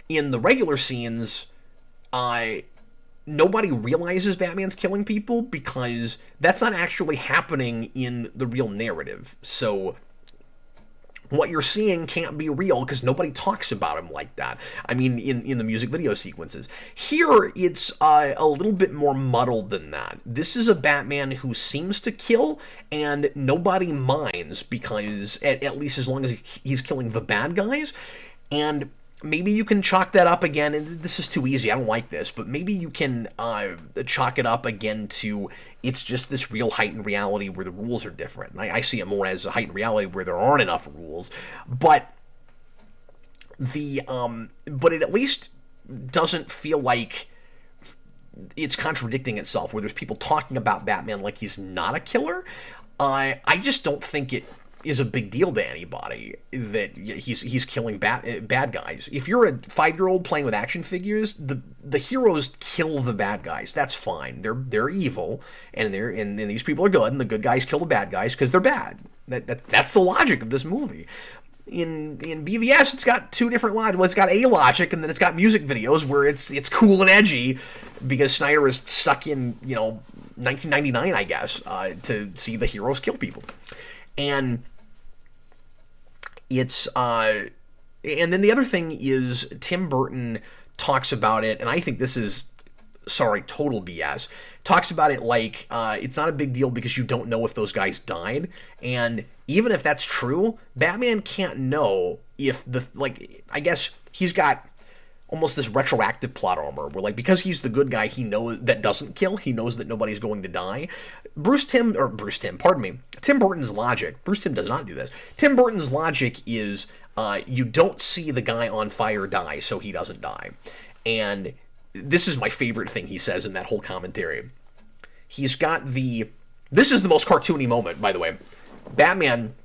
in the regular scenes, nobody realizes Batman's killing people because that's not actually happening in the real narrative. So what you're seeing can't be real because nobody talks about him like that. I mean, in the music video sequences. Here, it's a little bit more muddled than that. This is a Batman who seems to kill, and nobody minds because, at least as long as he's killing the bad guys, and maybe you can chalk that up again, and this is too easy, I don't like this, but maybe you can chalk it up again to it's just this real heightened reality where the rules are different. And I see it more as a heightened reality where there aren't enough rules, but it at least doesn't feel like it's contradicting itself, where there's people talking about Batman like he's not a killer. I just don't think it is a big deal to anybody that he's killing bad guys. If you're a 5-year-old playing with action figures, the heroes kill the bad guys. That's fine. They're evil, and these people are good, and the good guys kill the bad guys because they're bad. That's the logic of this movie. In BVS, it's got two different logic. Well, it's got a logic, and then it's got music videos where it's cool and edgy because Snyder is stuck in 1999, I guess, to see the heroes kill people, and it's and then the other thing is Tim Burton talks about it, and I think this is total BS. Talks about it like it's not a big deal because you don't know if those guys died, and even if that's true, Batman can't know if I guess he's got almost this retroactive plot armor where, like, because he's the good guy, he knows that doesn't kill, he knows that nobody's going to die. Tim Burton's logic, Bruce Timm does not do this. Tim Burton's logic is you don't see the guy on fire die, so he doesn't die. And this is my favorite thing he says in that whole commentary. He's got this is the most cartoony moment, by the way. Batman,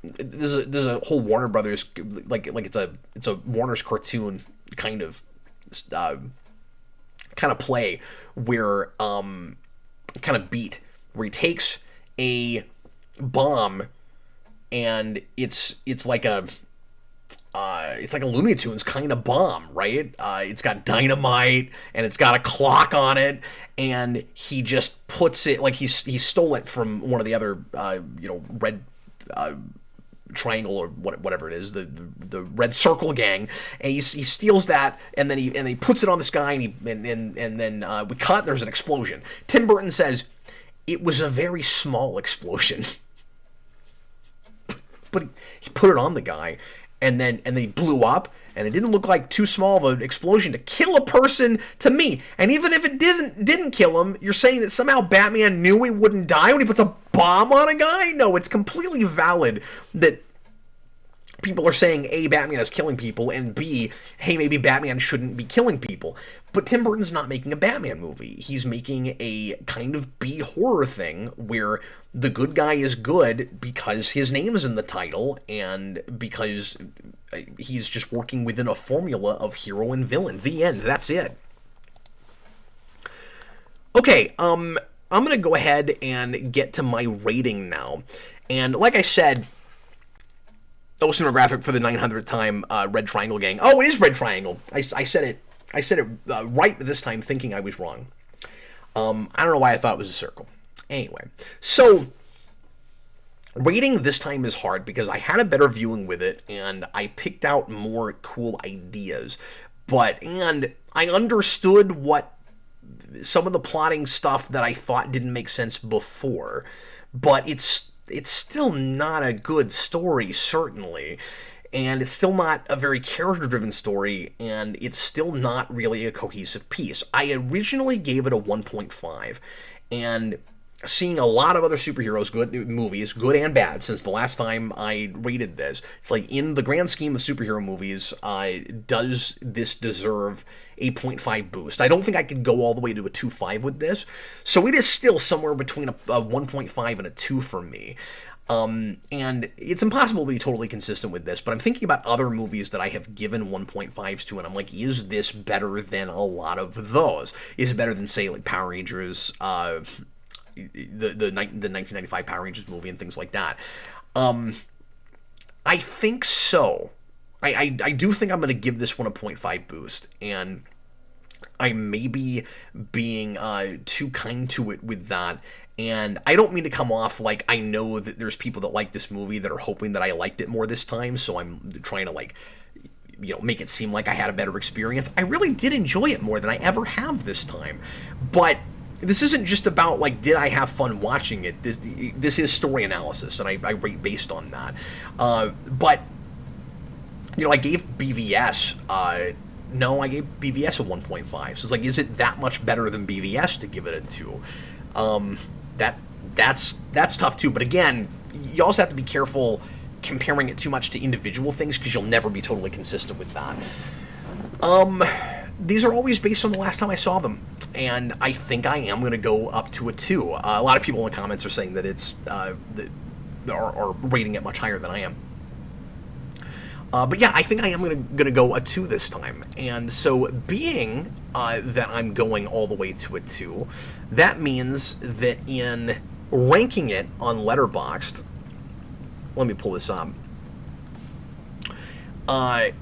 there's a whole Warner Brothers, like it's a Warner's cartoon kind of play where kind of beat where he takes a bomb and it's like a Looney Tunes kind of bomb, right? It's got dynamite and it's got a clock on it, and he just puts it like he stole it from one of the other red triangle or whatever it is, the red circle gang, and he steals that, and then he puts it on the sky, and then we cut. There's an explosion. Tim Burton says it was a very small explosion, but he put it on the guy, and they blew up, and it didn't look like too small of an explosion to kill a person to me. And even if it didn't kill him, you're saying that somehow Batman knew he wouldn't die when he puts a bomb on a guy? No, it's completely valid that people are saying, A, Batman is killing people, and B, hey, maybe Batman shouldn't be killing people. But Tim Burton's not making a Batman movie. He's making a kind of B-horror thing where the good guy is good because his name is in the title and because he's just working within a formula of hero and villain. The end. That's it. Okay, I'm going to go ahead and get to my rating now. And like I said, oceanographic for the 900th time, Red Triangle Gang. Oh, it is Red Triangle. I said it right this time, thinking I was wrong. I don't know why I thought it was a circle. Anyway, so rating this time is hard because I had a better viewing with it, and I picked out more cool ideas. And I understood what some of the plotting stuff that I thought didn't make sense before, but it's still not a good story, certainly, and it's still not a very character-driven story, and it's still not really a cohesive piece. I originally gave it a 1.5, and seeing a lot of other superheroes movies, good and bad, since the last time I rated this. It's like, in the grand scheme of superhero movies, does this deserve a 0.5 boost? I don't think I could go all the way to a 2.5 with this, so it is still somewhere between a 1.5 and a 2 for me. And it's impossible to be totally consistent with this, but I'm thinking about other movies that I have given 1.5s to, and I'm like, is this better than a lot of those? Is it better than, say, like Power Rangers, the 1995 Power Rangers movie and things like that? I think so. I do think I'm going to give this one a 0.5 boost, and I may be being too kind to it with that. And I don't mean to come off like I know that there's people that like this movie that are hoping that I liked it more this time, so I'm trying to, like, you know, make it seem like I had a better experience. I really did enjoy it more than I ever have this time. But this isn't just about, like, did I have fun watching it? This is story analysis, and I rate based on that. But, you know, I gave BVS... no, I gave BVS a 1.5. So it's like, is it that much better than BVS to give it a 2? That's tough too. But again, you also have to be careful comparing it too much to individual things, because you'll never be totally consistent with that. These are always based on the last time I saw them, and I think I am going to go up to a 2. A lot of people in the comments are saying that it's are rating it much higher than I am. But yeah, I think I am gonna go a 2 this time. And so, being that I'm going all the way to a 2, that means that in ranking it on Letterboxd, let me pull this up,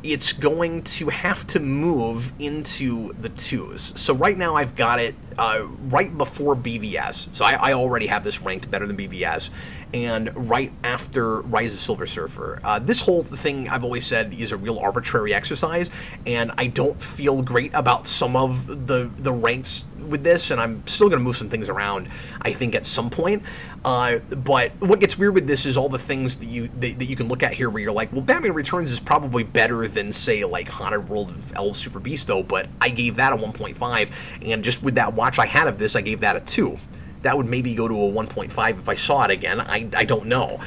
it's going to have to move into the 2s. So right now I've got it right before BVS. So I already have this ranked better than BVS. And right after Rise of Silver Surfer. This whole thing, I've always said, is a real arbitrary exercise, and I don't feel great about some of the ranks with this, and I'm still going to move some things around, I think, at some point. But what gets weird with this is all the things that you can look at here where you're like, well, Batman Returns is probably better than, say, like Haunted World of El Super Beasto, but I gave that a 1.5, and just with that watch I had of this, I gave that a 2. That would maybe go to a 1.5 if I saw it again. I don't know.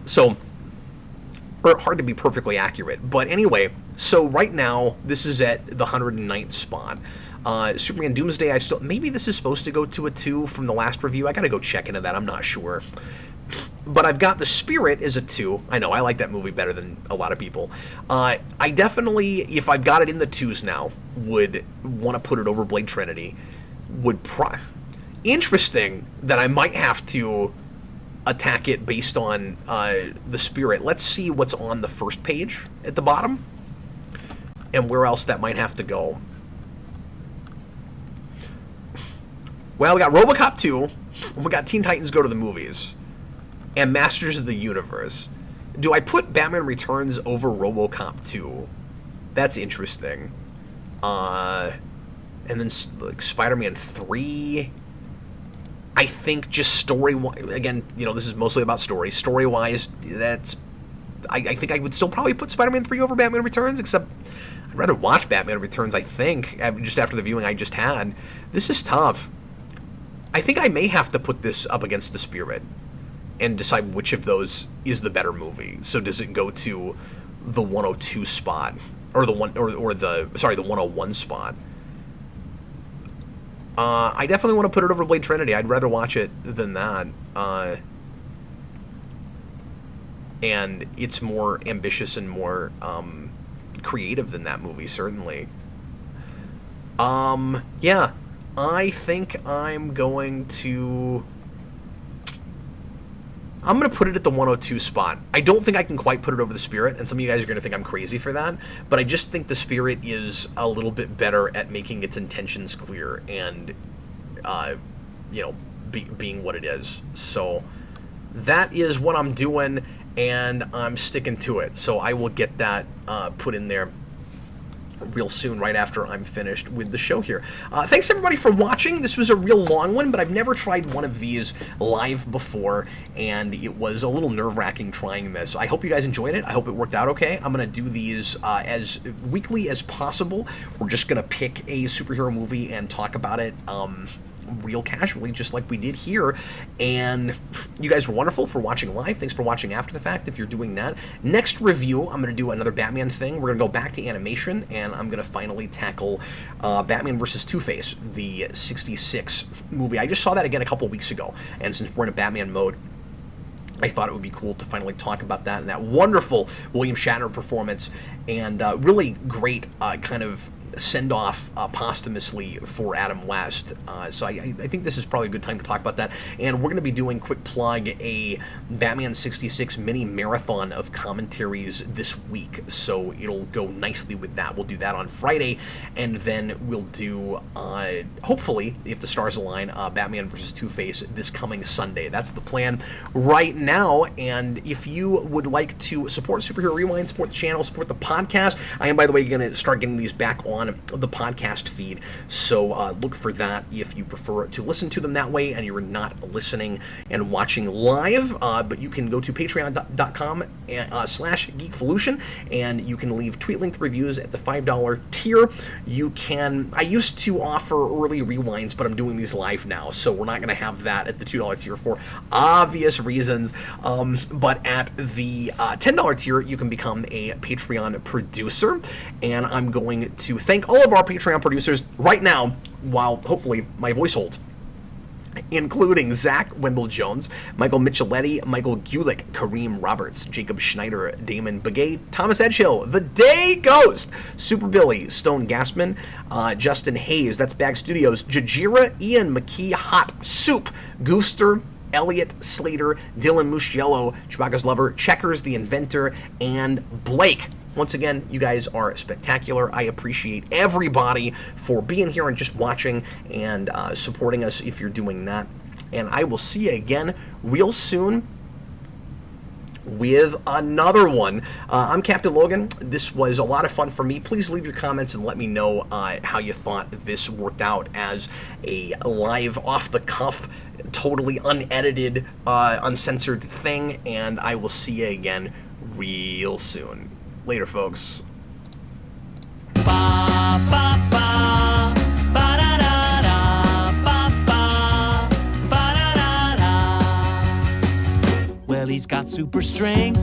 So, hard to be perfectly accurate. But anyway, so right now, this is at the 109th spot. Superman Doomsday, maybe this is supposed to go to a 2 from the last review. I gotta go check into that, I'm not sure. But I've got The Spirit as a 2. I know, I like that movie better than a lot of people. I definitely, if I've got it in the 2s now, would want to put it over Blade Trinity. Interesting that I might have to attack it based on The Spirit. Let's see what's on the first page at the bottom and where else that might have to go. Well, we got RoboCop 2, we got Teen Titans Go to the Movies, and Masters of the Universe. Do I put Batman Returns over RoboCop 2? That's interesting. And then like Spider-Man 3... I think just story-wise, again, you know, this is mostly about story. Story-wise, I think I would still probably put Spider-Man 3 over Batman Returns, except I'd rather watch Batman Returns, I think, just after the viewing I just had. This is tough. I think I may have to put this up against The Spirit and decide which of those is the better movie. So does it go to the 102 spot, or the 101 spot? I definitely want to put it over Blade Trinity. I'd rather watch it than that. And it's more ambitious and more creative than that movie, certainly. Yeah. I think I'm going to put it at the 102 spot. I don't think I can quite put it over The Spirit, and some of you guys are going to think I'm crazy for that, but I just think The Spirit is a little bit better at making its intentions clear and, you know, being what it is. So that is what I'm doing, and I'm sticking to it. So I will get that put in there real soon, right after I'm finished with the show here. Thanks everybody for watching. This was a real long one, but I've never tried one of these live before, and it was a little nerve-wracking trying this. I hope you guys enjoyed it. I hope it worked out okay. I'm going to do these as weekly as possible. We're just going to pick a superhero movie and talk about it real casually, just like we did here. And you guys were wonderful for watching live. Thanks for watching after the fact if you're doing that. Next review, I'm going to do another Batman thing. We're going to go back to animation, and I'm going to finally tackle Batman vs. Two-Face, the 66 movie. I just saw that again a couple weeks ago, and since we're in a Batman mode, I thought it would be cool to finally talk about that and that wonderful William Shatner performance, and really great kind of send-off posthumously for Adam West. So I think this is probably a good time to talk about that. And we're going to be doing, quick plug, a Batman 66 mini marathon of commentaries this week. So it'll go nicely with that. We'll do that on Friday, and then we'll do, hopefully, if the stars align, Batman vs. Two-Face this coming Sunday. That's the plan right now. And if you would like to support Superhero Rewind, support the channel, support the podcast, I am, by the way, going to start getting these back on the podcast feed, so look for that if you prefer to listen to them that way and you're not listening and watching live, but you can go to patreon.com/geekvolution, and you can leave tweet-length reviews at the $5 tier. I used to offer early rewinds, but I'm doing these live now, so we're not going to have that at the $2 tier for obvious reasons, but at the $10 tier, you can become a Patreon producer, and I'm going to thank all of our Patreon producers right now, while hopefully my voice holds, including Zach Wendell-Jones, Michael Micheletti, Michael Gulick, Kareem Roberts, Jacob Schneider, Damon Begay, Thomas Edgehill, The Day Ghost, Super Billy, Stone Gassman, Justin Hayes, that's Bag Studios, Jajira, Ian McKee, Hot Soup, Goofster, Elliot Slater, Dylan Musciello, Chewbacca's Lover, Checkers, The Inventor, and Blake. Once again, you guys are spectacular. I appreciate everybody for being here and just watching and supporting us if you're doing that. And I will see you again real soon with another one. I'm Captain Logan. This was a lot of fun for me. Please leave your comments and let me know how you thought this worked out as a live, off-the-cuff, totally unedited, uncensored thing. And I will see you again real soon. Later, folks. Well, he's got super strength